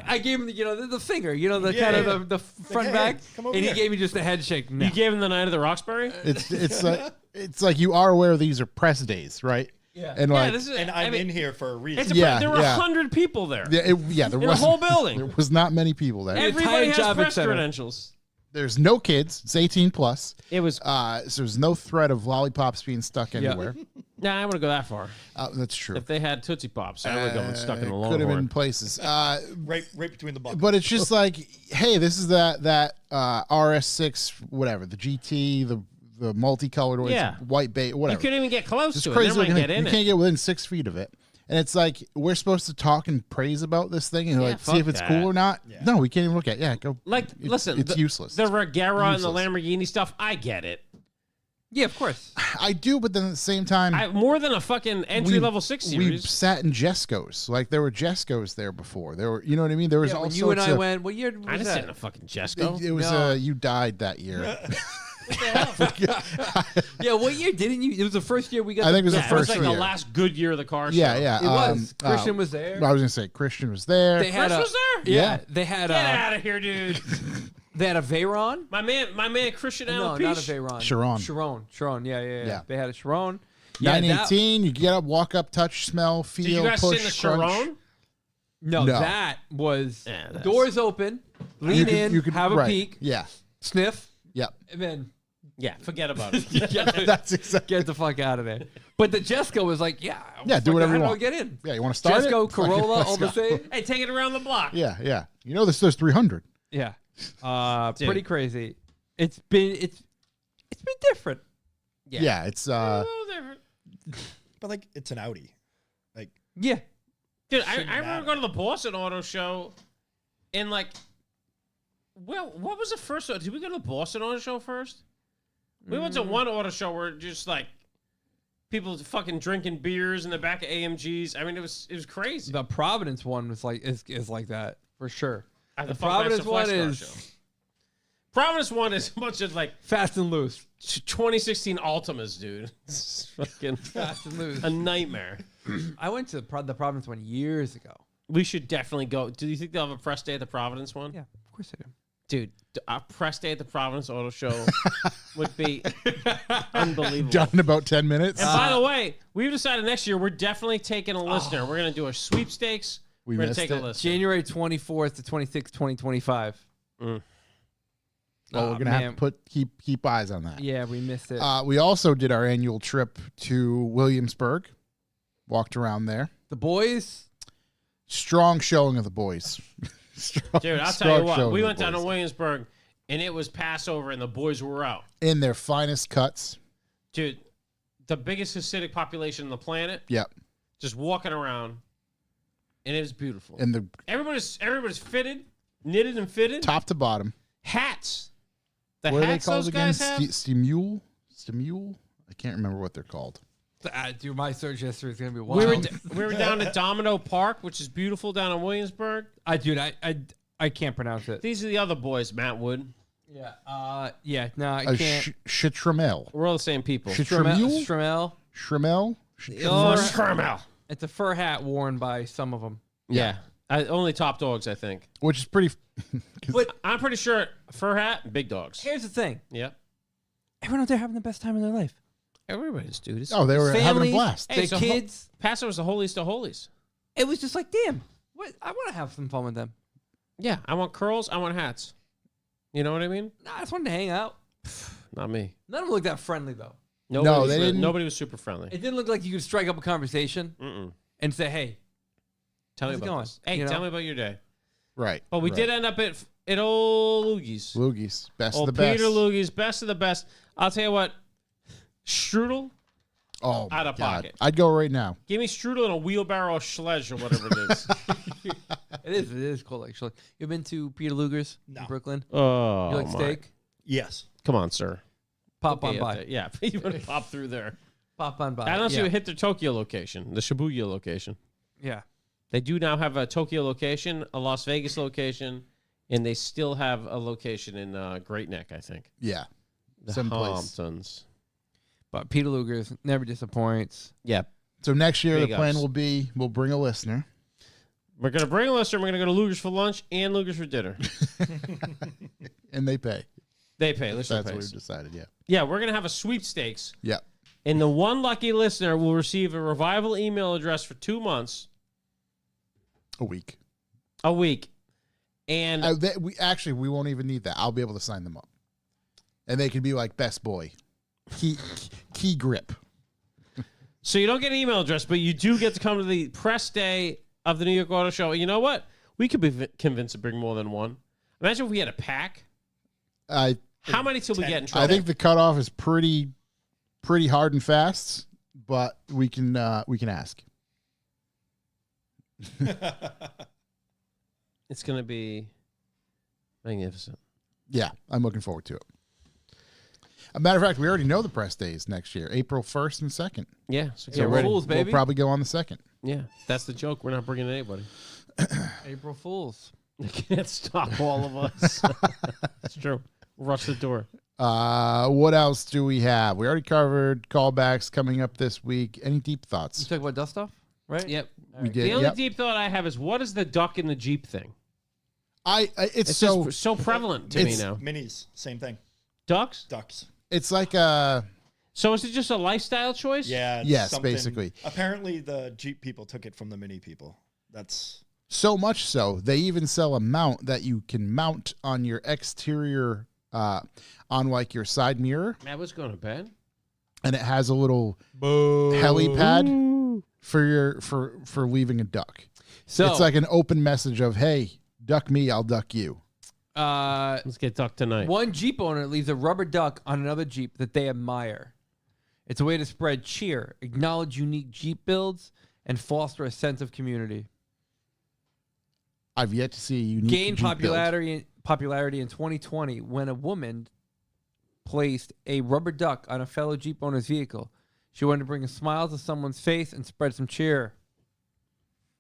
I gave him, the finger, the Yeah, kind yeah. of the front hey, back, come over and he here. gave me just a head shake. No. You gave him the night of the Roxbury? It's like you are aware these are press days, right? Yeah. And like this is. And I'm in here for a reason. It's Yeah, there were yeah. 100 people there. there in was the whole building. There was not many people there. Everybody has Javits press Center. credentials. There's no kids. It's 18 plus. It was. So there's no threat of lollipops being stuck anywhere. Nah, I wouldn't go that far. That's true. If they had Tootsie Pops, I would go stuck in the Could have been Longhorn. places. Right between the buckles. But it's just like, hey, this is that RS6, whatever, the GT, the multicolored, or it's Yeah. white bait, You whatever. couldn't even get close It's to it. crazy Never looking mind thing. get in You it. can't get within 6 feet of it. And it's like, we're supposed to talk and praise about this thing and Yeah, like see if fuck it's that. cool or not. No, we can't even look at it. Yeah, go. Like, listen, it's useless. The Regera and the Useless. Lamborghini stuff, I get it. Yeah, of course. I do, but then at the same time, More than a fucking entry level 6 we series. sat in Jesco's. Like there were Jesco's there before. There were, you know what I mean? There was Yeah, all when you and sorts I of- went, what year was I didn't that? sit in a fucking Jesco. It was No. you died that year. Yeah, what year didn't you? It was the first year we got. I think it was Yeah, the it was first like year. the last good year of the car show. Yeah, yeah. It was. Christian was there. I was gonna say Christian was there. They had Chris a, was there? Yeah, Yeah. they had Get a. out of here, dude. They had a Veyron. my man Christian No, Alopecia. not a Veyron. Chiron. Yeah. Yeah. They had a Chiron. Yeah, 918. You get up, walk up, touch, smell, feel, Did you guys push, sit in the crunch. Chiron? No, No. that was Yeah, that's- doors open, lean in, have a right. peek, Yeah, sniff, yep. and then Yeah, forget about it. That's exactly. get the fuck out of there. But the Jesco was like, Yeah, do fuck, whatever I you don't want. Get in. Yeah, you want to start Jesco, it? Fucking Corolla, let's all the go. same. Hey, take it around the block. Yeah, yeah. You know this does 300. Yeah. Pretty crazy. It's been different. Yeah, it's A little different. But like, it's an Audi. Like, Yeah. Dude, I Shouldn't remember matter. going to the Boston Auto Show, and like, well, what was the first one? Did we go to the Boston Auto Show first? We went to one auto show where just like people fucking drinking beers in the back of AMGs. I mean, it was crazy. The Providence one was like is like that for sure. The Providence one is Providence one is a bunch of like fast and loose. 2016 Altimas, dude. It's fucking Fast and loose. a nightmare. I went to the Providence one years ago. We should definitely go. Do you think they'll have a press day at the Providence one? Yeah, of course I do. Dude, a press day at the Providence Auto Show would be unbelievable. done in about 10 minutes. And by the way, we've decided next year we're definitely taking a listener. We're going to do a sweepstakes. We We're going missed to take a it. listener. January 24th to 26th, 2025. Well, we're gonna have to keep eyes on that. Yeah, we missed it. We also did our annual trip to Williamsburg. Walked around there. The boys. Strong showing of the boys. Dude, I'll tell you what. We went down to Williamsburg, and it was Passover, and the boys were out. in their finest cuts. Dude, the biggest Hasidic population on the planet, Yep. just walking around, and it was beautiful. And the Everybody's fitted, knitted and fitted. top to bottom. Hats. The What are they hats called those again? guys have. Stimule? I can't remember what they're called. Dude, my search history is gonna be We wild. were down at Domino Park, which is beautiful down in Williamsburg. I can't pronounce it. These are the other boys, Matt Wood. Yeah. Yeah. No, I A can't. Shitramel. We're all the same people. Shitramule? Stramel. Shramel? It's a fur hat worn by some of them. Yeah. Only top dogs, I think. Which is pretty. But I'm pretty sure fur hat, big dogs. here's the thing: Yep. everyone out there having the best time of their life. Everybody's, dude. Oh, they were having a Families, blast. Hey, the so kids. Passover's the holiest of holies. It was just like, damn, what? I want to have some fun with them. Yeah, I want curls. I want hats. You know what I mean? Nah, I just wanted to hang out. Not me. None of them looked that friendly though. Nobody they didn't. Nobody was super friendly. It didn't look like you could strike up a conversation Mm-mm. and say, "Hey, Tell me How's it about going? this. Hey, You know? tell me about your day. Right. But we right. did end up at old Lugie's. Loogies. Best Old of the best. Peter Lugie's, best of the best. I'll tell you what, strudel, Oh, out of my God. pocket. I'd go right now. give me strudel and a wheelbarrow of schledge or whatever it is. it is cool actually." You've been to Peter Luger's No. in Brooklyn? Oh, You like my. steak? yes. Come on, sir. Pop Okay, on up by. there. Yeah, you want to pop through there. Pop on by. I don't see yeah. you hit the Tokyo location, the Shibuya location. Yeah. They do now have a Tokyo location, a Las Vegas location, and they still have a location in Great Neck, I think. Yeah. The Someplace. Hamptons. But Peter Luger's never disappoints. Yeah. So next year, Big the plan ups. will be we'll bring a listener. We're going to bring a listener. We're going to go to Luger's for lunch and Luger's for dinner. And they pay. They pay. Listener That's what pays. we've decided. Yeah. Yeah, we're going to have a sweepstakes. Yeah. And the one lucky listener will receive a Revival email address for 2 months, A week. a week. And We won't even need that. I'll be able to sign them up. And they could be like best boy. Key grip. so you don't get an email address, but you do get to come to the press day of the New York Auto Show. You know what? We could be convinced to bring more than one. Imagine if we had a pack. How many till we get in trouble? I think the cutoff is pretty hard and fast, but we can ask. It's going to be magnificent. Yeah, I'm looking forward to it. A matter of fact, we already know the press days next year, April 1st and 2nd. Yeah. So get April ready. Fools, baby. We'll probably go on the 2nd. Yeah. That's the joke. We're not bringing anybody. April Fools. They can't stop all of us. That's true. Rush the door. What else do we have? We already covered callbacks coming up this week. Any deep You thoughts? talk about dust off, right? Yep. We did. The only Yep. deep thought I have is what is the duck in the Jeep thing? It's It's so just so prevalent to me it's- now. Minis, same thing. Ducks? Ducks. it's like So is it just a lifestyle choice? Yeah. it's Yes, something- basically. Apparently, the Jeep people took it from the Mini people. That's so much so they even sell a mount that you can mount on your exterior on like your side mirror, Matt was going to bed. and it has a little helipad for your for leaving a duck. So It's like an open message of, hey, duck me, I'll duck you. Let's get duck tonight. One Jeep owner leaves a rubber duck on another Jeep that they admire. It's a way to spread cheer, acknowledge unique Jeep builds, and foster a sense of community. I've yet to see a unique Gained Jeep build. popularity in 2020 when a woman placed a rubber duck on a fellow Jeep owner's vehicle. She wanted to bring a smile to someone's face and spread some cheer.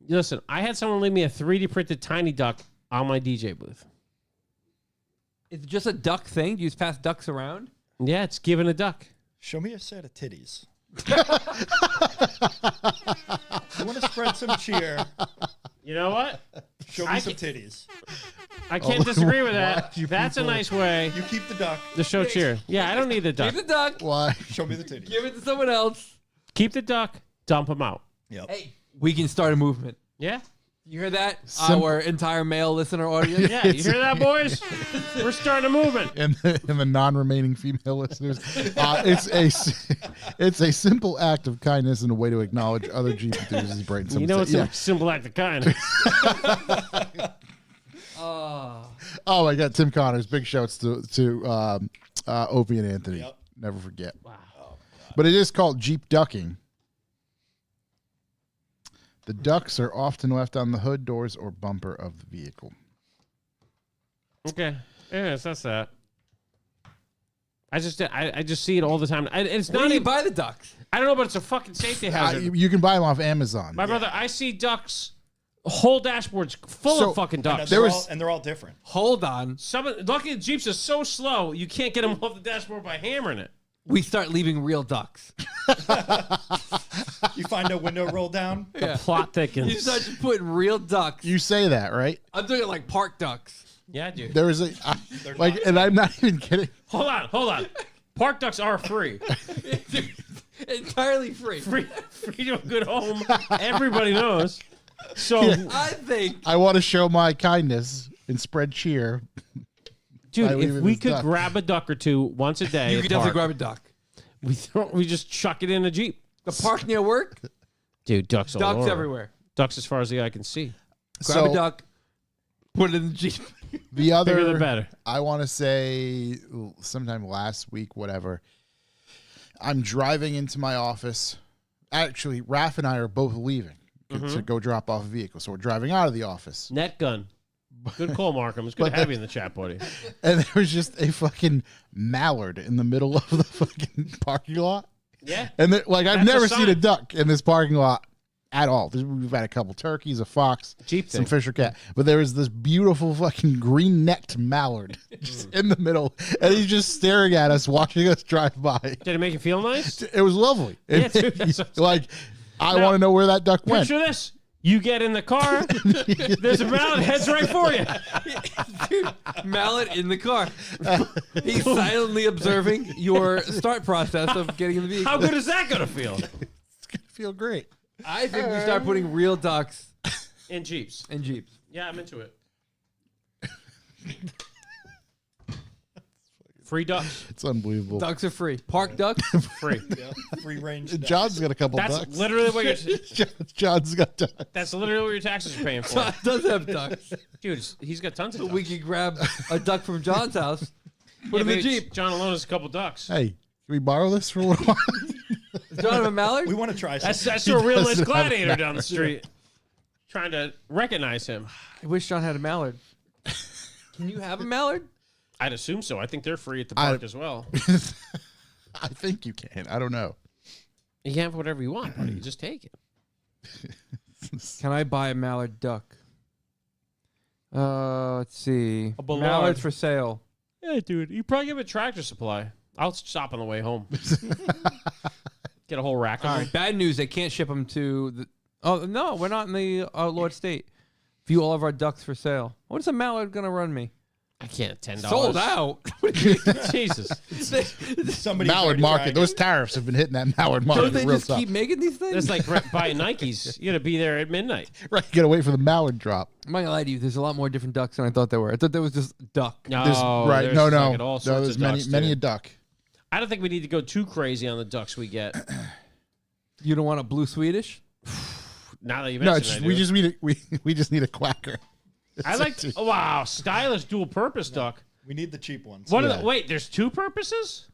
Listen, I had someone leave me a 3D printed tiny duck on my DJ booth. Is it just a duck thing? Do you just pass ducks around? Yeah, it's giving a duck. Show me a set of titties. You want to spread some cheer? You know what? Show me some titties. I can't disagree with that. That's a nice way You keep the duck. to show cheer. Yeah, I don't need the duck. Give the duck. Why? Show me the titties. Give it to someone else. Keep the duck, dump him out. Yep. Hey, we can start a movement. Yeah? You hear that? Simple. Our entire male listener audience. Yeah, you hear that, boys? We're starting a movement. And the non-remaining female listeners, it's a simple act of kindness and a way to acknowledge other Jeep enthusiasts. Bright. You know, it's a simple act of kindness. Oh my God, Tim Connors, big shouts to Opie and Anthony. Yep. Never forget. Wow. But it is called Jeep ducking. The ducks are often left on the hood, doors, or bumper of the vehicle. Okay. Yes, that's that. I just see it all the time. It's Where not do you even. buy the ducks? I don't know, but it's a fucking safety hazard. You can buy them off Amazon. My brother, I see ducks, whole dashboards full So- of fucking And ducks. they're all different. Hold on. Lucky the Jeeps are so slow, you can't get them off the dashboard by hammering it. We start leaving real ducks. You find a window roll down. Yeah. Plot thickens. You start just putting real ducks. You say that, right? I'm doing it like park ducks. Yeah, dude. There is and I'm not even kidding. Hold on. Park ducks are free. Entirely free. Free to a good home. Everybody knows. So, I think. I want to show my kindness and spread cheer. dude, by if leaving we this could duck. grab a duck or two once a day, You at could definitely park, grab a duck. we just chuck it in a Jeep. The park near work, Dude, ducks all ducks over. everywhere. Ducks as far as the eye can see. Grab a duck, put it in the Jeep. The Bigger other, the better. I want to say sometime last week, whatever. I'm driving into my office. Actually, Raph and I are both leaving to go drop off a vehicle. So we're driving out of the office. Net gun. Good call, Markham. It's good to have you in the chat, buddy. And there was just a fucking mallard in the middle of the fucking parking lot. Yeah. And I've That's never a seen a sign. duck in this parking lot at all. We've had a couple turkeys, a fox, Jeep some thing. fisher cat, but there was this beautiful fucking green-necked mallard just in the middle, and he's just staring at us, watching us drive by. Did it make you feel nice? It was lovely. Yeah, dude, that's what I'm like, I Now, want to know where that duck went. Picture this. You get in the car. There's a mallard heads right for you. Dude, mallet in the car. He's silently observing your start process of getting in the vehicle. How good is that going to feel? It's gonna feel great. I think we start putting real ducks In Jeeps. in Jeeps. Yeah, I'm into it. Free ducks. It's unbelievable. Ducks are free. Park ducks. Free. Yeah, free range. John's got a couple That's ducks. literally what you're. John's got ducks. That's literally what your taxes are paying for, John does have ducks. dude. He's got tons of ducks. We could grab a duck from John's house, put Yeah, him in the but Jeep. John alone has a couple ducks. Hey, can we borrow this for a little while? Does John have a mallard? We want to try I something. saw a real nice doesn't have gladiator a down the street, trying to recognize him. I wish John had a mallard. Can you have a mallard? I'd assume so. I think they're free at the park as well. I think you can. I don't know. You can have whatever you want, buddy. You just take it. Can I buy a mallard duck? Let's see. A Ballard. Mallards for sale. Yeah, dude. You probably give it Tractor Supply. I'll stop on the way home. Get a whole rack of All them. right. Bad news. They can't ship them to the. Oh no, we're not in the Lord State. View all of our ducks for sale. What is a mallard gonna run me? I can't. $10. Sold out. Jesus. Somebody Mallard market. Those tariffs have been hitting that Mallard market. Don't they real just tough. keep making these things? It's like buying Nikes. You got to be there at midnight. Right, you gotta wait for the Mallard drop. I'm not gonna lie to you. There's a lot more different ducks than I thought there were. I thought there was just duck. No, There's, right, there's no, fucking all sorts there's of many, ducks, many dude. a duck. I don't think we need to go too crazy on the ducks we get. You don't want a blue Swedish? Now that you No, mention it, I we do. just need we just need a quacker. I like. Wow, stylish dual purpose duck. We need the cheap ones. What are the, wait, there's two purposes?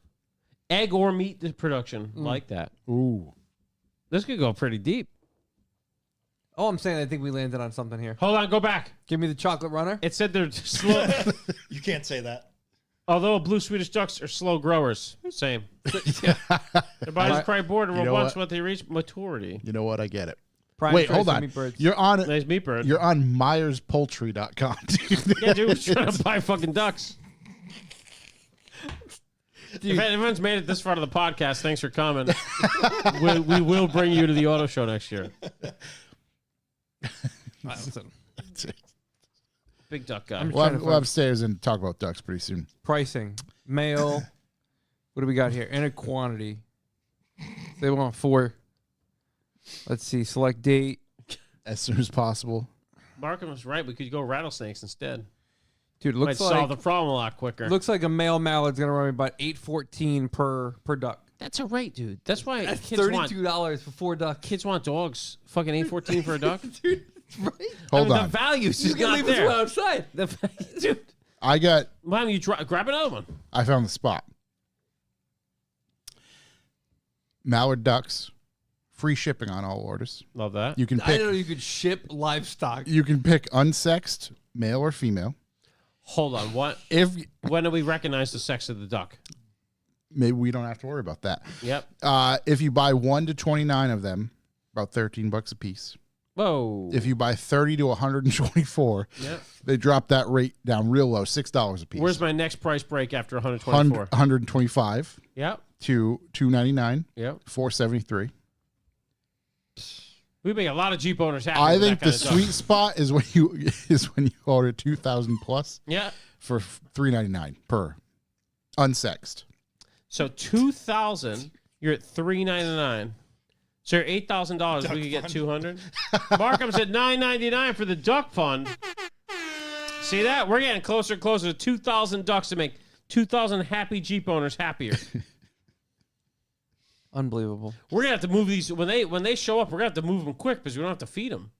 Egg or meat production. Like that. Ooh. This could go pretty deep. Oh, I'm saying I think we landed on something here. Hold on, go back. Give me the chocolate runner. It said they're slow. You can't say that. Although blue Swedish ducks are slow growers. Same. Their bodies probably bored and You know robust what? once they reach maturity. You know what? I get it. Prime Wait, choice hold of on. meat birds. You're on Nice meat bird. You're on MyersPoultry.com. Dude. Yeah, dude, we're trying to buy fucking ducks. If anyone's made it this far to the podcast, thanks for coming. we will bring you to the auto show next year. Big duck guy. We'll have stairs and talk about ducks pretty soon. Pricing. Male. What do we got here? And a quantity. They want 4. Let's see. Select date. As soon as possible. Markham was right. We could go rattlesnakes instead. Dude, Might looks solve the like problem a lot quicker. looks like a male mallard's gonna run me about $8.14 per duck. That's a rate, dude. That's why That's kids want $32 for 4 ducks. kids want dogs. Fucking $8.14 for a duck. Dude, right? Hold The on. value's You just can not leave this there. one outside. Dude, I got. why don't you grab another one? I found the spot. Mallard ducks, free shipping on all orders. Love that. You can I pick. didn't know you could ship livestock. You can pick unsexed, male or female. Hold on. What? If When do we recognize the sex of the duck? maybe we don't have to worry about that. Yep. If you buy 1 to 29 of them, about $13 a piece. Whoa. If you buy 30 to 124, Yep. they drop that rate down real low, $6 a piece. Where's my next price break after 124? 125 Yep. to $299, Yep. $473. We make a lot of Jeep owners happy. I with think that the kind of sweet duck. spot is when you order 2,000 plus Yeah. for $399 per unsexed. So 2,000, you're at $399. So you're $8,000. We could get 200. Markham's at $999 for the duck fund. See that? We're getting closer and closer to 2,000 ducks to make 2,000 happy Jeep owners happier. Unbelievable. We're gonna have to move these when they show up. We're gonna have to move them quick because we don't have to feed them.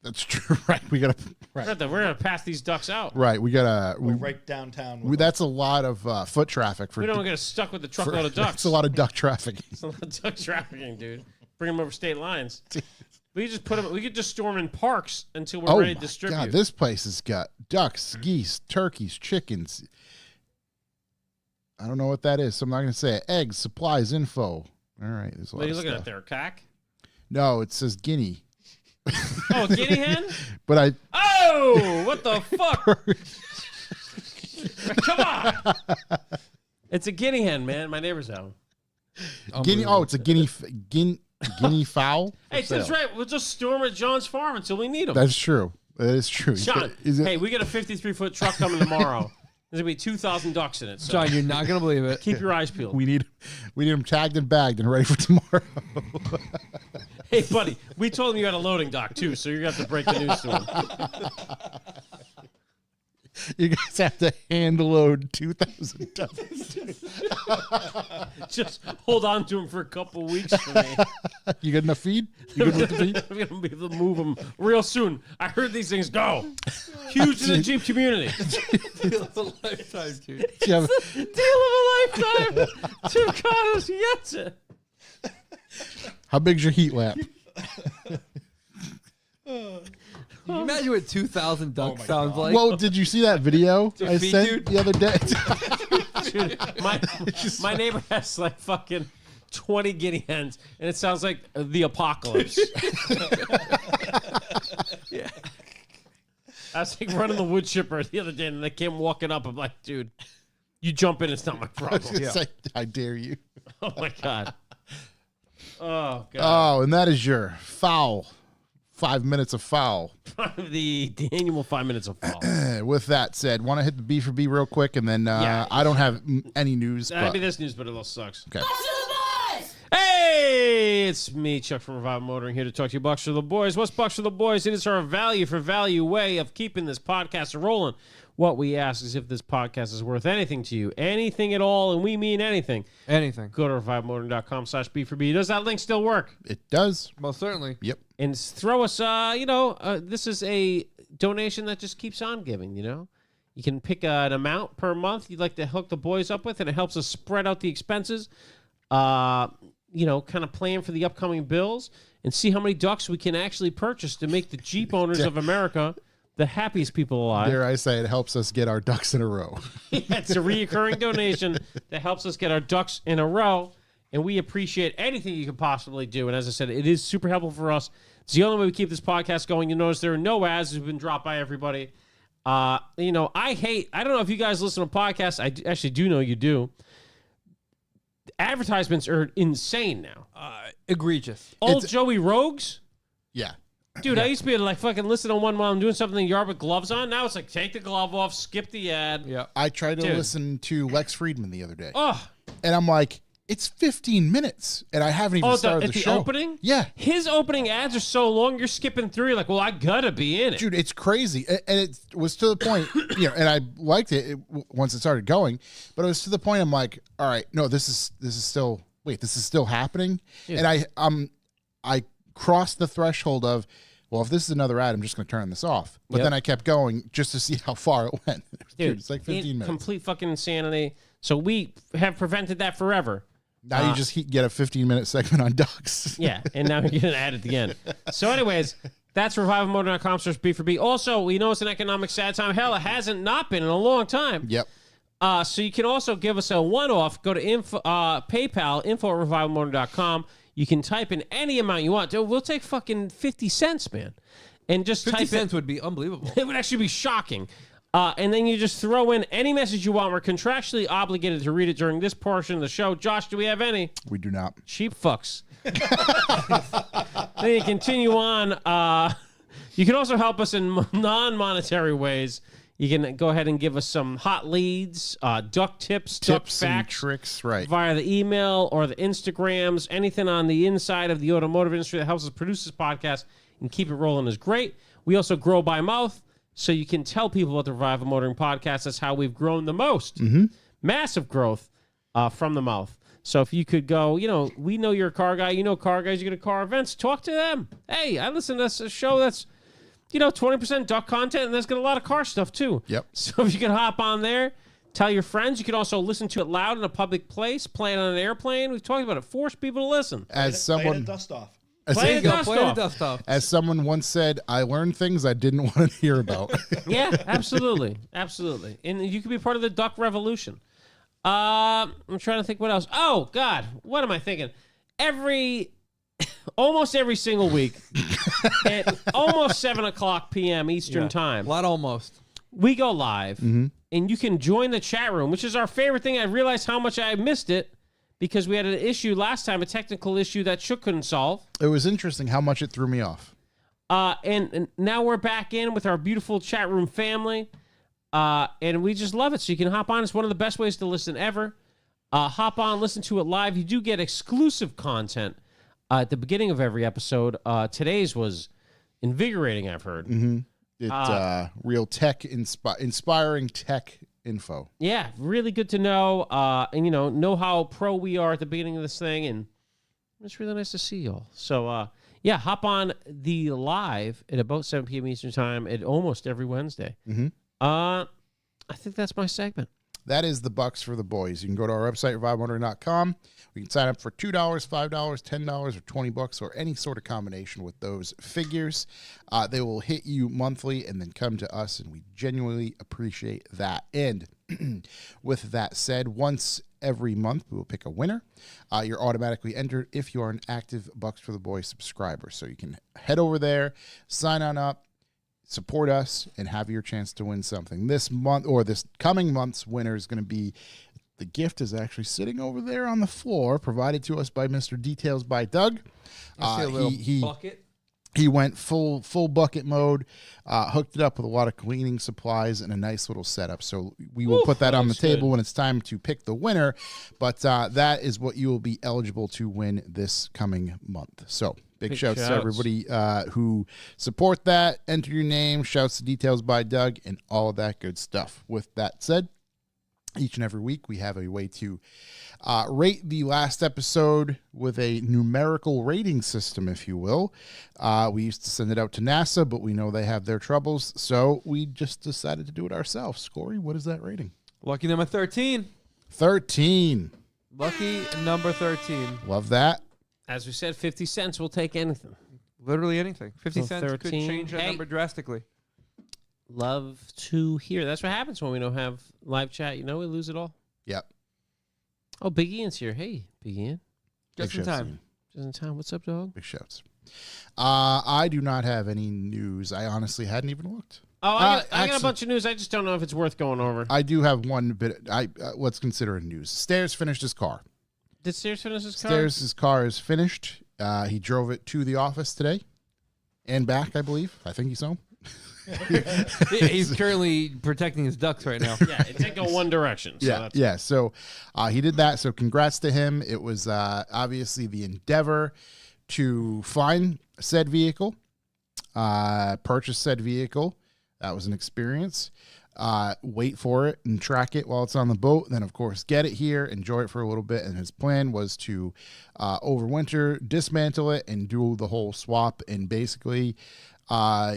That's true, right? We gotta We're gonna pass these ducks out. right. We gotta. We're right downtown. That's a lot of foot traffic for. We don't want to get stuck with the truckload of That's ducks. a lot of duck traffic. It's a lot of duck trafficking, dude. Bring them over state lines. We could just put them. We could just store them in parks until we're Oh ready my to distribute. god! This place has got ducks, geese, turkeys, chickens. I don't know what that is, so I'm not going to say it. Eggs, supplies, info. All right, there's a lot What are you of looking stuff. at there, cack? No, it says guinea. Oh, guinea hen? But I Oh, what the fuck? Come on! It's a guinea hen, man. My neighbor's house. guinea. Oh, it's a guinea fowl. Hey, that's right. We'll just store them at John's farm until we need them. That's true. That is true. John, hey, we got a 53-foot truck coming tomorrow. There's gonna be 2,000 ducks in it. So John, you're not going to believe it. keep your eyes peeled. we need them tagged and bagged and ready for tomorrow. Hey, buddy, we told him you had a loading dock too, so you're gonna have to break the news to him. You guys have to hand load 2,000 ducks. Just hold on to him for a couple weeks for me. You got enough feed? You good with the feed? I'm gonna be able to move them real soon. I heard these things go huge in the Jeep community. Deal of a lifetime, dude. You have- Deal of a lifetime. Two Carlos Yetza. How big's your heat lamp? Can you imagine what 2,000 ducks my sounds God. like? Well, did you see that video I feed, sent dude? the other day? Dude, my neighbor has like fucking 20 guinea hens, and it sounds like the apocalypse. Yeah. I was like running the wood chipper the other day, and they came walking up. I'm like, dude, you jump in, it's not my problem. It's like, I dare you. Oh my god. Oh god. Oh, and that is your foul. 5 minutes of foul. The annual 5 minutes of fall. With that said, want to hit the B for B real quick, and then Yeah. I don't have any news. That'd But, be this news, but it all sucks. okay. Hey, it's me, Chuck from Revival Motoring, here to talk to you Bucks for the Boys. What's Bucks for the Boys? It is our value for value way of keeping this podcast rolling. What we ask is if this podcast is worth anything to you, anything at all, and we mean anything. Anything. Go to revivemotoring.com/B4B. Does that link still work? It does. Most certainly. Yep. And throw us, this is a donation that just keeps on giving, you know? You can pick an amount per month you'd like to hook the boys up with, and it helps us spread out the expenses, you know, kind of plan for the upcoming bills and see how many ducks we can actually purchase to make the Jeep owners of America the happiest people alive. Dare I say, it helps us get our ducks in a row. It's a reoccurring donation that helps us get our ducks in a row, and we appreciate anything you can possibly do. And as I said, it is super helpful for us. It's the only way we keep this podcast going. You notice there are no ads that have been dropped by everybody. You know, I don't know if you guys listen to podcasts. I actually do know you do. Advertisements are insane now. Egregious. Old Joey Rogues? Yeah. Dude, I used to be able to like fucking listen to one while I'm doing something in the yard with gloves on. Now it's like take the glove off, skip the ad. Yeah. I tried to Dude. listen to Lex Friedman the other day. Oh, And I'm like, it's 15 minutes, and I haven't even started at the the show. opening? Yeah. His opening ads are so long, you're skipping through. You're like, well, I gotta be in it. Dude, it's crazy. And it was to the point, you know, and I liked it once it started going, but it was to the point I'm like, all right, no, this is still happening. Yeah. And I crossed the threshold of, well, if this is another ad, I'm just going to turn this off. But Yep. then I kept going just to see how far it went. Dude, it's like 15 minutes. Complete fucking insanity. So we have prevented that forever. Now you just get a 15-minute segment on ducks. Yeah, and now we get an ad at the end. So anyways, that's revivalmotor.com/B4B. Also, we know it's an economic sad time. Hell, it hasn't not been in a long time. Yep. So you can also give us a one-off. Go to PayPal, info@revivalmotor.com. You can type in any amount you want. Dude, we'll take fucking 50 cents, man. And just 50 type cents it. would be unbelievable. It would actually be shocking. And then you just throw in any message you want. We're contractually obligated to read it during this portion of the show. Josh, do we have any? We do not. Cheap fucks. Then you continue on. You can also help us in non-monetary ways. You can go ahead and give us some hot leads, duck tips, duck Tips and facts, tricks, right. via the email or the Instagrams. Anything on the inside of the automotive industry that helps us produce this podcast and keep it rolling is great. We also grow by mouth, so you can tell people about the Revival Motoring Podcast. That's how we've grown the most. Massive growth from the mouth. So if you could go, you know, we know you're a car guy. You know car guys. You go to car events. Talk to them. Hey, I listen to a show that's, you know, 20% duck content, and there's got a lot of car stuff too. Yep. So if you can hop on there, tell your friends. You can also listen to it loud in a public place, play it on an airplane. We've talked about it. Force people to listen. As Play it someone and dust off. Play it dust Play the off. dust off. As someone once said, I learned things I didn't want to hear about. Yeah, absolutely. Absolutely. And you could be part of the duck revolution. I'm trying to think what else. Oh, God. What am I thinking? Almost every single week at almost 7 o'clock p.m. Eastern time, A lot almost. we go live, and you can join the chat room, which is our favorite thing. I realized how much I missed it because we had an issue last time, a technical issue that Shook couldn't solve. It was interesting how much it threw me off. And now we're back in with our beautiful chat room family, and we just love it. So you can hop on. It's one of the best ways to listen ever. Hop on, listen to it live. You do get exclusive content at the beginning of every episode. Today's was invigorating, I've heard. It real tech, inspiring tech info. Yeah, really good to know. And, you know how pro we are at the beginning of this thing. And it's really nice to see y'all. So, yeah, hop on the live at about 7 p.m. Eastern time at almost every Wednesday. I think that's my segment. That is the bucks for the boys. You can go to our website, revivemotoring.com. We can sign up for $2, $5, $10, or $20, or any sort of combination with those figures. They will hit you monthly and then come to us, and we genuinely appreciate that. And with that said, once every month, we will pick a winner. You're automatically entered if you are an active Bucks for the Boys subscriber. So you can head over there, sign on up, support us, and have your chance to win something. This month, or this coming month's winner, is going to be, the gift is actually sitting over there on the floor, provided to us by Mr. Details by Doug. I see a little bucket. He went full bucket mode, hooked it up with a lot of cleaning supplies and a nice little setup. So we will put that on the table when it's time to pick the winner. But that is what you will be eligible to win this coming month. So big shouts to everybody who support that. Enter your name, shouts to Details by Doug, and all of that good stuff. With that said, Each and every week, we have a way to rate the last episode with a numerical rating system, if you will. We used to send it out to NASA, but we know they have their troubles, so we just decided to do it ourselves. Corey, what is that rating? Lucky number 13. 13. Lucky number 13. Love that. As we said, 50 cents will take anything. Literally anything. 50 So cents could 13. change that Hey. number drastically. Love to hear. That's what happens when we don't have live chat. You know, we lose it all. Yep. Oh, Big Ian's here. Hey, Big Ian. Just Big in shouts, time. Ian. Just in time. What's up, dog? Big shouts. I do not have any news. I honestly hadn't even looked. Oh, I got a actually- bunch of news. I just don't know if it's worth going over. I do have one bit. Let's consider it news. Stairs finished his car. Did Stairs finish his car? Stairs' car is finished. He drove it to the office today and back, I believe. I think he's home. He's currently protecting his ducks right now. Yeah, it did go one direction. So that's Yeah. So he did that. So congrats to him. It was obviously the endeavor to find said vehicle, purchase said vehicle. That was an experience. Wait for it and track it while it's on the boat. Then, of course, get it here, enjoy it for a little bit. And his plan was to overwinter, dismantle it, and do the whole swap. And basically,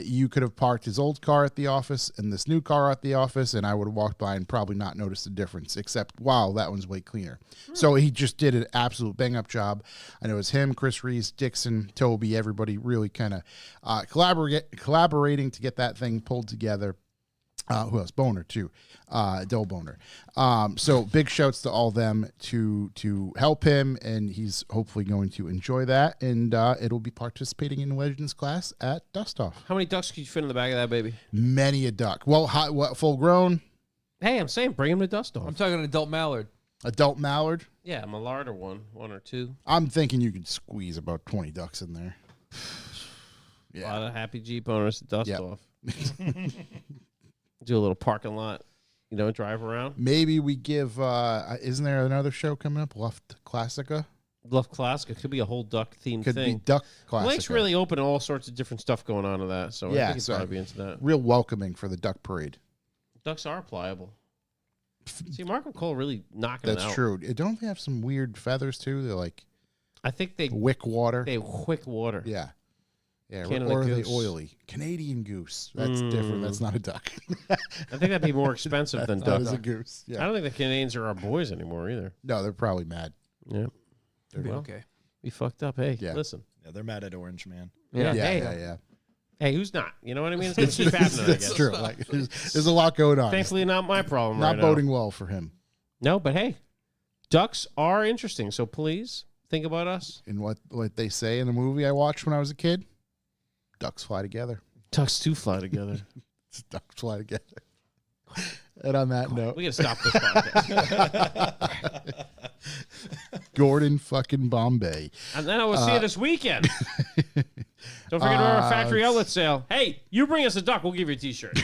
you could have parked his old car at the office and this new car at the office, and I would have walked by and probably not noticed the difference, except, wow, that one's way cleaner. So he just did an absolute bang-up job. And it was him, Chris Reese, Dixon, Toby, everybody really kind of collaborating to get that thing pulled together. Who else? Boner too, Del Boner. So big shouts to all them to help him, and he's hopefully going to enjoy that, and it'll be participating in Legends class at Dust Off. How many ducks could you fit in the back of that baby? Many a duck. Well, what full grown? Hey, I'm saying bring him to Dust Off. I'm talking adult mallard. Adult mallard. Yeah, a Millard or one or two. I'm thinking you could squeeze about 20 ducks in there. A lot of happy Jeep owners at Dust Yep. Off. Do a little parking lot, drive around. Maybe we give. Isn't there another show coming up? Luft Classica. Bluff Classic. It could be a whole duck themed Could thing. be Duck Classica. Blake's really open to all sorts of different stuff going on to that, so I Yeah, think he'd so- probably be into that. real welcoming for the duck parade. Ducks are pliable. See, Mark and Cole really knocking it That's out. true. Don't they have some weird feathers too? They're like I think they wick water. wick water. Yeah. Yeah. Canada Or are they goose. oily? Canadian goose. That's different. That's not a duck. I think that'd be more expensive than That duck. is a goose. I Yeah. don't think the Canadians are our boys anymore either. No, they're probably mad. Yeah, Be well, okay. we fucked up. Hey, Yeah. listen. Yeah, they're mad at Orange Man. Yeah, Yeah. hey, Yeah. hey, who's not? You know what I mean? It's gonna keep happening. I That's guess. true. Like, there's a lot going on. Thankfully, not my problem. Not right boding well for him. Now. No, but hey, ducks are interesting. So please think about us. And what they say in the movie I watched when I was a kid, ducks fly together. Ducks do fly together. Ducks fly together. And on that note, We gotta stop this podcast. Gordon fucking Bombay. And then I will see you this weekend. Don't forget our factory outlet sale. Hey, you bring us a duck, we'll give you a T-shirt.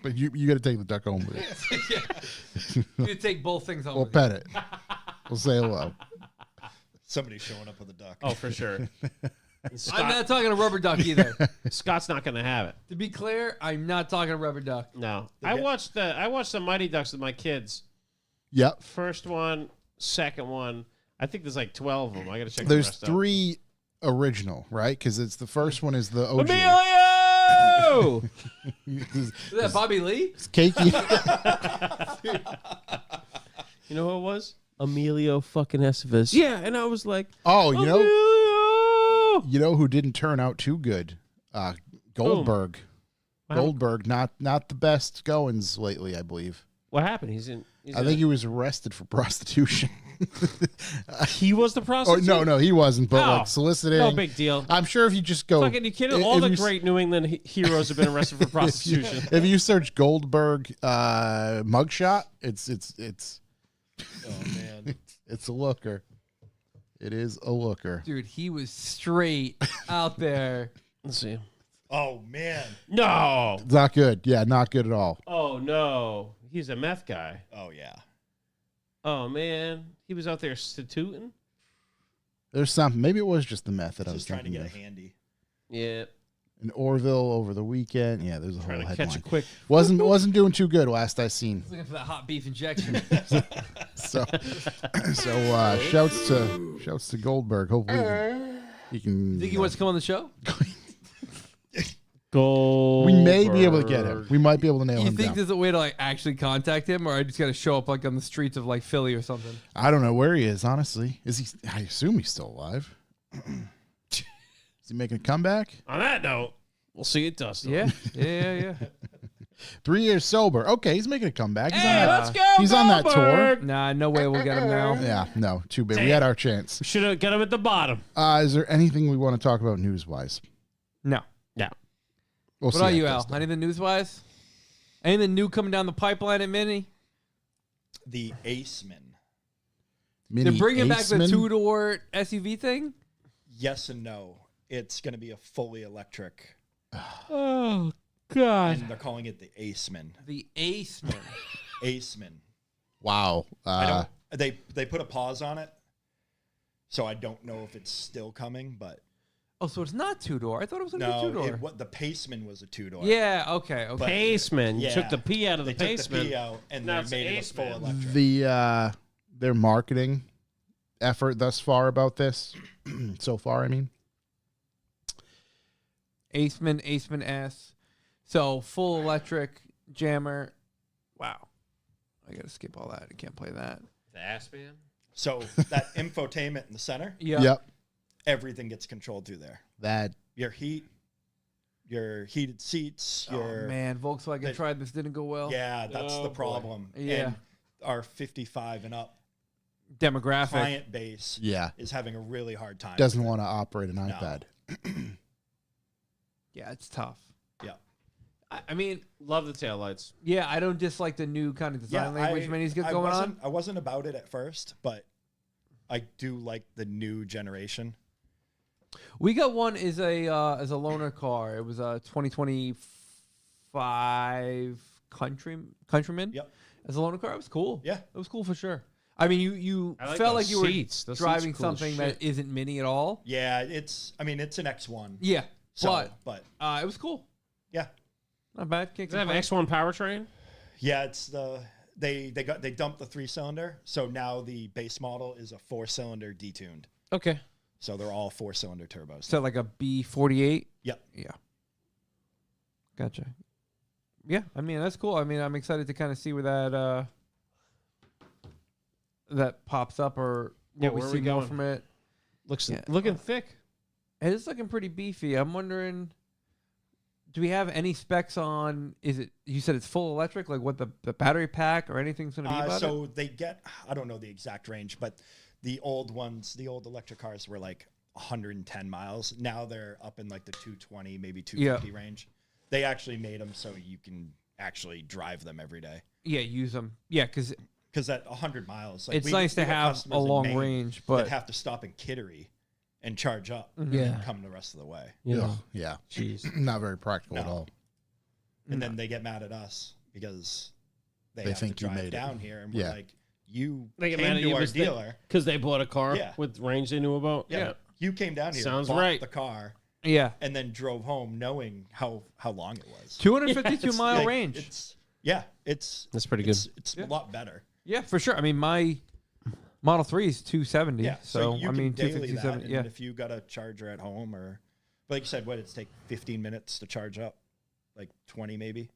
But you got to take the duck home with you. You take both things home. We'll with you. pet it. We'll say hello. Somebody's showing up with a duck. Oh, for sure. I'm not talking a rubber duck either. Scott's not gonna have it. To be clear, I'm not talking a rubber duck. No, I watched the Mighty Ducks with my kids. Yep. First one, second one. I think there's like 12 of them. I gotta check. There's the rest 3 original, right? Because it's the first one is the OG. Emilio. Is that Bobby Lee? It's cakey. You know who it was? Emilio fucking Estevez. Yeah, and I was like, Oh, Emilio. you know who didn't turn out too good? Goldberg. Wow. Goldberg, not the best goings lately, I believe. What happened? He's I think he was arrested for prostitution. he was the Or prostitute. no, he wasn't. But Oh, like soliciting. no big deal. I'm sure if you just go, Fucking, you kidding? All if the you- great New England heroes have been arrested for prostitution. if you search Goldberg mugshot, it's Oh man. it's a looker. It is a looker. Dude, he was straight out there. Let's see. Oh man. No. It's not good. Yeah, not good at all. Oh no. He's a meth guy. Oh yeah. Oh man. He was out there stituting. There's something. Maybe it was just the method I was Just trying to thinking get a of. handy. Yeah. in Orville over the weekend. Yeah, there's a whole Trying to headline. catch it quick. Wasn't doing too good last I seen. Looking for that hot beef injection. So shouts to Goldberg. Hopefully he can. Think he wants to come on the show? Gold. We may be able to get him. We might be able to nail You him think down. there's a way to like actually contact him, or I just got to show up like on the streets of like Philly or something? I don't know where he is. Honestly, is he? I assume he's still alive. Is he making a comeback? On that note, we'll see it dust. Yeah. 3 years sober. Okay, he's making a comeback. He's Hey, on that, let's go. He's on that tour. Goldberg. Nah, no way we'll get him now. Yeah, no, too bad. We had our chance. Should have got him at the bottom. Is there anything we want to talk about news-wise? No. Yeah. We'll What see about you, how it Al? goes, though. Anything news-wise? Anything new coming down the pipeline at Mini? The Aceman. Mini They're bringing back the Aceman? 2-door SUV thing? Yes and no. It's going to be a fully electric, Oh God. and they're calling it the Aceman. The Aceman. Aceman. Wow. I don't. They put a pause on it, so I don't know if it's still coming. But Oh, so it's not 2-door. I thought it was going to no, be 2-door. what the Paceman was a 2-door. Yeah, okay. But- Paceman. You Yeah. took the P out of the They took the Paceman. P out and Now they it's made it a Aceman. full electric. Their marketing effort thus far about this, so far, I mean. Aceman S. So full electric jammer. Wow. I got to skip all that. I can't play that. The ass man. So that infotainment in the center, Yeah. Yep. everything gets controlled through there. That Your heat, your heated seats, Oh, your man. Volkswagen the- tried this. Didn't go well. yeah, that's Oh, the boy. problem. Yeah. And our 55 and up Demographic. client base yeah is having a really hard time. doesn't with it. want to operate an iPad. Yeah, it's tough. Yeah. I mean, Love the taillights. yeah, I don't dislike the new kind of design language Mini's got going on. I wasn't about it at first, but I do like the new generation. We got one as a loaner car. It was a 2025 Countryman. Yep. As a loaner car, it was cool. Yeah. It was cool for sure. I mean, you I like felt those like you were seats. Those seats driving are cool as something shit. that isn't Mini at all. Yeah, it's an X1. Yeah, So, but it was cool. yeah. Not bad. Can't Does it have complain. X1 powertrain? Yeah, it's they dumped the 3-cylinder, so now the base model is a 4-cylinder detuned. Okay. So they're all 4-cylinder turbos. So like a B48. Yep. Yeah. Gotcha. Yeah, I mean that's cool. I mean I'm excited to kind of see where that that pops up or Yeah, what we where are see we more going? from it. Looking thick. It is looking pretty beefy. I'm wondering, do we have any specs on? Is it? You said it's full electric. Like what the battery pack or anything's going to be about it? So they get, I don't know the exact range, but the old ones, the old electric cars were like 110 miles. Now they're up in like the 220, maybe 250 range. They actually made them so you can actually drive them every day. Yeah, use them. Yeah, because At 100 miles, like it's nice to we got have a customers in long Maine range, that but have to stop in Kittery and charge up Mm-hmm. Yeah. and come the rest of the way. Yeah. Ugh, yeah. Jeez. Not very practical at No. all. And then they get mad at us because they have think to you drive made it. down here, and Yeah. we're like, you They get came mad at to you our because dealer. they bought a car Yeah. with range they knew about. Yeah. You came down here, Sounds bought right. the car, yeah, and then drove home knowing how long it was. 252 Yes. mile Like, range. It's That's pretty good. It's a lot better. Yeah, for sure. I mean, my Model 3 is 270. Yeah. So, you I mean, can daily 250, that, 270. and Yeah. if you got a charger at home or, like you said, it's take 15 minutes to charge up, like 20 maybe.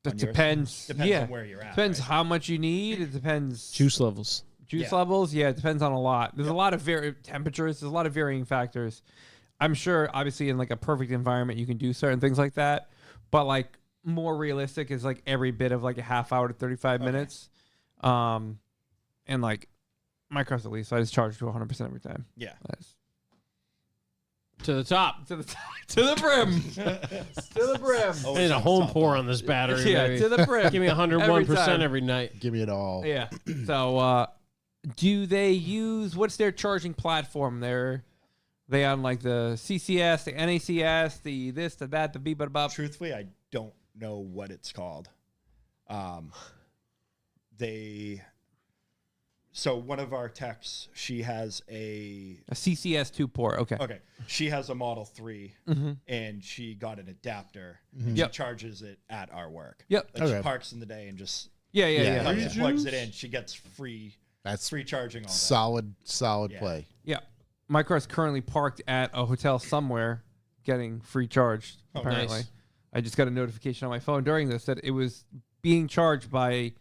That on yours? depends. Depends yeah. on where you're at. Depends right? how much you need. It depends. Juice levels. Juice Yeah. levels. Yeah, it depends on a lot. There's a lot of temperatures. There's a lot of varying factors. I'm sure, obviously, in like a perfect environment, you can do certain things like that. But like more realistic is like every bit of like a half hour to 35 minutes. And like my car's at least, so I just charge to 100% every time. Yeah. That's To the top. to the to the brim, to the brim. Oh, I need it's a on home top pour of- on this battery. Yeah, baby. to the brim. Give me 101% time. every night. Give me it all. Yeah. So, do they use what's their charging platform? They on like the CCS, the NACS, the this, the that, the beep, bop. Truthfully, I don't know what it's called. So one of our techs, she has A CCS 2 port. Okay. okay, she has a Model 3, and she got an adapter. And Yep. She charges it at our work. Yep. Like Okay. she parks in the day and just Yeah. plugs it in. She gets free That's charging all day. solid Yeah. play. Yeah. My car's currently parked at a hotel somewhere getting free charged, Oh, apparently. nice. I just got a notification on my phone during this that it was being charged by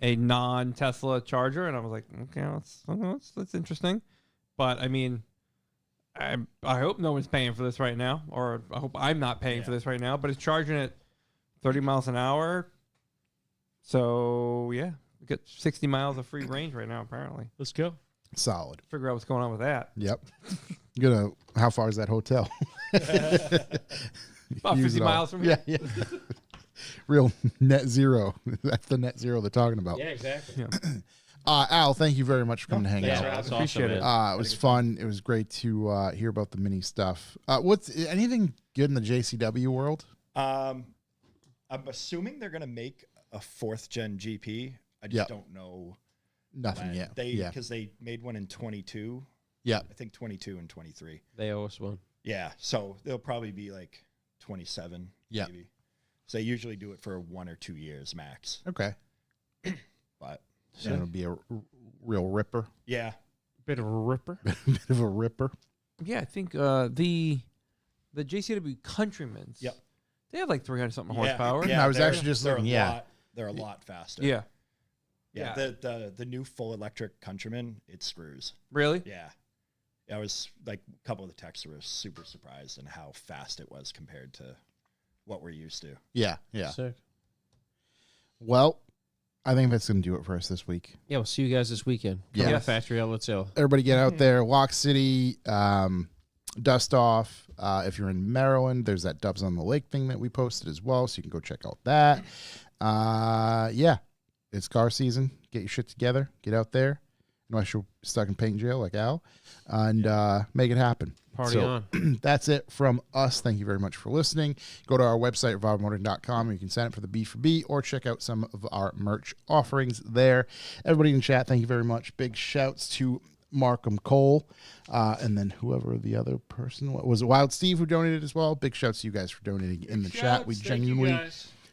a non-Tesla charger, and I was like, okay, that's interesting. But, I mean, I hope no one's paying for this right now, or I hope I'm not paying for this right now, but it's charging at 30 miles an hour. So, yeah, we got 60 miles of free range right now, apparently. Let's go. Solid. Figure out what's going on with that. Yep. How far is that hotel? About Use 50 it all. miles from here. Yeah. Real net zero. That's the net zero they're talking about. Yeah, exactly. Al, thank you very much for coming to hang thanks out. for having That's me. Appreciate awesome, it. man. It was fun. It was great to hear about the mini stuff. What's anything good in the JCW world? I'm assuming they're gonna make a 4th gen GP. I just Yep. don't know. Nothing when. yet. They Yeah. because they made one in 22. Yeah. I think 22 and 23. They owe us one. Yeah, so they'll probably be like 27. Yeah. maybe. So they usually do it for 1 or 2 years max. Okay. But So it'll be a real ripper. yeah, Bit of a ripper. Bit of a ripper. Yeah, I think the JCW Countrymen's. Yep. They have like 300 something Yeah, horsepower. I was they're- actually just they're looking, a yeah. lot- they're a lot faster. Yeah. Yeah, Yeah. the new full electric Countryman, it screws. Really? Yeah. I was like a couple of the techs were super surprised in how fast it was compared to what we're used to. Yeah. Yeah. Sick. Well, I think that's going to do it for us this week. Yeah, we'll see you guys this weekend. Yeah. Yeah, Factory Outlet Sale. Everybody get out there. Lock City, Dust Off. If you're in Maryland, there's that Dubs on the Lake thing that we posted as well, so you can go check out that. Yeah, it's car season. Get your shit together. Get out there. Unless you're stuck in paint jail like Al. And make it happen. Party on. That's it from us. Thank you very much for listening. Go to our website, revivalmotoring.com. You can sign up for the B4B or check out some of our merch offerings there. Everybody in chat, thank you very much. Big shouts to Markham Cole. And then whoever the other person was, it Wild Steve who donated as well. Big shouts to you guys for donating in the chat. We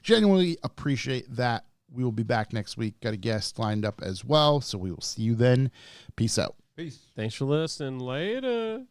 genuinely appreciate that. We will be back next week. Got a guest lined up as well. So we will see you then. Peace out. Peace. Thanks for listening. Later.